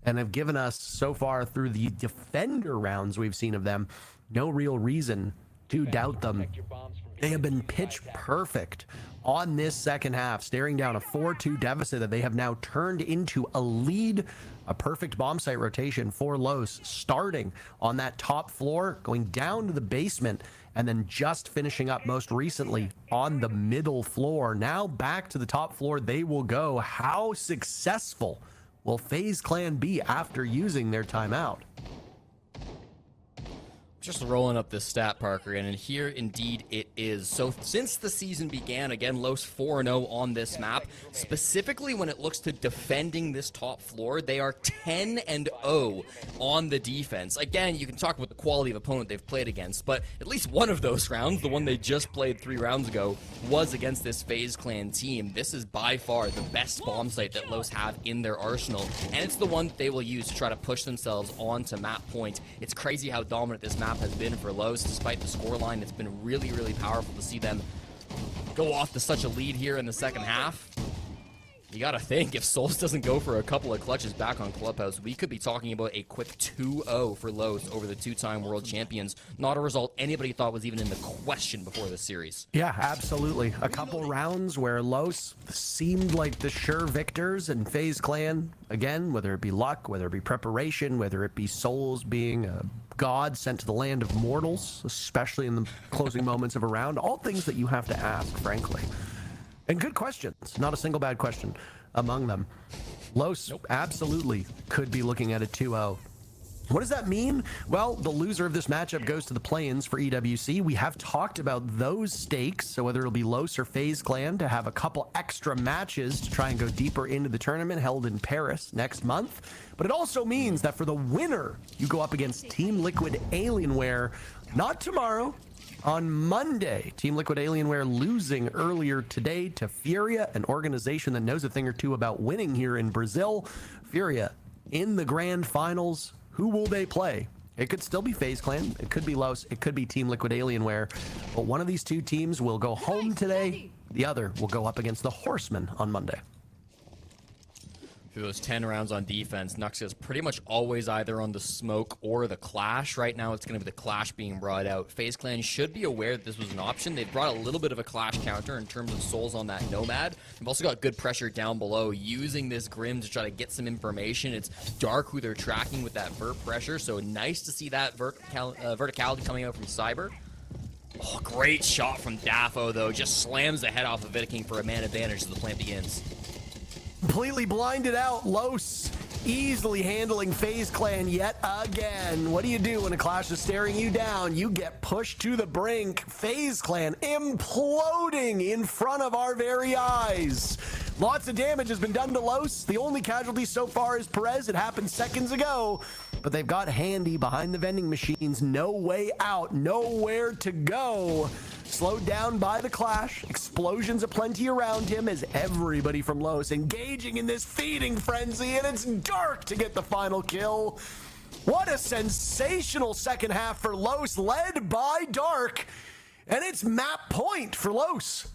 and have given us, so far through the Defender rounds we've seen of them, no real reason to doubt them. They have been pitch perfect on this second half, staring down a 4-2 deficit that they have now turned into a lead. A perfect bomb site rotation for Los, starting on that top floor, going down to the basement, and then just finishing up most recently on the middle floor. Now back to the top floor they will go. How successful will FaZe Clan be after using their timeout? Just rolling up this stat, Parker, and here indeed it is. So since the season began, again, Los 4-0 on this map. Specifically when it looks to defending this top floor, they are 10-0 on the defense. Again, you can talk about the quality of opponent they've played against, but at least one of those rounds, the one they just played 3 rounds ago, was against this FaZe Clan team. This is by far the best bomb site that Los have in their arsenal, and it's the one they will use to try to push themselves onto map point. It's crazy how dominant this map has been for Los. Despite the scoreline, it's been really, really powerful to see them go off to such a lead here in the second half. You gotta think, if Souls doesn't go for a couple of clutches back on Clubhouse, we could be talking about a quick 2-0 for Los over the 2-time world champions. Not a result anybody thought was even in the question before this series. Yeah, absolutely. A couple rounds where Los seemed like the sure victors, and FaZe Clan, again, whether it be luck, whether it be preparation, whether it be Souls being a god sent to the land of mortals, especially in the closing moments of a round, all things that you have to ask, frankly. And good questions. Not a single bad question. among them. Los absolutely could be looking at a 2-0. What does that mean? Well, the loser of this matchup goes to the play-ins for EWC. We have talked about those stakes, so whether it'll be Los or FaZe Clan to have a couple extra matches to try and go deeper into the tournament held in Paris next month. But it also means that for the winner, you go up against Team Liquid Alienware, not tomorrow, on Monday. Team Liquid Alienware losing earlier today to Furia, an organization that knows a thing or two about winning here in Brazil. Furia in the grand finals. Who will they play? It could still be FaZe Clan. It could be Los. It could be Team Liquid Alienware. But one of these two teams will go home today. The other will go up against the Horsemen on Monday. Through those 10 rounds on defense, Nux is pretty much always either on the smoke or the clash. Right now, it's going to be the clash being brought out. FaZe Clan should be aware that this was an option. They've brought a little bit of a clash counter in terms of souls on that Nomad. They've also got good pressure down below, using this Grim to try to get some information. It's Dark who they're tracking with that vert pressure, so nice to see that verticality coming out from Cyber. Oh, great shot from Daffo, though. Just slams the head off of Viking for a man advantage as the plant begins. Completely blinded out. Los easily handling FaZe Clan yet again. What do you do when a clash is staring you down? You get pushed to the brink. FaZe Clan imploding in front of our very eyes. Lots of damage has been done to Los. The only casualty so far is Perez. It happened seconds ago. But they've got Handy behind the vending machines. No way out. Nowhere to go. Slowed down by the clash. Explosions aplenty around him as everybody from Los engaging in this feeding frenzy. And it's Dark to get the final kill. What a sensational second half for Los, led by Dark. And it's map point for Los.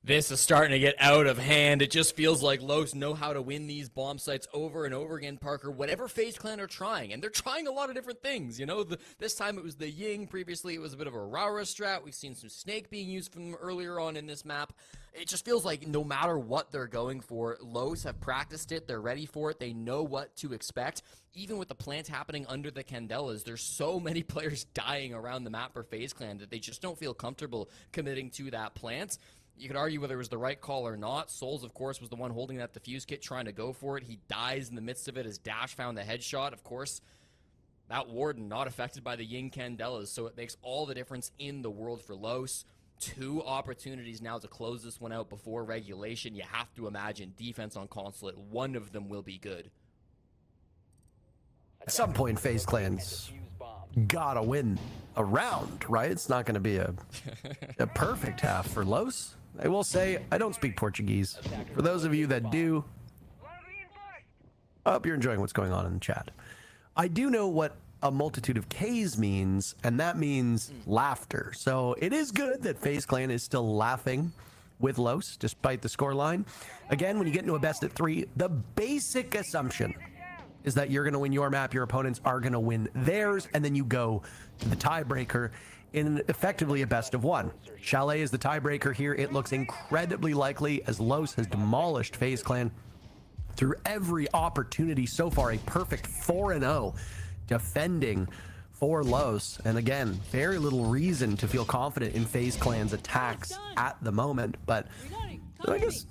This is starting to get out of hand. It just feels like Los know how to win these bomb sites over and over again, Parker. Whatever FaZe Clan are trying, and they're trying a lot of different things. You know, this time it was the Ying. Previously, it was a bit of a Raura strat. We've seen some Snake being used from them earlier on in this map. It just feels like no matter what they're going for, Los have practiced it. They're ready for it. They know what to expect. Even with the plant happening under the Candelas, there's so many players dying around the map for FaZe Clan that they just don't feel comfortable committing to that plant. You could argue whether it was the right call or not. Souls, of course, was the one holding that defuse kit, trying to go for it. He dies in the midst of it as Dash found the headshot. Of course, that Warden not affected by the Ying Candelas, so it makes all the difference in the world for Los. 2 opportunities now to close this one out before regulation. You have to imagine defense on Consulate. One of them will be good. At some point, FaZe Clan's gotta win a round, right? It's not going to be a perfect half for Los. I will say, I don't speak Portuguese. For those of you that do, I hope you're enjoying what's going on in the chat. I do know what a multitude of Ks means, and that means laughter. So it is good that FaZe Clan is still laughing with Los, despite the scoreline. Again, when you get into a best of 3, the basic assumption is that you're going to win your map, your opponents are going to win theirs, and then you go to the tiebreaker in effectively a best of 1. Chalet is the tiebreaker here. It looks incredibly likely as Los has demolished FaZe Clan through every opportunity so far. A perfect 4-0 defending for Los. And again, very little reason to feel confident in FaZe Clan's attacks at the moment. But I guess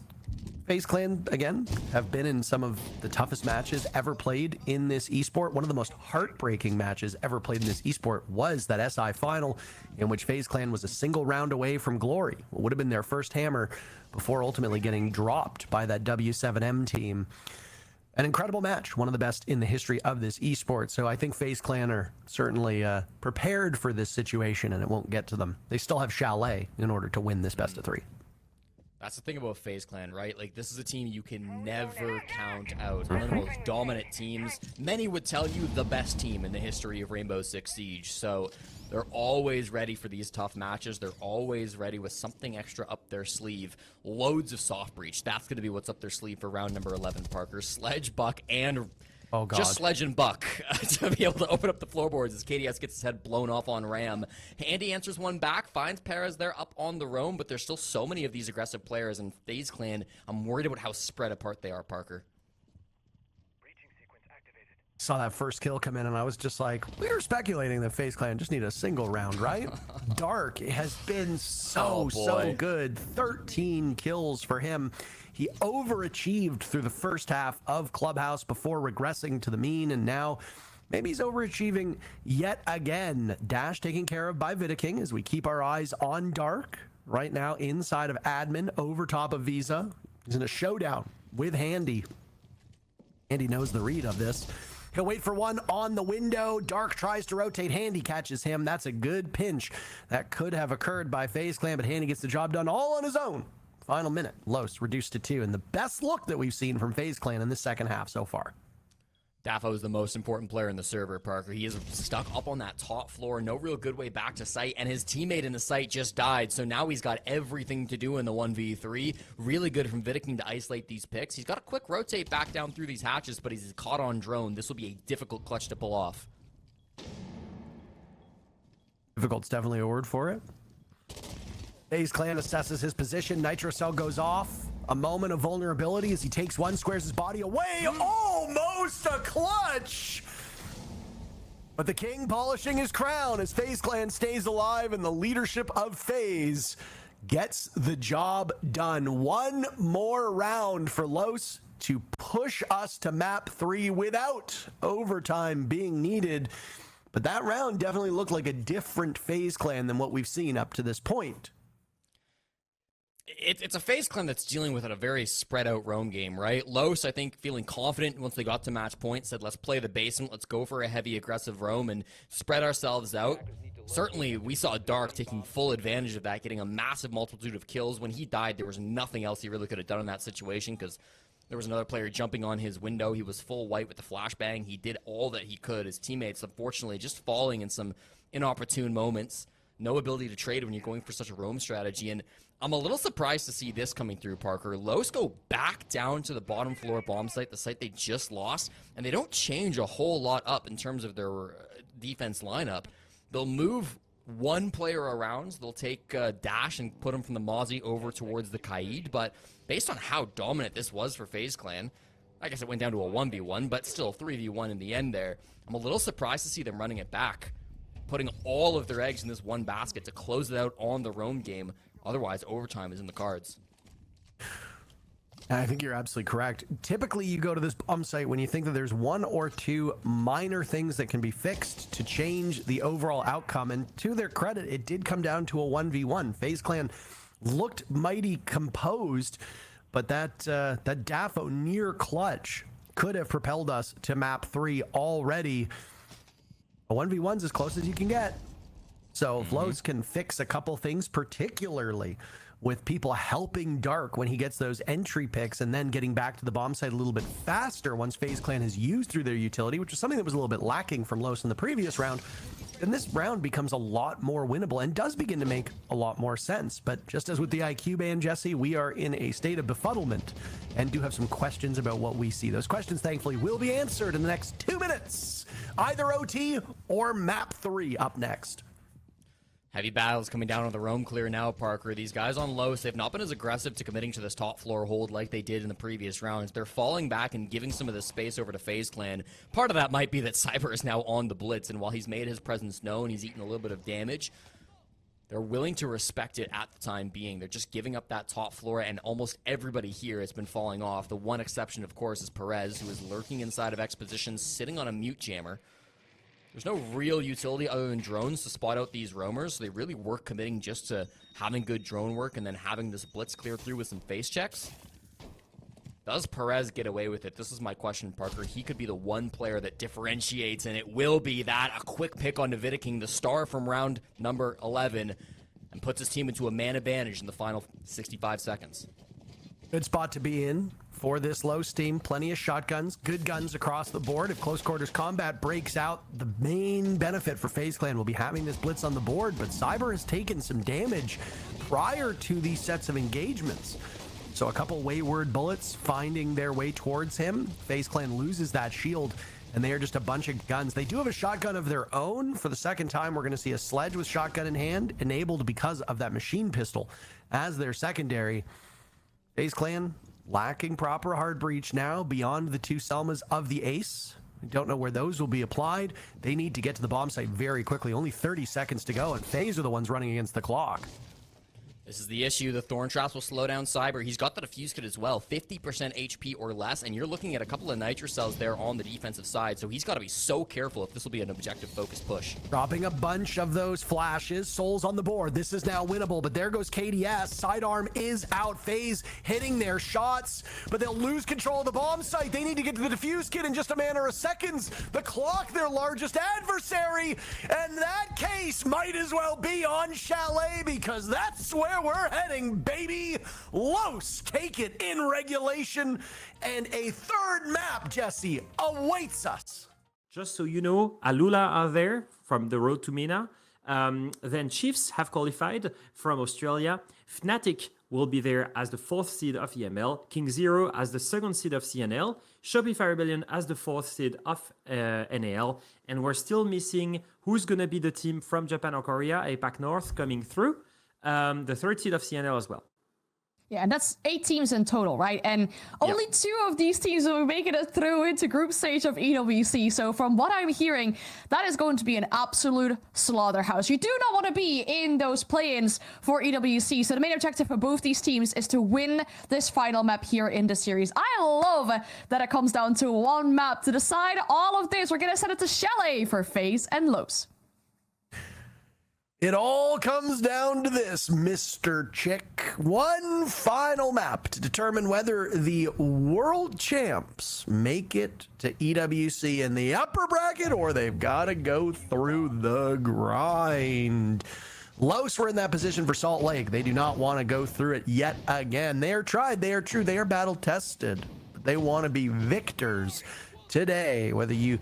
FaZe Clan, again, have been in some of the toughest matches ever played in this esport. One of the most heartbreaking matches ever played in this esport was that SI final, in which FaZe Clan was a single round away from glory. It would have been their first hammer before ultimately getting dropped by that W7M team. An incredible match, one of the best in the history of this esport. So I think FaZe Clan are certainly prepared for this situation, and it won't get to them. They still have Chalet in order to win this best of 3. That's the thing about FaZe Clan, right? Like, this is a team you can never count out. One of the most dominant teams. Many would tell you the best team in the history of Rainbow Six Siege. So they're always ready for these tough matches. They're always ready with something extra up their sleeve. Loads of soft breach. That's going to be what's up their sleeve for round number 11, Parker. Sledge, Buck, and oh God, just Sledge and Buck to be able to open up the floorboards as KDS gets his head blown off on Ram. Handy answers one back, finds Perez there up on the roam, but there's still so many of these aggressive players in FaZe Clan. I'm worried about how spread apart they are, Parker. Saw that first kill come in, and I was just like, we were speculating that FaZe Clan just need a single round, right? Dark has been so good. 13 kills for him. He overachieved through the first half of Clubhouse before regressing to the mean, and now maybe he's overachieving yet again. Dash taken care of by Vidaking as we keep our eyes on Dark right now inside of admin over top of Visa. He's in a showdown with Handy. Handy knows the read of this. He'll wait for one on the window. Dark tries to rotate. Handy catches him. That's a good pinch. That could have occurred by FaZe Clan, but Handy gets the job done all on his own. Final minute. Los reduced to 2. And the best look that we've seen from FaZe Clan in the second half so far. Dafo is the most important player in the server, Parker. He is stuck up on that top floor. No real good way back to site, and his teammate in the site just died, so now he's got everything to do in the 1v3. Really good from Vidaking to isolate these picks. He's got a quick rotate back down through these hatches, but he's caught on drone. This will be a difficult clutch to pull off. Difficult's definitely a word for it. FaZe Clan assesses his position. Nitro Cell goes off. A moment of vulnerability as he takes one, squares his body away. Almost a clutch! But the king polishing his crown as FaZe Clan stays alive, and the leadership of FaZe gets the job done. One more round for Los to push us to map 3 without overtime being needed. But that round definitely looked like a different FaZe Clan than what we've seen up to this point. It's a FaZe Clan that's dealing with a very spread out roam game, right? Los, I think, feeling confident once they got to match point, said, let's play the basement, let's go for a heavy aggressive roam and spread ourselves out. Certainly, we saw Dark taking full advantage of that, getting a massive multitude of kills. When he died, there was nothing else he really could have done in that situation because there was another player jumping on his window. He was full white with the flashbang. He did all that he could. His teammates, unfortunately, just falling in some inopportune moments. No ability to trade when you're going for such a roam strategy. And I'm a little surprised to see this coming through, Parker. Los go back down to the bottom floor bomb site, the site they just lost, and they don't change a whole lot up in terms of their defense lineup. They'll move one player around. They'll take Dash and put him from the Mozzie over towards the Kaid, but based on how dominant this was for FaZe Clan, I guess it went down to a 1v1, but still 3v1 in the end there. I'm a little surprised to see them running it back, putting all of their eggs in this one basket to close it out on the roam game. Otherwise, overtime is in the cards. I think you're absolutely correct. Typically, you go to this bomb site when you think that there's one or two minor things that can be fixed to change the overall outcome. And to their credit, it did come down to a 1v1. FaZe Clan looked mighty composed, but that Dafo near clutch could have propelled us to map 3 already. A 1v1's as close as you can get. So if Los can fix a couple things, particularly with people helping Dark when he gets those entry picks and then getting back to the bomb site a little bit faster once FaZe Clan has used through their utility, which is something that was a little bit lacking from Los in the previous round, then this round becomes a lot more winnable and does begin to make a lot more sense. But just as with the IQ ban, Jesse, we are in a state of befuddlement and do have some questions about what we see. Those questions, thankfully, will be answered in the next 2 minutes. Either OT or map 3 up next. Heavy battles coming down on the roam clear now, Parker. These guys on Los, they've not been as aggressive to committing to this top floor hold like they did in the previous rounds. They're falling back and giving some of the space over to FaZe Clan. Part of that might be that Cyber is now on the blitz, and while he's made his presence known, he's eaten a little bit of damage. They're willing to respect it at the time being. They're just giving up that top floor, and almost everybody here has been falling off. The one exception, of course, is Perez, who is lurking inside of Exposition, sitting on a mute jammer. There's no real utility other than drones to spot out these roamers, so they really were committing just to having good drone work and then having this blitz clear through with some face checks. Does Perez get away with it? This is my question, Parker. He could be the one player that differentiates, and it will be that. A quick pick on King, the star from round number 11, and puts his team into a man advantage in the final 65 seconds. Good spot to be in for this Los team. Plenty of shotguns, good guns across the board. If close quarters combat breaks out, the main benefit for FaZe Clan will be having this blitz on the board, but Cyber has taken some damage prior to these sets of engagements. So a couple wayward bullets finding their way towards him. FaZe Clan loses that shield, and they are just a bunch of guns. They do have a shotgun of their own. For the second time, we're going to see a sledge with shotgun in hand, enabled because of that machine pistol as their secondary. FaZe Clan lacking proper hard breach now beyond the 2 Selmas of the Ace. We don't know where those will be applied. They need to get to the bomb site very quickly. Only 30 seconds to go, and FaZe are the ones running against the clock. This is the issue. The Thorn Traps will slow down Cyber. He's got the defuse kit as well, 50% HP or less, and you're looking at a couple of Nitro cells there on the defensive side, so he's got to be so careful if this will be an objective-focused push. Dropping a bunch of those flashes. Souls on the board. This is now winnable, but there goes KDS. Sidearm is out. FaZe hitting their shots, but they'll lose control of the bomb site. They need to get to the defuse kit in just a matter of seconds. The clock, their largest adversary, and that case might as well be on Chalet, because that's where we're heading, baby. Los take it in regulation, and a third map, Jesse, awaits us. Just so you know, Alula are there from the road to Mina. Then Chiefs have qualified from Australia. Fnatic will be there as the 4th seed of EML. King Zero as the 2nd seed of CNL. Shopify Rebellion as the 4th seed of NAL. And we're still missing who's going to be the team from Japan or Korea, APAC North, coming through. The 3rd seed of CNL as well. Yeah, and that's 8 teams in total, right? And only 2 of these teams will be making it through into group stage of EWC. So from what I'm hearing, that is going to be an absolute slaughterhouse. You do not want to be in those play-ins for EWC. So the main objective for both these teams is to win this final map here in the series. I love that it comes down to one map to decide all of this. We're going to send it to Chalet for FaZe and Los. It all comes down to this, Mr. Chick. One final map to determine whether the world champs make it to EWC in the upper bracket or they've got to go through the grind. Los were in that position for Salt Lake. They do not want to go through it yet again. They are tried, they are true, they are battle tested. But they want to be victors today, whether you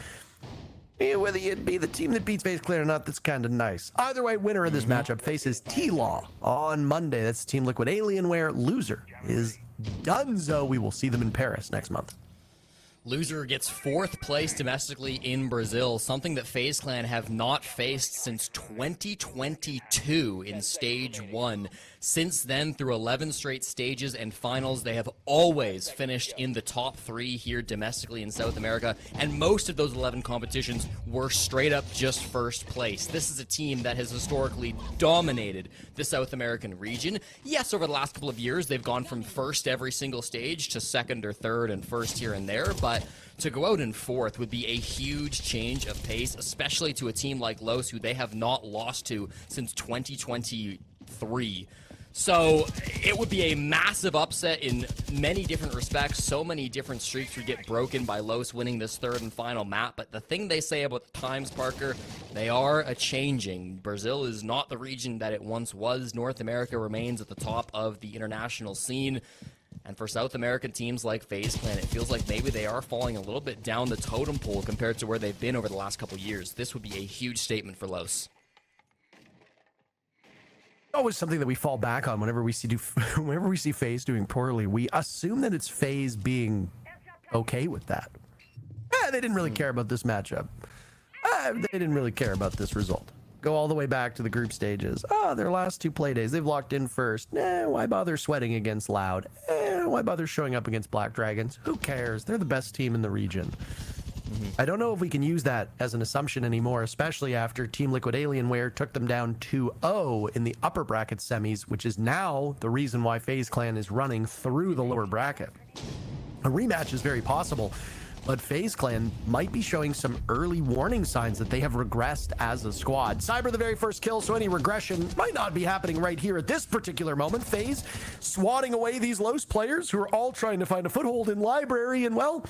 be the team that beats FaZe Clan or not. That's kind of nice. Either way, winner of this matchup faces T-Law on Monday. That's Team Liquid Alienware. Loser is Dunzo. We will see them in Paris next month. Loser gets 4th place domestically in Brazil, something that FaZe Clan have not faced since 2022 in Stage 1. Since then, through 11 straight stages and finals, they have always finished in the top 3 here domestically in South America, and most of those 11 competitions were straight up just 1st place. This is a team that has historically dominated the South American region. Yes, over the last couple of years, they've gone from 1st every single stage to 2nd or 3rd and 1st here and there, but to go out in 4th would be a huge change of pace, especially to a team like Los, who they have not lost to since 2023. So it would be a massive upset in many different respects. So many different streaks would get broken by Los winning this 3rd and final map. But the thing they say about the times, Parker, they are a-changing. Brazil is not the region that it once was. North America remains at the top of the international scene. And for South American teams like FaZe Clan, it feels like maybe they are falling a little bit down the totem pole compared to where they've been over the last couple years. This would be a huge statement for Los. Always something that we fall back on whenever we see FaZe doing poorly. We assume that it's FaZe being okay with that. They didn't really care about this matchup. They didn't really care about this result. Go all the way back to the group stages. Their last 2 play days, they've locked in first. Why bother sweating against Loud? Why bother showing up against Black Dragons? Who cares? They're the best team in the region. I don't know if we can use that as an assumption anymore, especially after Team Liquid Alienware took them down 2-0 in the upper bracket semis, which is now the reason why FaZe Clan is running through the lower bracket. A rematch is very possible, but FaZe Clan might be showing some early warning signs that they have regressed as a squad. Cyber the very first kill, so any regression might not be happening right here at this particular moment. FaZe swatting away these Los players who are all trying to find a foothold in Library, and well,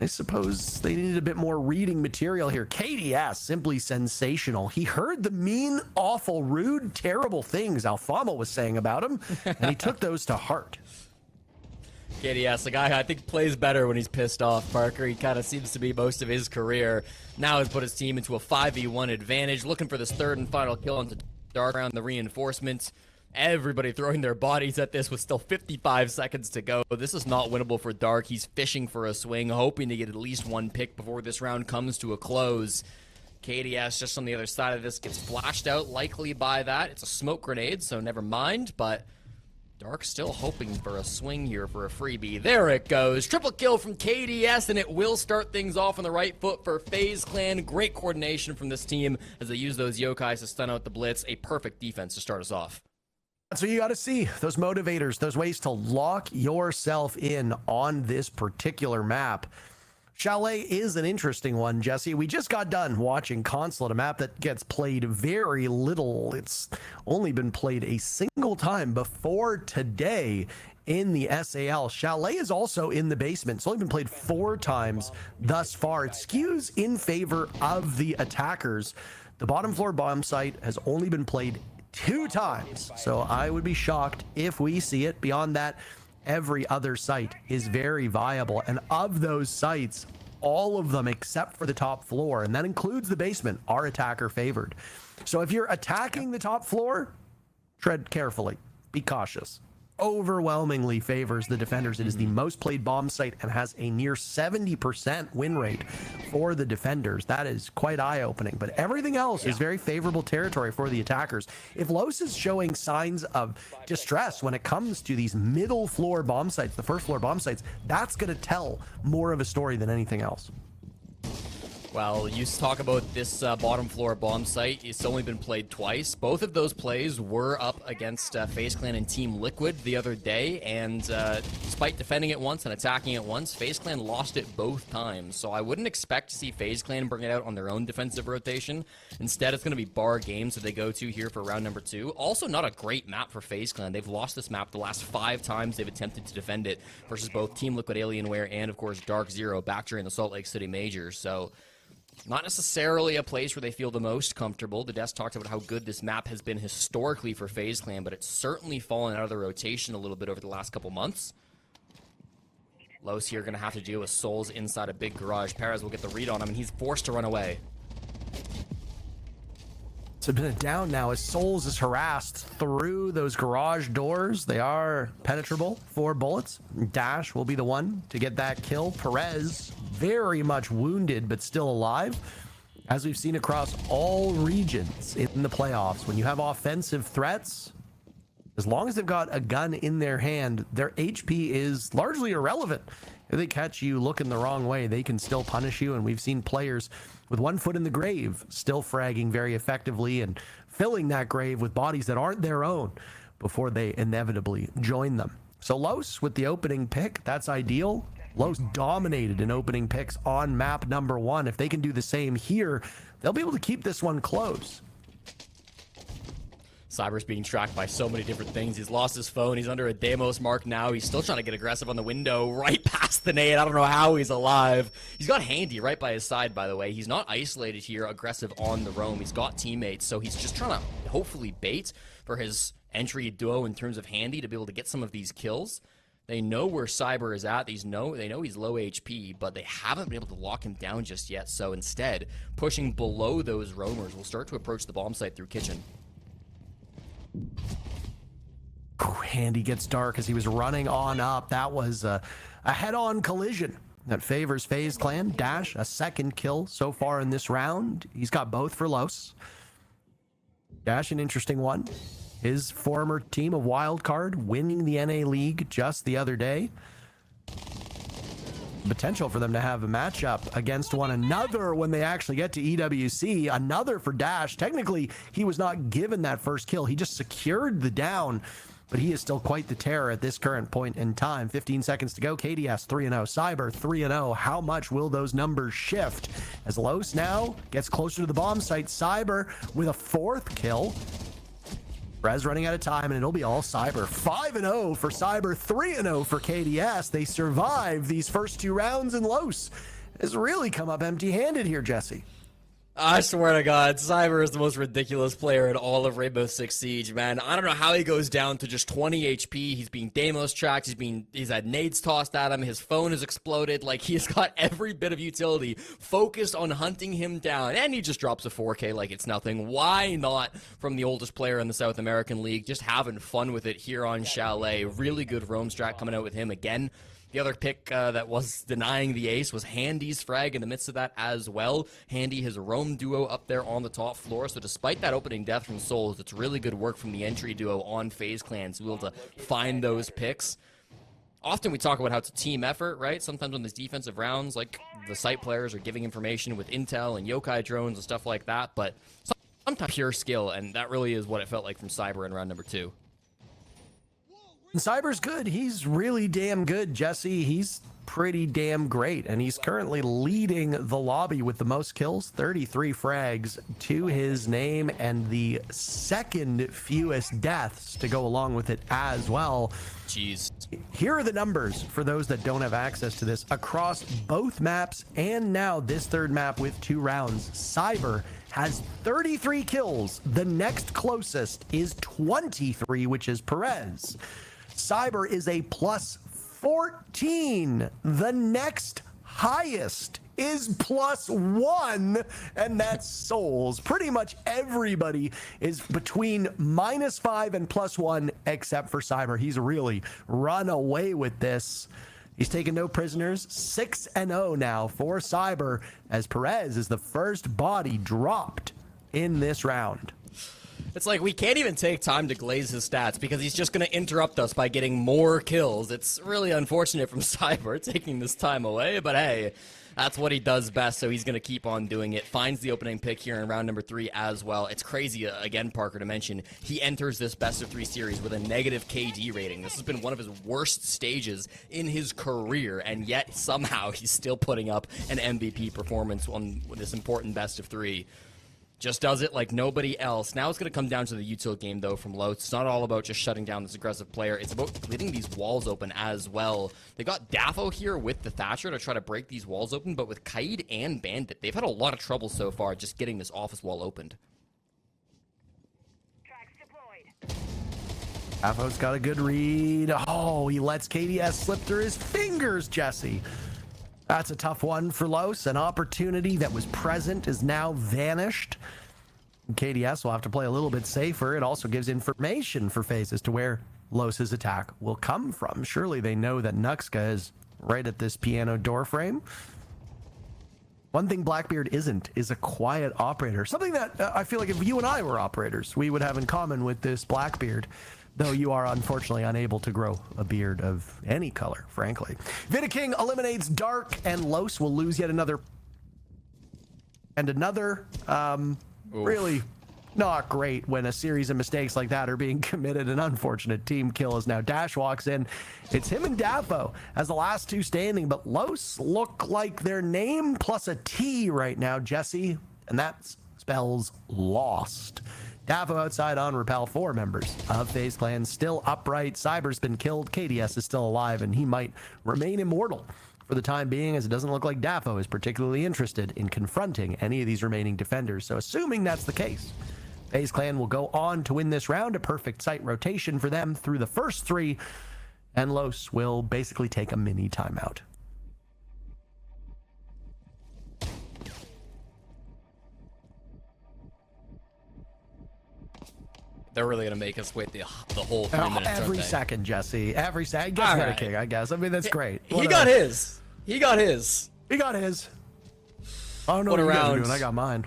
I suppose they needed a bit more reading material here. KDS, simply sensational. He heard the mean, awful, rude, terrible things Alfama was saying about him, and he took those to heart. KDS, the guy I think plays better when he's pissed off, Parker. He kind of seems to be most of his career. Now has put his team into a 5v1 advantage, looking for this 3rd and final kill into Dark around the reinforcements. Everybody throwing their bodies at this with still 55 seconds to go. This is not winnable for Dark. He's fishing for a swing, hoping to get at least 1 pick before this round comes to a close. KDS just on the other side of this gets flashed out, likely by that. It's a smoke grenade, so never mind, but Dark still hoping for a swing here for a freebie. There it goes. Triple kill from KDS, and it will start things off on the right foot for FaZe Clan. Great coordination from this team as they use those yokais to stun out the blitz. A perfect defense to start us off. That's what you got to see. Those motivators, those ways to lock yourself in on this particular map. Chalet is an interesting one, Jesse. We just got done watching Consulate, a map that gets played very little. It's only been played a single time before today in the SAL. Chalet is also in the basement. It's only been played 4 times thus far. It skews in favor of the attackers. The bottom floor bomb site has only been played 2 times, so I would be shocked if we see it. Beyond that, every other site is very viable, and of those sites, all of them except for the top floor, and that includes the basement, are attacker favored. So if you're attacking the top floor, tread carefully, be cautious. Overwhelmingly favors the defenders. It is the most played bomb site and has a near 70% win rate for the defenders. That is quite eye-opening, but everything else is very favorable territory for the attackers. If Los is showing signs of distress when it comes to these middle floor bomb sites, the first floor bomb sites, that's going to tell more of a story than anything else. Well, you talk about this bottom floor bomb site. It's only been played twice. Both of those plays were up against FaZe Clan and Team Liquid the other day, and despite defending it once and attacking it once, FaZe Clan lost it both times. So I wouldn't expect to see FaZe Clan bring it out on their own defensive rotation. Instead, it's going to be bar games that they go to here for round number 2. Also, not a great map for FaZe Clan. They've lost this map the last 5 times they've attempted to defend it versus both Team Liquid Alienware and, of course, Dark Zero back during the Salt Lake City Majors. So not necessarily a place where they feel the most comfortable. The desk talked about how good this map has been historically for FaZe Clan, but it's certainly fallen out of the rotation a little bit over the last couple months. Los here going to have to deal with Souls inside a big garage. Perez will get the read on him, and he's forced to run away. It's been a down now as Souls is harassed through those garage doors. They are penetrable, 4 bullets. Dash will be the one to get that kill. Perez very much wounded, but still alive. As we've seen across all regions in the playoffs, when you have offensive threats, as long as they've got a gun in their hand, their HP is largely irrelevant. If they catch you looking the wrong way, they can still punish you. And we've seen players with 1 foot in the grave still fragging very effectively and filling that grave with bodies that aren't their own before they inevitably join them. So Los with the opening pick, that's ideal. Los dominated in opening picks on map number 1. If they can do the same here, they'll be able to keep this one close. Cyber's being tracked by so many different things. He's lost his phone. He's under a Deimos mark now. He's still trying to get aggressive on the window right past the nade. I don't know how he's alive. He's got Handy right by his side, by the way. He's not isolated here, aggressive on the roam. He's got teammates, so he's just trying to hopefully bait for his entry duo in terms of Handy to be able to get some of these kills. They know where Cyber is at. They know he's low HP, but they haven't been able to lock him down just yet. So instead, pushing below those roamers will start to approach the bomb site through kitchen. Handy gets dark as he was running on up. That was a head-on collision that favors FaZe Clan. Dash, a second kill so far in this round. He's got both for Los. Dash, an interesting one. His former team of Wildcard winning the NA League just the other day. Potential for them to have a matchup against one another when they actually get to EWC. Another for Dash. Technically, he was not given that first kill. He just secured the down, but he is still quite the terror at this current point in time. 15 seconds to go. KDS 3-0. Cyber 3-0. How much will those numbers shift? As Los now gets closer to the bomb site. Cyber with a 4th kill. Rez running out of time, and it'll be all Cyber. 5-0 for Cyber, 3-0 for KDS. They survive these first 2 rounds, and Los has really come up empty-handed here, Jesse. I swear to God, Cyber is the most ridiculous player in all of Rainbow Six Siege, man. I don't know how he goes down to just 20 HP. He's being Deimos tracked. He's had nades tossed at him. His phone has exploded. Like, he's got every bit of utility focused on hunting him down. And he just drops a 4K like it's nothing. Why not from the oldest player in the South American League? Just having fun with it here on Chalet. Really good roam strat coming out with him again. The other pick that was denying the ace was Handy's frag in the midst of that as well. Handy, his roam duo up there on the top floor. So despite that opening death from Souls, it's really good work from the entry duo on FaZe Clan to be able to find those picks. Often we talk about how it's a team effort, right? Sometimes on these defensive rounds, like the site players are giving information with intel and yokai drones and stuff like that, but sometimes pure skill, and that really is what it felt like from Cyber in round number 2. Cyber's good. He's really damn good, Jesse. He's pretty damn great, and he's currently leading the lobby with the most kills, 33 frags to his name, and the second fewest deaths to go along with it as well. Jeez. Here are the numbers for those that don't have access to this. Across both maps and now this third map with 2 rounds, Cyber has 33 kills. The next closest is 23, which is Perez. Cyber is a plus 14. The next highest is plus 1, and that's Souls. Pretty much everybody is between -5 and +1 except for Cyber. He's really run away with this. He's taken no prisoners. 6-0 now for Cyber, as Perez is the first body dropped in this round. It's like we can't even take time to glaze his stats because he's just going to interrupt us by getting more kills. It's really unfortunate from Cyber taking this time away, but hey, that's what he does best, so he's going to keep on doing it. Finds the opening pick here in round number 3 as well. It's crazy, again, Parker, to mention, he enters this best-of-3 series with a negative KD rating. This has been one of his worst stages in his career, and yet somehow he's still putting up an MVP performance on this important best-of-3. Just does it like nobody else. Now it's going to come down to the util game, though, from Lowe's. It's not all about just shutting down this aggressive player. It's about getting these walls open as well. They got Daffo here with the Thatcher to try to break these walls open, but with Kaid and Bandit, they've had a lot of trouble so far just getting this office wall opened. Daffo's got a good read. Oh, he lets KDS slip through his fingers, Jesse. That's a tough one for Los. An opportunity that was present is now vanished. KDS will have to play a little bit safer. It also gives information for FaZe as to where Los's attack will come from. Surely they know that Nuxka is right at this piano door frame. One thing Blackbeard isn't is a quiet operator. Something that I feel like if you and I were operators, we would have in common with this Blackbeard. Though you are unfortunately unable to grow a beard of any color, frankly. Vidaking eliminates Dark, and Los will lose yet another. And another, really not great when a series of mistakes like that are being committed. An unfortunate team kill as now Dash walks in. It's him and Daffo as the last 2 standing, but Los look like their name plus a T right now, Jesse, and that spells lost. Daffo outside on Repel. 4 members of FaZe Clan still upright. Cyber's been killed. KDS is still alive, and he might remain immortal for the time being, as it doesn't look like Daffo is particularly interested in confronting any of these remaining defenders. So assuming that's the case, FaZe Clan will go on to win this round. A perfect site rotation for them through the first 3, and Los will basically take a mini timeout. They're really going to make us wait the whole 3 minutes, Every second, Jesse. Every second. Gets got a kick, I guess. I mean, that's great. He got his. He got his. He got his. I don't know what what you guys are round. doing. I got mine.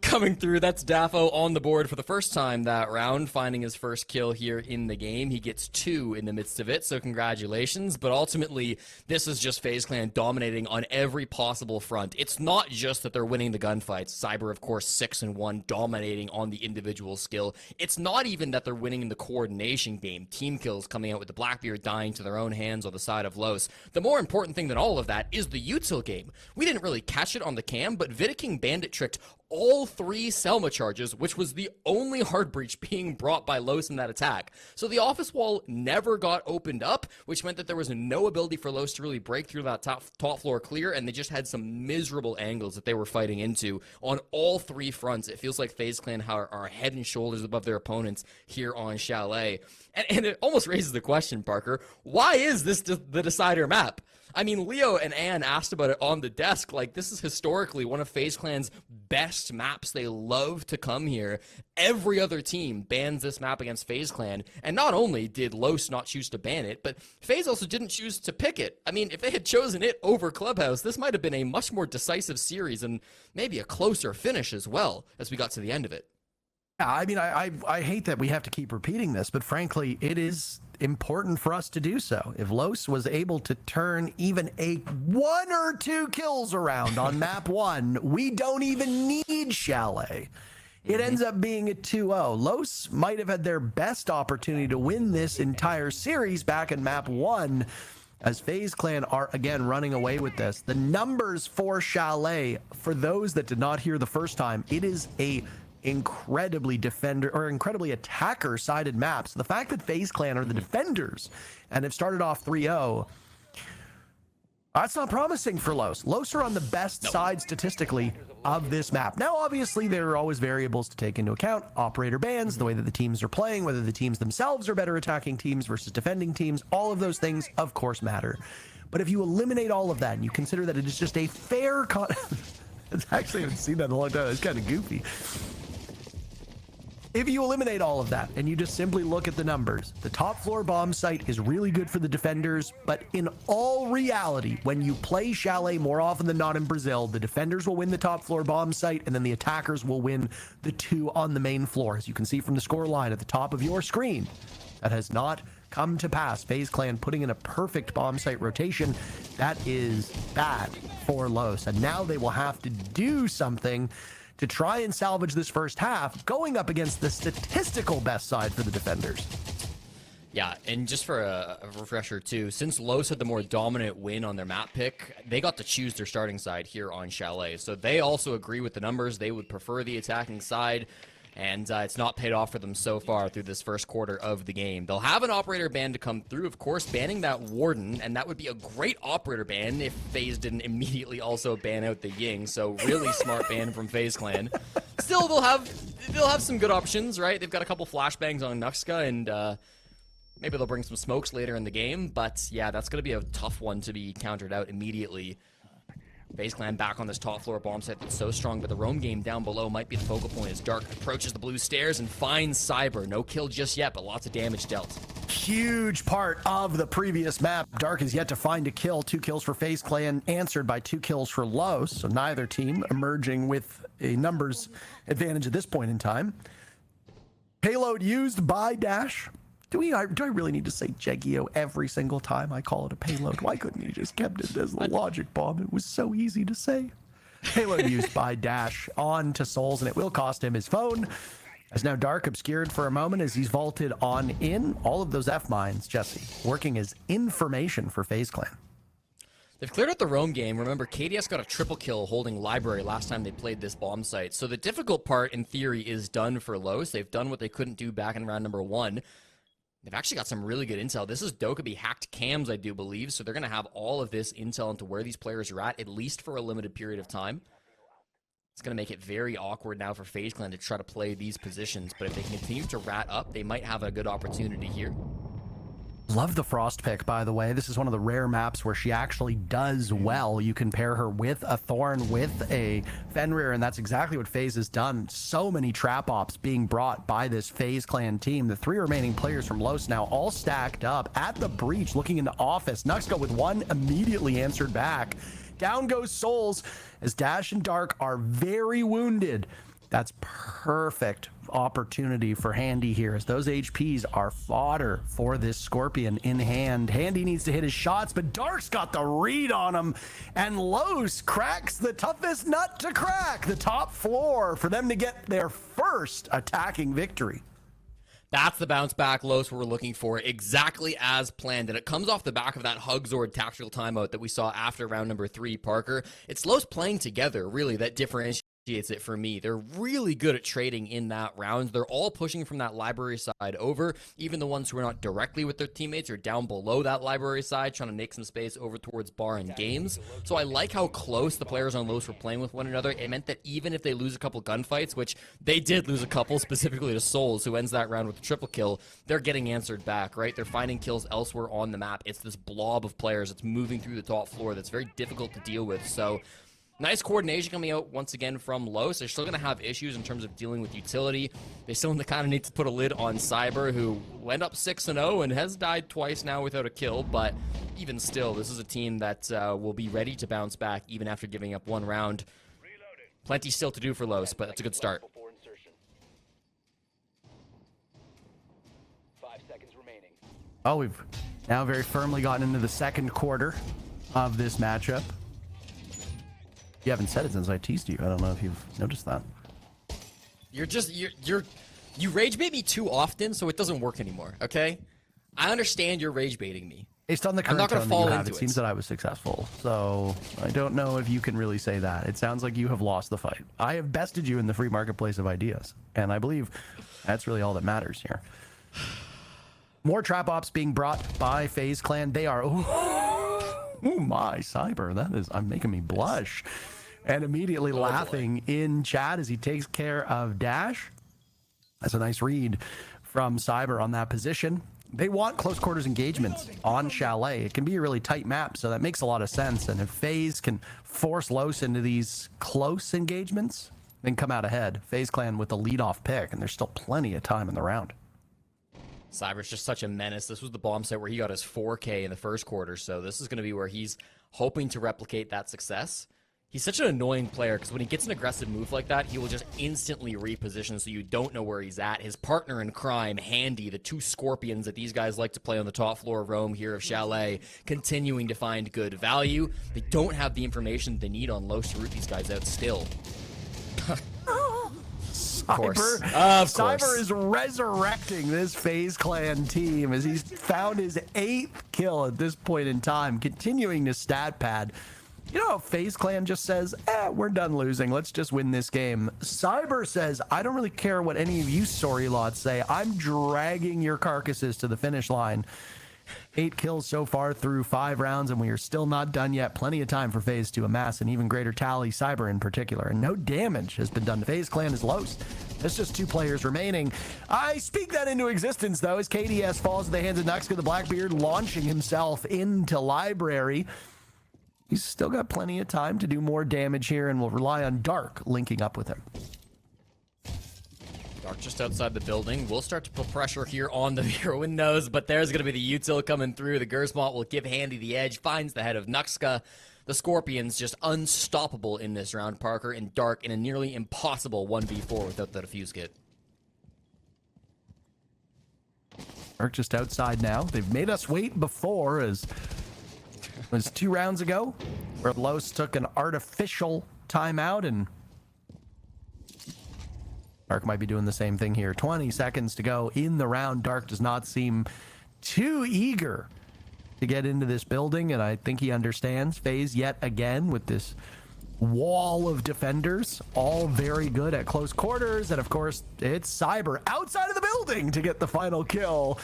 Coming through, that's Daffo on the board for the first time that round, finding his first kill here in the game. He gets 2 in the midst of it, so congratulations. But ultimately, this is just FaZe Clan dominating on every possible front. It's not just that they're winning the gunfights. Cyber, of course, 6-1, dominating on the individual skill. It's not even that they're winning in the coordination game. Team kills coming out with the Blackbeard dying to their own hands on the side of Los. The more important thing than all of that is the util game. We didn't really catch it on the cam, but Vidaking Bandit tricked all 3 Selma charges, which was the only hard breach being brought by Los in that attack. So the office wall never got opened up, which meant that there was no ability for Los to really break through that top floor clear, and they just had some miserable angles that they were fighting into on all 3 fronts. It feels like FaZe Clan are head and shoulders above their opponents here on Chalet. And it almost raises the question, Parker, why is this the decider map? I mean, Leo and Ann asked about it on the desk. Like, this is historically one of FaZe Clan's best maps. They love to come here. Every other team bans this map against FaZe Clan. And not only did Los not choose to ban it, but FaZe also didn't choose to pick it. I mean, if they had chosen it over Clubhouse, this might have been a much more decisive series and maybe a closer finish as well as we got to the end of it. Yeah, I mean, I hate that we have to keep repeating this, but frankly, it is important for us to do so. If Los was able to turn even a 1 or 2 kills around on map 1, we don't even need Chalet. It ends up being a 2-0. Los might have had their best opportunity to win this entire series back in map 1, as FaZe Clan are again running away with this. The numbers for Chalet, for those that did not hear the first time, it is a incredibly attacker sided maps. The fact that FaZe Clan are the defenders and have started off 3-0, that's not promising for Los. Los are on the best side statistically of this map. Now, obviously, there are always variables to take into account. Operator bans, the way that the teams are playing, whether the teams themselves are better attacking teams versus defending teams. All of those things, of course, matter. But if you eliminate all of that and you consider that it is just a fair I haven't seen that in a long time. It's kind of goofy. If you eliminate all of that and you just simply look at the numbers, the top floor bomb site is really good for the defenders, but in all reality, when you play Chalet more often than not in Brazil, the defenders will win the top floor bomb site and then the attackers will win the 2 on the main floor. As you can see from the score line at the top of your screen, that has not come to pass. FaZe Clan putting in a perfect bomb site rotation. That is bad for Los. And now they will have to do something to try and salvage this first half, going up against the statistical best side for the defenders. Yeah, and just for a refresher too, since Los had the more dominant win on their map pick, they got to choose their starting side here on Chalet. So they also agree with the numbers. They would prefer the attacking side, and it's not paid off for them so far through this first quarter of the game. They'll have an operator ban to come through, of course, banning that Warden, and that would be a great operator ban if FaZe didn't immediately also ban out the Ying. So really smart ban from FaZe Clan. Still, they'll have some good options, right? They've got a couple flashbangs on Nuxka, and maybe they'll bring some smokes later in the game. But yeah, that's going to be a tough one to be countered out immediately. FaZe Clan back on this top floor bomb site that's so strong, but the roam game down below might be the focal point as Dark approaches the blue stairs and finds Cyber. No kill just yet, but lots of damage dealt. Huge part of the previous map. Dark is yet to find a kill. 2 kills for FaZe Clan, answered by 2 kills for Los. So neither team emerging with a numbers advantage at this point in time. Payload used by Dash. Do I really need to say Jeggio every single time I call it a payload? Why couldn't he just kept it as the logic bomb? It was so easy to say. Payload used by Dash on to Souls, and it will cost him his phone. As now Dark obscured for a moment as he's vaulted on in. All of those F-mines, Jesse, working as information for FaZe Clan. They've cleared out the roam game. Remember, KDS got a triple kill holding Library last time they played this bomb site. So the difficult part, in theory, is done for Los. They've done what they couldn't do back in round number 1. They've actually got some really good intel. This is Dokkaebi hacked cams, I do believe, so they're going to have all of this intel into where these players are at least for a limited period of time. It's going to make it very awkward now for FaZe Clan to try to play these positions, but if they can continue to rat up, they might have a good opportunity here. Love the Frost pick, by the way. This is one of the rare maps where she actually does well. You can pair her with a Thorn, with a Fenrir, and that's exactly what FaZe has done. So many trap ops being brought by this FaZe Clan team. The 3 remaining players from Los now all stacked up at the breach, looking into office. Nuxka with 1 immediately answered back. Down goes Souls as Dash and Dark are very wounded. That's perfect opportunity for Handy here, as those HPs are fodder for this Scorpion in hand. Handy needs to hit his shots, but Dark's got the read on him, and Los cracks the toughest nut to crack, the top floor, for them to get their first attacking victory. That's the bounce back Los we're looking for, exactly as planned. And it comes off the back of that Hugzord tactical timeout that we saw after round number 3, Parker. It's Los playing together, really, that differentiates It for me. They're really good at trading in that round. They're all pushing from that library side over. Even the ones who are not directly with their teammates are down below that library side, trying to make some space over towards bar and games. So I like how close the players on Los were playing with one another. It meant that even if they lose a couple gunfights, which they did lose a couple, specifically to Souls, who ends that round with a triple kill, they're getting answered back, right? They're finding kills elsewhere on the map. It's this blob of players that's moving through the top floor that's very difficult to deal with. So nice coordination coming out once again from Los. They're still going to have issues in terms of dealing with utility. They still kind of need to put a lid on Cyber, who went up 6-0 and has died twice now without a kill. But even still, this is a team that will be ready to bounce back even after giving up one round. Plenty still to do for Los, but it's a good start. 5 seconds remaining. Oh, we've now very firmly gotten into the second quarter of this matchup. You haven't said it since I teased you. I don't know if you've noticed that. You rage bait me too often, so it doesn't work anymore, okay? I understand you're rage baiting me. Based on the current not gonna tone that fall you have, into it it. seems that I was successful. So I don't know if you can really say that. It sounds like you have lost the fight. I have bested you in the free marketplace of ideas, and I believe that's really all that matters here. More trap ops being brought by FaZe Clan. They are... Oh my, Cyber. That is... I'm making me blush. And immediately laughing in chat as he takes care of Dash. That's a nice read from Cyber on that position. They want close quarters engagements on Chalet. It can be a really tight map, so that makes a lot of sense. And if FaZe can force Los into these close engagements, then come out ahead. FaZe Clan with the lead-off pick, and there's still plenty of time in the round. Cyber's just such a menace. This was the bomb set where he got his 4K in the first quarter, so this is going to be where he's hoping to replicate that success. He's such an annoying player because when he gets an aggressive move like that, he will just instantly reposition so you don't know where he's at. His partner in crime, Handy, the two scorpions that these guys like to play on the top floor of Rome here of Chalet, continuing to find good value. They don't have the information they need on Los to root these guys out still. Cyber is resurrecting this FaZe Clan team as he's found his 8th kill at this point in time, continuing to stat pad. You know how FaZe Clan just says, we're done losing. Let's just win this game. Cyber says, I don't really care what any of you sorry lots say. I'm dragging your carcasses to the finish line. 8 kills so far through 5 rounds, and we are still not done yet. Plenty of time for FaZe to amass an even greater tally, Cyber in particular. And no damage has been done to FaZe Clan as Los. There's just 2 players remaining. I speak that into existence, though, as KDS falls in the hands of Nuxka the Blackbeard, launching himself into Library. He's still got plenty of time to do more damage here, and will rely on Dark linking up with him. Dark just outside the building. We'll start to put pressure here on the Hero windows, but there's going to be the util coming through. The Gersmont will give Handy the edge, finds the head of Nuxka. The Scorpions just unstoppable in this round, Parker, and Dark in a nearly impossible 1v4 without the defuse kit. Dark just outside now. They've made us wait before, as it was 2 rounds ago, where Los took an artificial timeout, and Dark might be doing the same thing here. 20 seconds to go in the round. Dark does not seem too eager to get into this building, and I think he understands. FaZe yet again with this wall of defenders, all very good at close quarters, and of course it's Cyber outside of the building to get the final kill.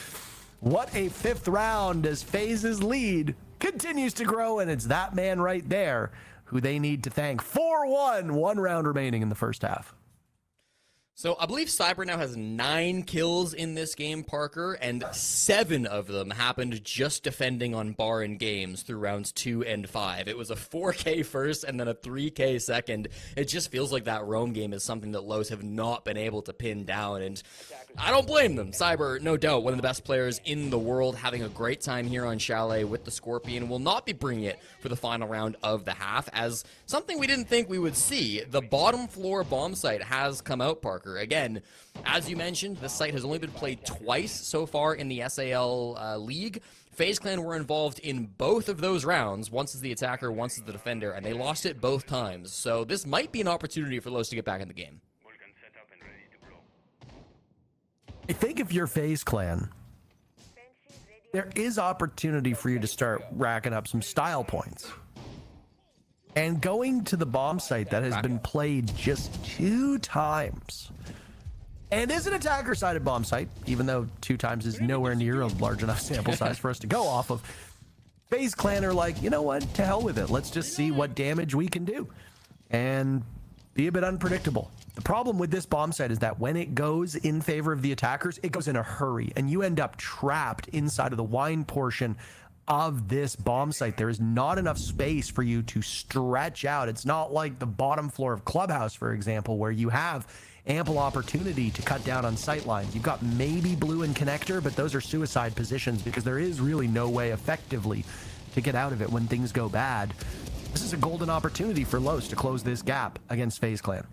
What a 5th round as FaZe's lead continues to grow, and it's that man right there who they need to thank. 4-1, 1 round remaining in the first half. So I believe Cyber now has 9 kills in this game, Parker, and 7 of them happened just defending on bar and games through rounds 2 and 5. It was a 4K first and then a 3K second. It just feels like that roam game is something that Los have not been able to pin down, and I don't blame them. Cyber, no doubt, one of the best players in the world, having a great time here on Chalet with the Scorpion, will not be bringing it for the final round of the half, as something we didn't think we would see. The bottom floor bomb site has come out, Parker. Again, as you mentioned, this site has only been played twice so far in the SAL League. FaZe Clan were involved in both of those rounds, once as the attacker, once as the defender, and they lost it both times. So this might be an opportunity for Los to get back in the game. I think if you're FaZe Clan, there is opportunity for you to start racking up some style points. and going to the bomb site that has been played just 2 times. And is an attacker-sided bomb site, even though 2 times is nowhere near a large enough sample size for us to go off of. FaZe Clan are like, you know what, to hell with it. Let's just see what damage we can do and be a bit unpredictable. The problem with this bomb site is that when it goes in favor of the attackers, it goes in a hurry, and you end up trapped inside of the wine portion of this bomb site. There is not enough space for you to stretch out. It's not like the bottom floor of Clubhouse, for example, where you have ample opportunity to cut down on sight lines. You've got maybe blue and connector, but those are suicide positions because there is really no way effectively to get out of it when things go bad. This is a golden opportunity for Los to close this gap against FaZe Clan.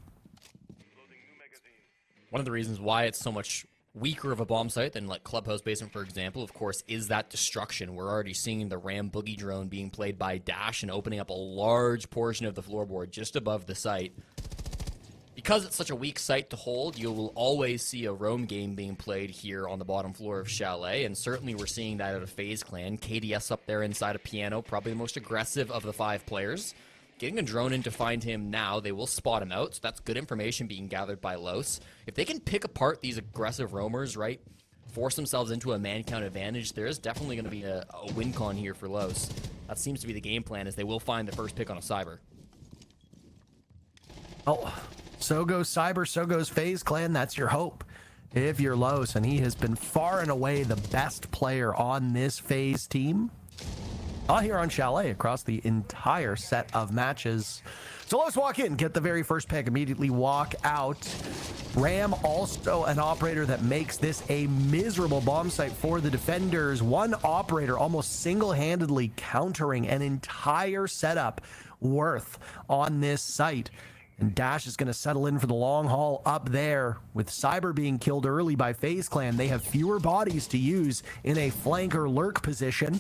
One of the reasons why it's so much weaker of a bomb site than like Clubhouse Basement, for example, of course, is that destruction. We're already seeing the Ram Boogie drone being played by Dash and opening up a large portion of the floorboard just above the site. Because it's such a weak site to hold, you will always see a roam game being played here on the bottom floor of Chalet, and certainly we're seeing that out of FaZe Clan. KDS up there inside of Piano, probably the most aggressive of the 5 players. Getting a drone in to find him now, they will spot him out, so that's good information being gathered by Los. If they can pick apart these aggressive roamers, right, force themselves into a man count advantage, there is definitely going to be a win con here for Los. That seems to be the game plan, as they will find the first pick on a Cyber. Oh, so goes Cyber, so goes FaZe Clan. That's your hope if you're Los, and he has been far and away the best player on this FaZe team. Here on Chalet across the entire set of matches. So let's walk in, get the very first pick, immediately walk out. Ram also an operator that makes this a miserable bomb site for the defenders. One operator almost single-handedly countering an entire setup worth on this site. And Dash is going to settle in for the long haul up there. With Cyber being killed early by FaZe Clan, they have fewer bodies to use in a flanker lurk position.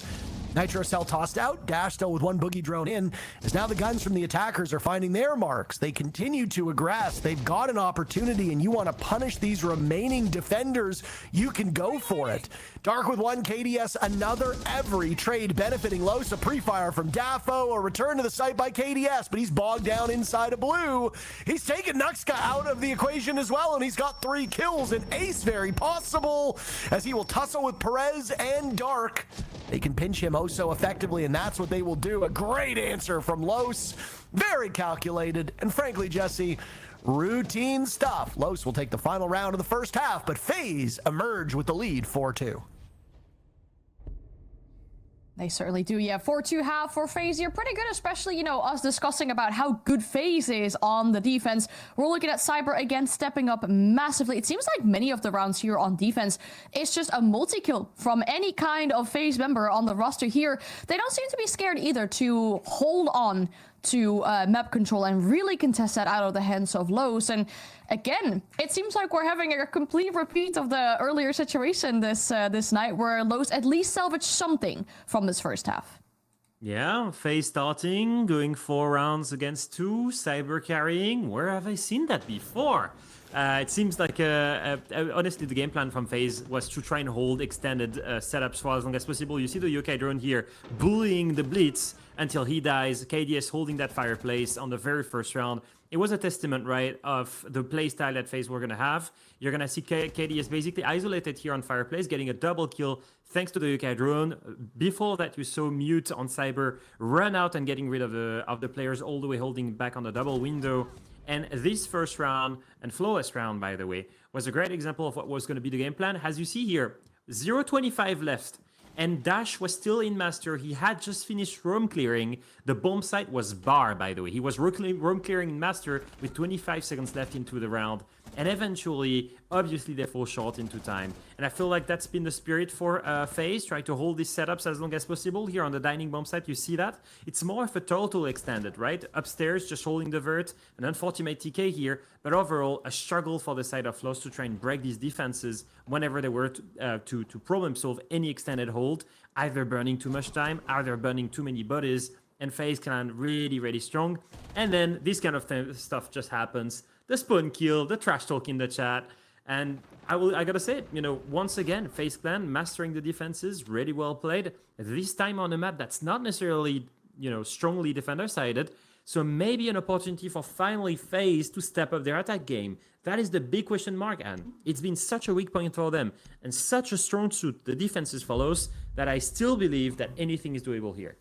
Nitro Cell tossed out, Dash still with 1 boogie drone in, as now the guns from the attackers are finding their marks. They continue to aggress. They've got an opportunity, and you want to punish these remaining defenders, you can go for it. Dark with 1, KDS, another every trade benefiting Los. A pre-fire from Dafo, a return to the site by KDS, but he's bogged down inside of blue. He's taken Nuxka out of the equation as well, and he's got 3 kills, and ace very possible, as he will tussle with Perez and Dark. They can pinch him oh so effectively, and that's what they will do. A great answer from Los. Very calculated, and frankly, Jesse, routine stuff. Los will take the final round of the first half, but FaZe emerge with the lead 4-2. They certainly do. Yeah, 4-2 half for FaZe. You're pretty good, especially, you know, us discussing about how good FaZe is on the defense. We're looking at Cyber again stepping up massively. It seems like many of the rounds here on defense, it's just a multi-kill from any kind of FaZe member on the roster here. They don't seem to be scared either to hold on to map control and really contest that out of the hands of Los. And again, it seems like we're having a complete repeat of the earlier situation this night, where Los at least salvaged something from this first half. Yeah, FaZe starting, going 4 rounds against 2, Cyber carrying. Where have I seen that before? It seems like, honestly, the game plan from FaZe was to try and hold extended setups for as long as possible. You see the Yokai drone here bullying the Blitz until he dies. KDS holding that fireplace on the very first round. It was a testament, right, of the playstyle that FaZe were going to have. You're going to see KDS basically isolated here on fireplace, getting a double kill thanks to the Yokai drone. Before that, you saw Mute on Cyber run out and getting rid of the players all the way holding back on the double window. And this first round, and flawless round, by the way, was a great example of what was going to be the game plan. As you see here, 0.25 left. And Dash was still in Master. He had just finished roam clearing. The bomb site was bar, by the way. He was roam clearing in Master with 25 seconds left into the round. And eventually, obviously, they fall short into time. And I feel like that's been the spirit for FaZe, try to hold these setups as long as possible. Here on the dining bomb site, you see that. It's more of a total extended, right? Upstairs, just holding the vert, an unfortunate TK here. But overall, a struggle for the side of Los to try and break these defenses whenever they were to problem solve any extended hold. Either burning too much time, either burning too many bodies. And FaZe Clan really, really strong. And then this kind of stuff just happens. The spawn kill, the trash talk in the chat. And I gotta say it, you know, once again, FaZe Clan mastering the defenses, really well played. This time on a map that's not necessarily, you know, strongly defender-sided. So maybe an opportunity for finally FaZe to step up their attack game. That is the big question mark, and it's been such a weak point for them and such a strong suit, the defenses follows, that I still believe that anything is doable here.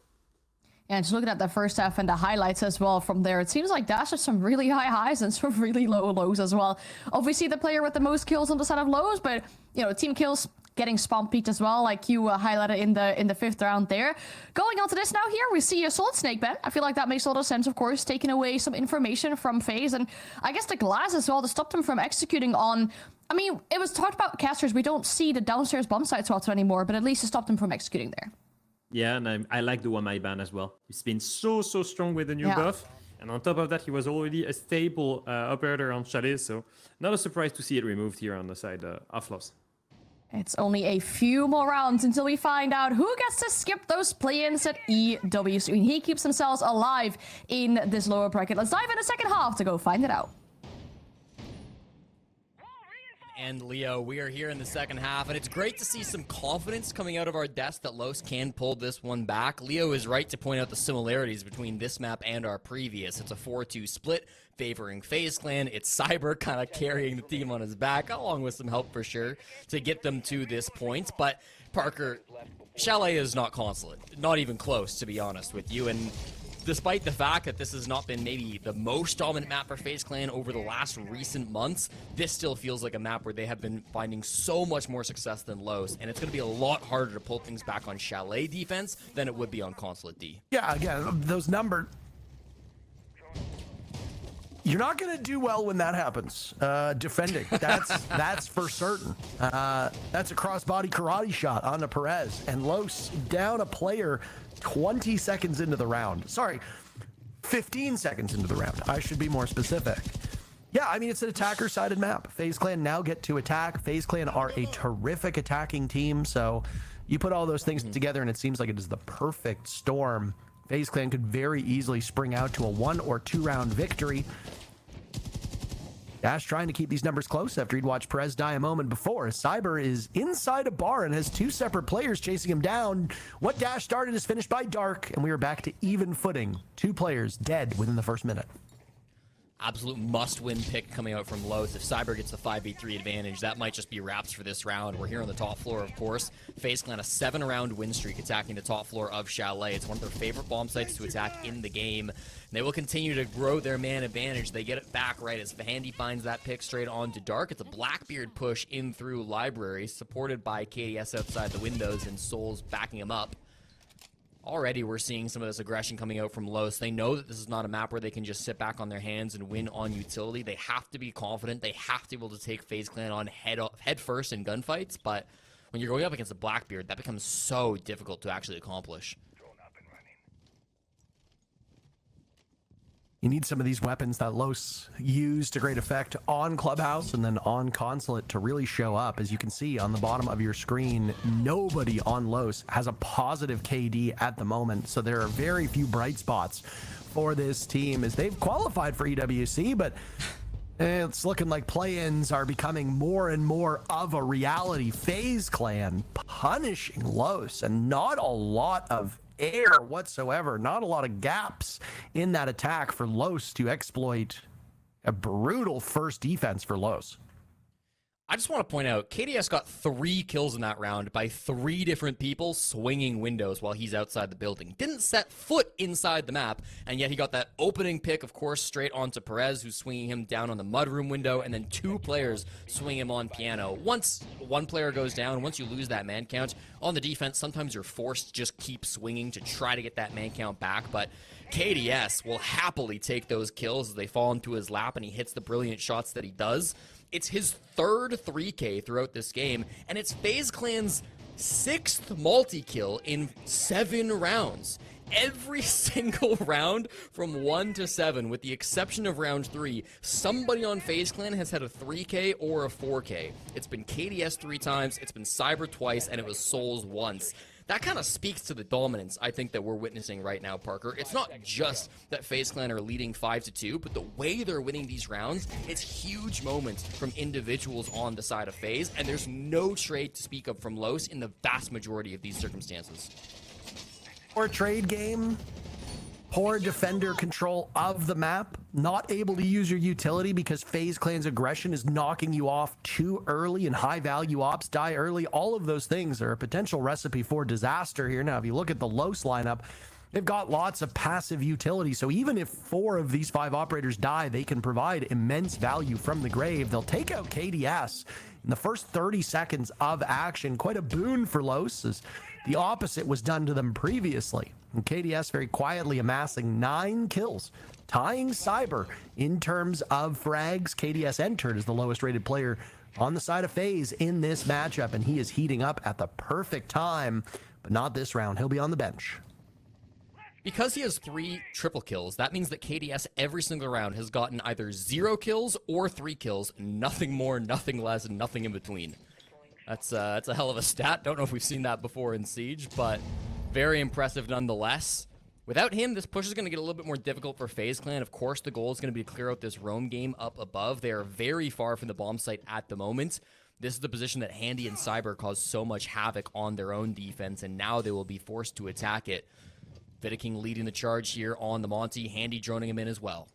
And just looking at the first half and the highlights as well from there, it seems like Dash has some really high highs and some really low lows as well. Obviously, the player with the most kills on the side of lows, but, you know, team kills getting spawn peaked as well, like you highlighted in the 5th round there. Going on to this now here, we see a solid snake ban. I feel like that makes a lot of sense, of course, taking away some information from FaZe, and I guess the glass as well to stop them from executing on... I mean, it was talked about casters. We don't see the downstairs bomb site spots anymore, but at least to stop them from executing there. Yeah, and I like the one my ban as well. He's been so strong with the new buff. And on top of that, he was already a stable operator on Chalet, so not a surprise to see it removed here on the side of Loss. It's only a few more rounds until we find out who gets to skip those play-ins at EWC. And he keeps themselves alive in this lower bracket. Let's dive in the second half to go find it out. And Leo, we are here in the second half, and it's great to see some confidence coming out of our desk that Los can pull this one back. Leo is right to point out the similarities between this map and our previous. It's a 4-2 split favoring FaZe Clan. It's Cyber kind of carrying the team on his back, along with some help for sure, to get them to this point. But Parker, Chalet is not consulate, not even close, to be honest with you. And despite the fact that this has not been maybe the most dominant map for FaZe Clan over the last recent months, this still feels like a map where they have been finding so much more success than Los, and it's going to be a lot harder to pull things back on Chalet defense than it would be on Consulate D. Yeah, again, those numbers... You're not going to do well when that happens. Defending, that's for certain. That's a crossbody karate shot onto Perez, and Los down a player 20 seconds into the round. Sorry, 15 seconds into the round. I should be more specific. Yeah, I mean, it's an attacker-sided map. FaZe Clan now get to attack. FaZe Clan are a terrific attacking team, so you put all those things together, and it seems like it is the perfect storm. FaZe Clan could very easily spring out to a 1 or 2 round victory. Dash trying to keep these numbers close after he'd watched Perez die a moment before. Cyber is inside a bar and has 2 separate players chasing him down. What Dash started is finished by Dark, and we are back to even footing. 2 players dead within the first minute. Absolute must-win pick coming out from Los. If Cyber gets the 5v3 advantage, that might just be wraps for this round. We're here on the top floor, of course. FaZe Clan a 7-round win streak attacking the top floor of Chalet. It's one of their favorite bomb sites to attack in the game. And they will continue to grow their man advantage. They get it back right as Handy finds that pick straight onto Dark. It's a Blackbeard push in through Library, supported by KDS outside the windows and Souls backing him up. Already we're seeing some of this aggression coming out from Los. They know that this is not a map where they can just sit back on their hands and win on utility. They have to be confident. They have to be able to take FaZe Clan on head first in gunfights. But when you're going up against a Blackbeard, that becomes so difficult to actually accomplish. You need some of these weapons that Los use to great effect on Clubhouse and then on Consulate to really show up. As you can see on the bottom of your screen, nobody on Los has a positive KD at the moment. So there are very few bright spots for this team as they've qualified for EWC, but it's looking like play-ins are becoming more and more of a reality. FaZe Clan punishing Los, and not a lot of air whatsoever, not a lot of gaps in that attack for Los to exploit. A brutal first defense for Los. I just want to point out, KDS got 3 kills in that round by 3 different people swinging windows while he's outside the building. Didn't set foot inside the map, and yet he got that opening pick, of course, straight onto Perez, who's swinging him down on the mudroom window, and then 2 players swing him on piano. Once one player goes down, once you lose that man count, on the defense, sometimes you're forced to just keep swinging to try to get that man count back, but KDS will happily take those kills as they fall into his lap and he hits the brilliant shots that he does. It's his 3rd 3K throughout this game, and it's FaZe Clan's 6th multi-kill in 7 rounds. Every single round from 1 to 7, with the exception of round 3, somebody on FaZe Clan has had a 3K or a 4K. It's been KDS 3 times, it's been Cyber twice, and it was Souls once. That kind of speaks to the dominance I think that we're witnessing right now, Parker. It's not just that FaZe Clan are leading 5-2, but the way they're winning these rounds, it's huge moments from individuals on the side of FaZe, and there's no trade to speak of from Los in the vast majority of these circumstances. Or a trade game, Poor defender control of the map, not able to use your utility because FaZe Clan's aggression is knocking you off too early, and high value ops die early. All of those things are a potential recipe for disaster here. Now, if you look at the Los lineup, they've got lots of passive utility, so even if 4 of these 5 operators die, they can provide immense value from the grave. They'll take out KDS in the first 30 seconds of action. Quite a boon for Los, as the opposite was done to them previously. And KDS very quietly amassing 9 kills, tying Cyber in terms of frags. KDS entered as the lowest rated player on the side of FaZe in this matchup, and he is heating up at the perfect time, but not this round. He'll be on the bench. Because he has 3 triple kills, that means that KDS every single round has gotten either 0 kills or 3 kills, nothing more, nothing less, and nothing in between. That's a hell of a stat. Don't know if we've seen that before in Siege, but very impressive nonetheless. Without him, this push is going to get a little bit more difficult for FaZe Clan. Of course, the goal is going to be to clear out this roam game up above. They are very far from the bomb site at the moment. This is the position that Handy and Cyber caused so much havoc on their own defense, and now they will be forced to attack it. Vidiking leading the charge here on the Monty. Handy droning him in as well.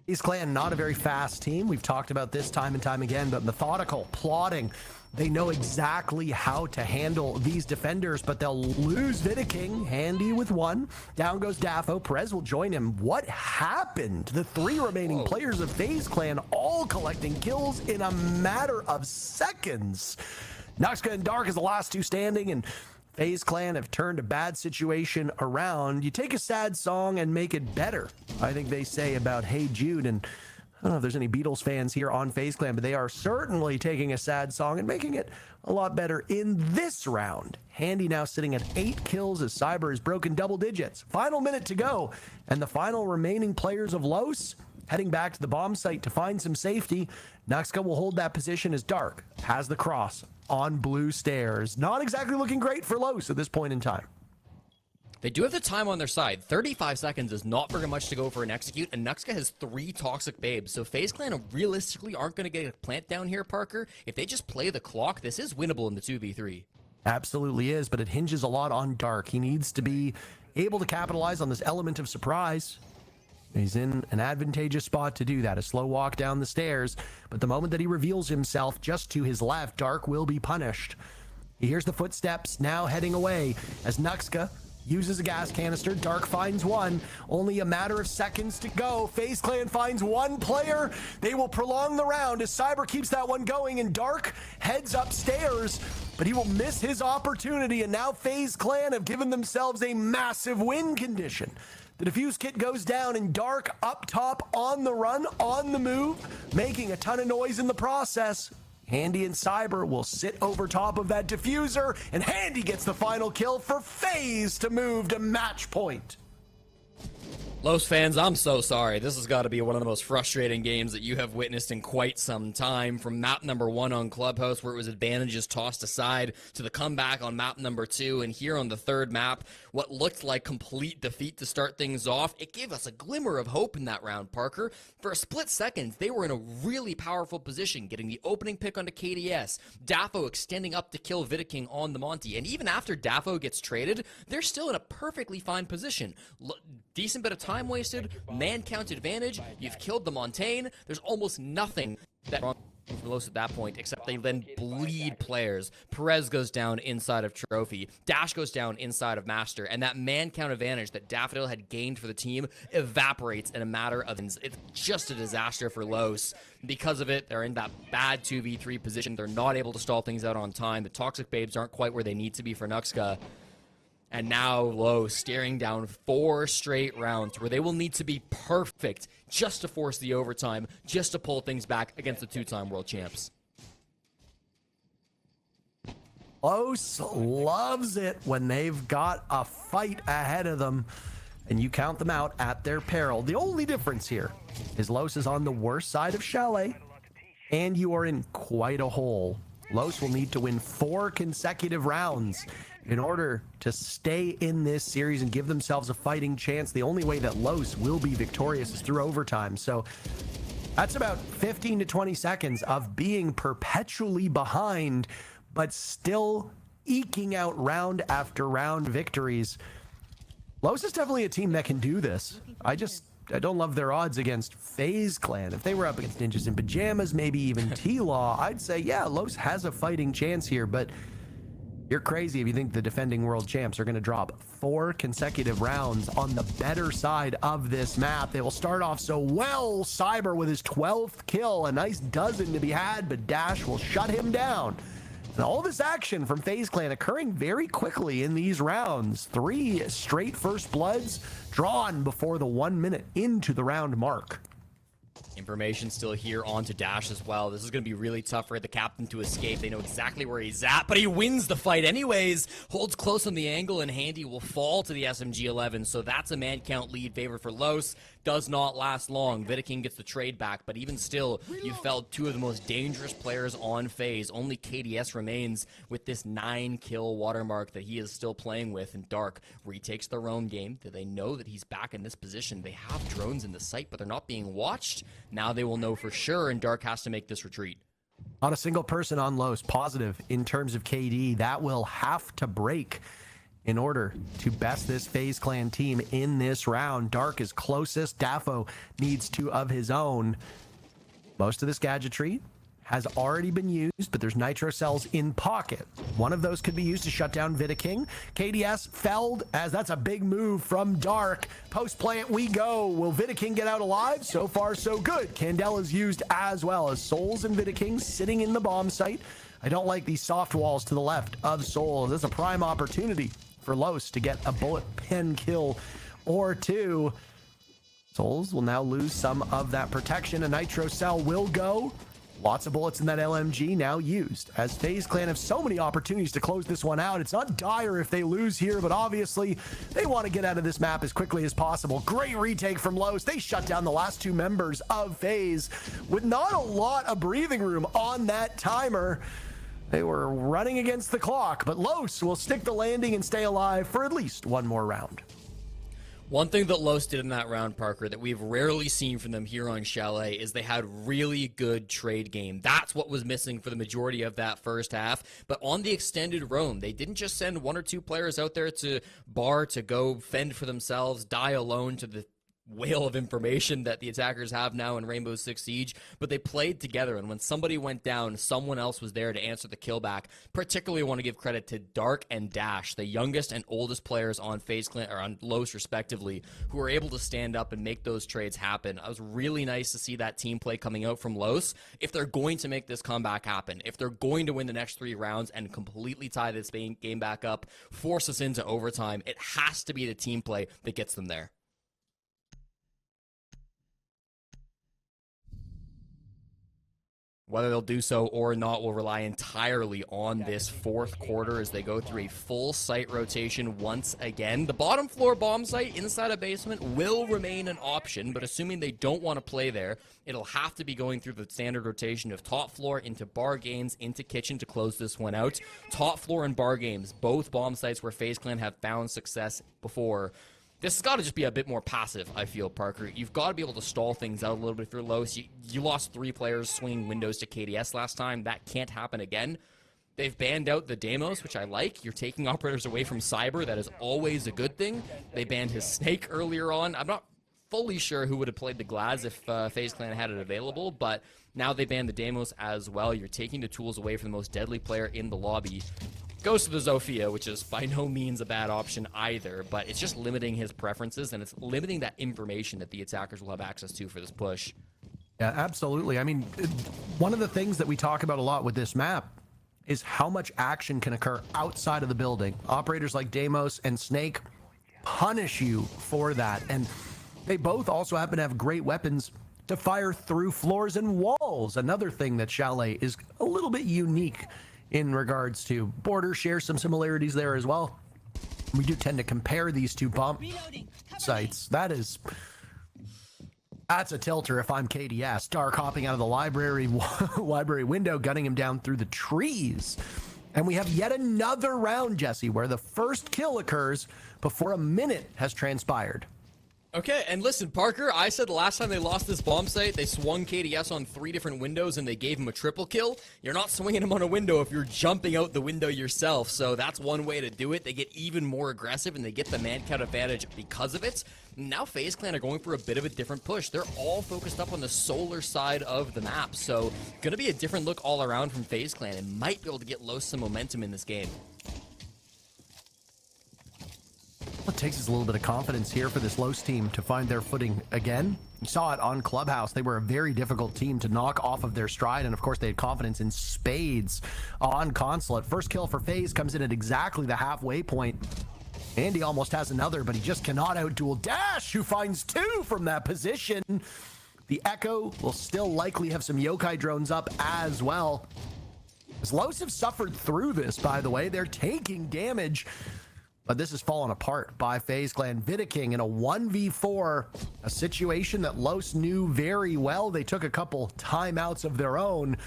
FaZe Clan, not a very fast team. We've talked about this time and time again, but methodical, plotting. They know exactly how to handle these defenders, but they'll lose Vidiking. Handy with 1. Down goes Dafo. Perez will join him. What happened? The 3 remaining players of FaZe Clan all collecting kills in a matter of seconds. Nuxka and Dark is the last 2 standing, and FaZe Clan have turned a bad situation around. You take a sad song and make it better, I think they say about Hey Jude. And I don't know if there's any Beatles fans here on FaZe Clan, but they are certainly taking a sad song and making it a lot better in this round. Handy now sitting at 8 kills as Cyber has broken double digits. Final minute to go, and the final remaining players of Los heading back to the bomb site to find some safety. Nuxka will hold that position as Dark has the cross on blue stairs. Not exactly looking great for Los at this point in time. They do have the time on their side. 35 seconds is not very much to go for an execute, and Nuxka has 3 toxic babes. So FaZe Clan realistically aren't going to get a plant down here, Parker. If they just play the clock, this is winnable in the 2v3. Absolutely is, but it hinges a lot on Dark. He needs to be able to capitalize on this element of surprise. He's in an advantageous spot to do that. A slow walk down the stairs, but the moment that he reveals himself just to his left, Dark will be punished. He hears the footsteps now heading away as Nuxka uses a gas canister. Dark finds 1. Only a matter of seconds to go. FaZe Clan finds 1 player. They will prolong the round as Cyber keeps that one going, and Dark heads upstairs, but he will miss his opportunity, and now FaZe Clan have given themselves a massive win condition. The defuse kit goes down, and Dark up top on the run, on the move, making a ton of noise in the process. Handy and Cyber will sit over top of that diffuser, and Handy gets the final kill for FaZe to move to match point. Los fans, I'm so sorry. This has got to be one of the most frustrating games that you have witnessed in quite some time. From map number 1 on Clubhouse, where it was advantages tossed aside, to the comeback on map number 2, and here on the 3rd map, what looked like complete defeat to start things off. It gave us a glimmer of hope in that round, Parker. For a split second, they were in a really powerful position, getting the opening pick onto KDS, Dafo extending up to kill Vidiking on the Monty, and even after Dafo gets traded, they're still in a perfectly fine position. Decent bit of time wasted, man count advantage, you've killed the Montaigne, there's almost nothing that wrong for Los at that point, except they then bleed players. Perez goes down inside of Trophy, Dash goes down inside of Master, and that man count advantage that Daffodil had gained for the team evaporates in a matter of seconds. It's just a disaster for Los. Because of it, they're in that bad 2v3 position, they're not able to stall things out on time, the Toxic Babes aren't quite where they need to be for Nuxka. And now Los staring down 4 straight rounds where they will need to be perfect just to force the overtime, just to pull things back against the 2-time world champs. Los loves it when they've got a fight ahead of them, and you count them out at their peril. The only difference here is Los is on the worst side of Chalet, and you are in quite a hole. Los will need to win 4 consecutive rounds in order to stay in this series and give themselves a fighting chance. The only way that Los will be victorious is through overtime. So that's about 15 to 20 seconds of being perpetually behind, but still eking out round after round victories. Los is definitely a team that can do this. I don't love their odds against FaZe Clan. If they were up against Ninjas in Pajamas, maybe even T-Law, I'd say, yeah, Los has a fighting chance here, but you're crazy if you think the defending world champs are going to drop 4 consecutive rounds on the better side of this map. They will start off so well. Cyber with his 12th kill, a nice dozen to be had, but Dash will shut him down. And all this action from FaZe Clan occurring very quickly in these rounds. 3 straight first bloods drawn before the 1 minute into the round mark. Information still here onto Dash as well. This is going to be really tough for the captain to escape. They know exactly where he's at, but he wins the fight anyways. Holds close on the angle, and Handy will fall to the SMG-11, so that's a man count lead favored for Los. Does not last long. Vidiking gets the trade back, but even still, you felt 2 of the most dangerous players on FaZe. Only KDS remains with this 9-kill watermark that he is still playing with, and Dark retakes their own game. Do they know that he's back in this position? They have drones in the site, but they're not being watched. Now they will know for sure, and Dark has to make this retreat. Not a single person on Los positive in terms of KD. That will have to break in order to best this FaZe Clan team in this round. Dark is closest. Dafo needs 2 of his own. Most of this gadgetry has already been used, but there's nitro cells in pocket. One of those could be used to shut down Vidiking. KDS felled, as that's a big move from Dark. Post plant we go. Will Vidiking get out alive? So far, so good. Candela's used as well as Souls and Vidiking sitting in the bomb site. I don't like these soft walls to the left of Souls. This is a prime opportunity for Los to get a bullet pen kill or 2. Souls will now lose some of that protection. A nitro cell will go. Lots of bullets in that LMG now used, as FaZe Clan have so many opportunities to close this one out. It's not dire if they lose here, but obviously they want to get out of this map as quickly as possible. Great retake from Los. They shut down the last 2 members of FaZe with not a lot of breathing room on that timer. They were running against the clock, but Los will stick the landing and stay alive for at least 1 more round. One thing that Los did in that round, Parker, that we've rarely seen from them here on Chalet is they had really good trade game. That's what was missing for the majority of that first half. But on the extended roam, they didn't just send 1 or 2 players out there to bar to go fend for themselves, die alone to the whale of information that the attackers have now in Rainbow Six Siege, but they played together, and when somebody went down, someone else was there to answer the kill back. Particularly want to give credit to Dark and Dash, the youngest and oldest players on FaZe Clan, or on Los respectively, who were able to stand up and make those trades happen. It was really nice to see that team play coming out from Los. If they're going to make this comeback happen, if they're going to win the next 3 rounds and completely tie this game back up, force us into overtime, it has to be the team play that gets them there. Whether they'll do so or not will rely entirely on this 4th quarter as they go through a full site rotation once again. The bottom floor bomb site inside a basement will remain an option, but assuming they don't want to play there, it'll have to be going through the standard rotation of top floor into bar games into kitchen to close this one out. Top floor and bar games, both bomb sites where FaZe Clan have found success before. This has got to just be a bit more passive, I feel, Parker. You've got to be able to stall things out a little bit if you're Los. You lost 3 players swinging windows to KDS last time. That can't happen again. They've banned out the Demos, which I like. You're taking operators away from Cyber. That is always a good thing. They banned his Snake earlier on. I'm not fully sure who would have played the Glads if FaZe Clan had it available, but now they banned the Demos as well. You're taking the tools away from the most deadly player in the lobby. Goes to the Zofia, which is by no means a bad option either, but it's just limiting his preferences, and it's limiting that information that the attackers will have access to for this push. Yeah, absolutely. I mean, one of the things that we talk about a lot with this map is how much action can occur outside of the building. Operators like Demos and Snake punish you for that, and they both also happen to have great weapons to fire through floors and walls. Another thing that Chalet is a little bit unique in regards to. Border shares some similarities there as well. We do tend to compare these 2 bomb sites. That's a tilter if I'm KDS. Dark hopping out of the library window, gunning him down through the trees. And we have yet another round, Jesse, where the first kill occurs before a minute has transpired. Okay, and listen, Parker, I said the last time they lost this bomb site, they swung KDS on 3 different windows and they gave him a triple kill. You're not swinging him on a window if you're jumping out the window yourself, so that's one way to do it. They get even more aggressive and they get the man count advantage because of it. Now FaZe Clan are going for a bit of a different push. They're all focused up on the solar side of the map, so gonna be a different look all around from FaZe Clan and might be able to get Los some momentum in this game. It takes us a little bit of confidence here for this Los team to find their footing again. You saw it on Clubhouse. They were a very difficult team to knock off of their stride, and of course they had confidence in spades on Consulate. First kill for FaZe comes in at exactly the halfway point. Andy almost has another, but he just cannot outduel Dash, who finds 2 from that position. The Echo will still likely have some yokai drones up as well. As Los have suffered through this, by the way, they're taking damage. But this has fallen apart by FaZe Clan. Vidiking in a 1v4, a situation that Los knew very well. They took a couple timeouts of their own.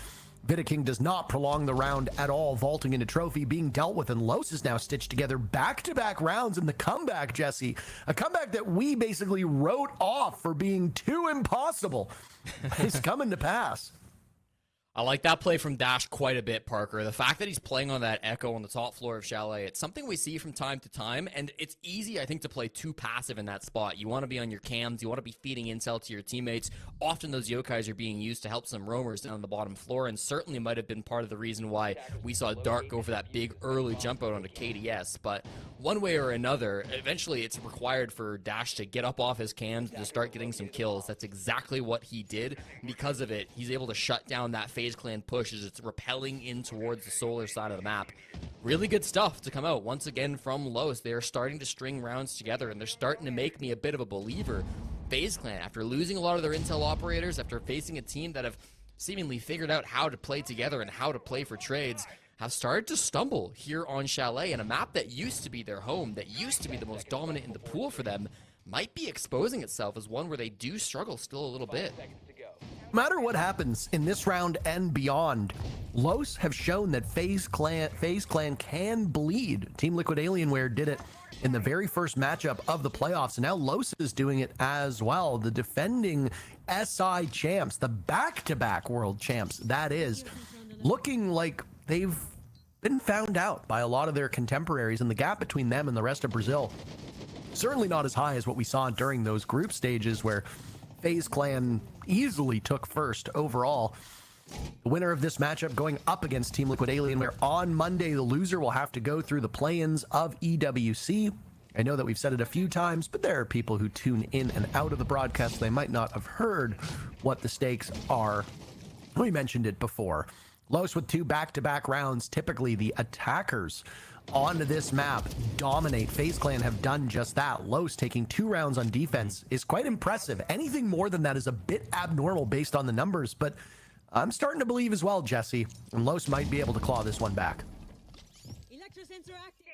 Vidiking does not prolong the round at all, vaulting into trophy, being dealt with, and Los is now stitched together back-to-back rounds in the comeback, Jesse. A comeback that we basically wrote off for being too impossible. It's coming to pass. I like that play from Dash quite a bit, Parker. The fact that he's playing on that Echo on the top floor of Chalet, it's something we see from time to time, and it's easy, I think, to play too passive in that spot. You want to be on your cams, you want to be feeding intel to your teammates. Often those yokais are being used to help some roamers down on the bottom floor, and certainly might have been part of the reason why we saw Dark go for that big early jump out onto KDS. But one way or another, eventually it's required for Dash to get up off his cams and to start getting some kills. That's exactly what he did. Because of it, he's able to shut down that FaZe Clan push as it's repelling in towards the solar side of the map. Really good stuff to come out once again from Los. They're starting to string rounds together, and they're starting to make me a bit of a believer. FaZe Clan, after losing a lot of their intel operators, after facing a team that have seemingly figured out how to play together and how to play for trades, have started to stumble here on Chalet, and a map that used to be their home, that used to be the most dominant in the pool for them, might be exposing itself as one where they do struggle still a little bit. No matter what happens in this round and beyond, Los have shown that FaZe Clan can bleed. Team Liquid Alienware did it in the very first matchup of the playoffs, and now Los is doing it as well. The defending SI champs, the back-to-back world champs, that is, looking like they've been found out by a lot of their contemporaries, and the gap between them and the rest of Brazil certainly not as high as what we saw during those group stages where FaZe Clan easily took first overall. The winner of this matchup going up against Team Liquid Alienware on Monday. The loser will have to go through the play-ins of EWC. I know that we've said it a few times, but there are people who tune in and out of the broadcast. They might not have heard what the stakes are. We mentioned it before. Los with 2 back-to-back rounds. Typically, the attackers onto this map dominate. FaZe Clan have done just that. Los taking 2 rounds on defense is quite impressive. Anything more than that is a bit abnormal based on the numbers, but I'm starting to believe as well, Jesse, and Los might be able to claw this one back.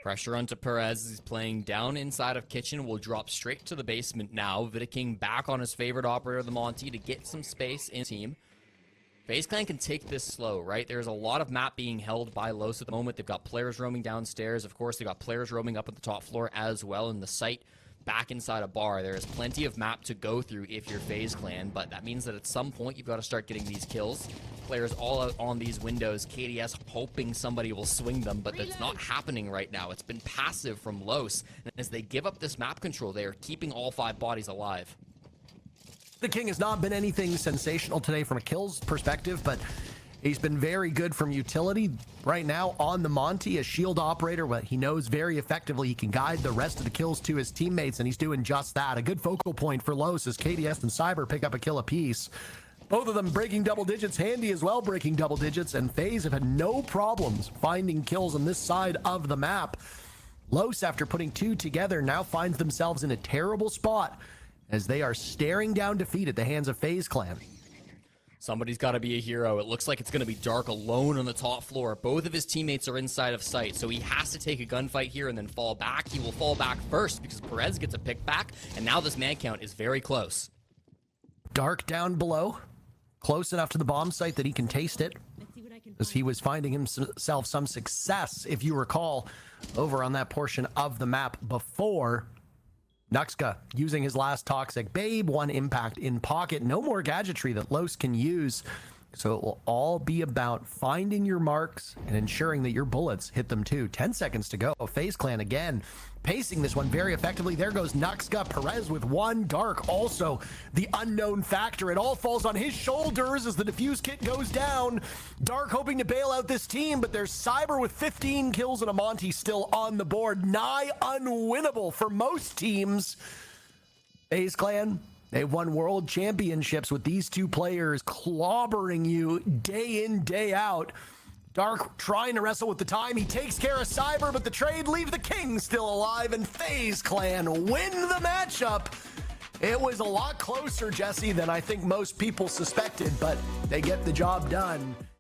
Pressure onto Perez. He's playing down inside of Kitchen. Will drop straight to the basement now. Vidiking back on his favorite operator, the Monty, to get some space in team. FaZe Clan can take this slow, right? There's a lot of map being held by Los at the moment. They've got players roaming downstairs. Of course, they've got players roaming up at the top floor as well in the site back inside a bar. There is plenty of map to go through if you're FaZe Clan, but that means that at some point you've got to start getting these kills. Players all out on these windows. KDS hoping somebody will swing them, but that's not happening right now. It's been passive from Los. And as they give up this map control, they are keeping all 5 bodies alive. The King has not been anything sensational today from a kills perspective, but he's been very good from utility. Right now on the Monty, a shield operator, but he knows very effectively he can guide the rest of the kills to his teammates, and he's doing just that. A good focal point for Los as KDS and Cyber pick up a kill apiece. Both of them breaking double digits. Handy as well breaking double digits, and FaZe have had no problems finding kills on this side of the map. Los, after putting 2 together, now finds themselves in a terrible spot as they are staring down defeat at the hands of FaZe Clan. Somebody's got to be a hero. It looks like it's going to be Dark alone on the top floor. Both of his teammates are inside of sight, so he has to take a gunfight here and then fall back. He will fall back first because Perez gets a pick back, and now this man count is very close. Dark down below, close enough to the bomb site that he can taste it, as he was finding himself some success, if you recall, over on that portion of the map before. Nuxka using his last toxic. Babe, 1 impact in pocket. No more gadgetry that Los can use. So it will all be about finding your marks and ensuring that your bullets hit them too. 10 seconds to go. FaZe Clan again pacing this one very effectively. There goes Nuxka. Perez with 1. Dark also the unknown factor. It all falls on his shoulders as the defuse kit goes down. Dark hoping to bail out this team, but there's Cyber with 15 kills and a Monty still on the board. Nigh unwinnable for most teams. FaZe Clan, they've won world championships with these 2 players clobbering you day in, day out. Dark trying to wrestle with the time. He takes care of Cyber, but the trade leaves the King still alive, and FaZe Clan win the matchup. It was a lot closer, Jesse, than I think most people suspected, but they get the job done.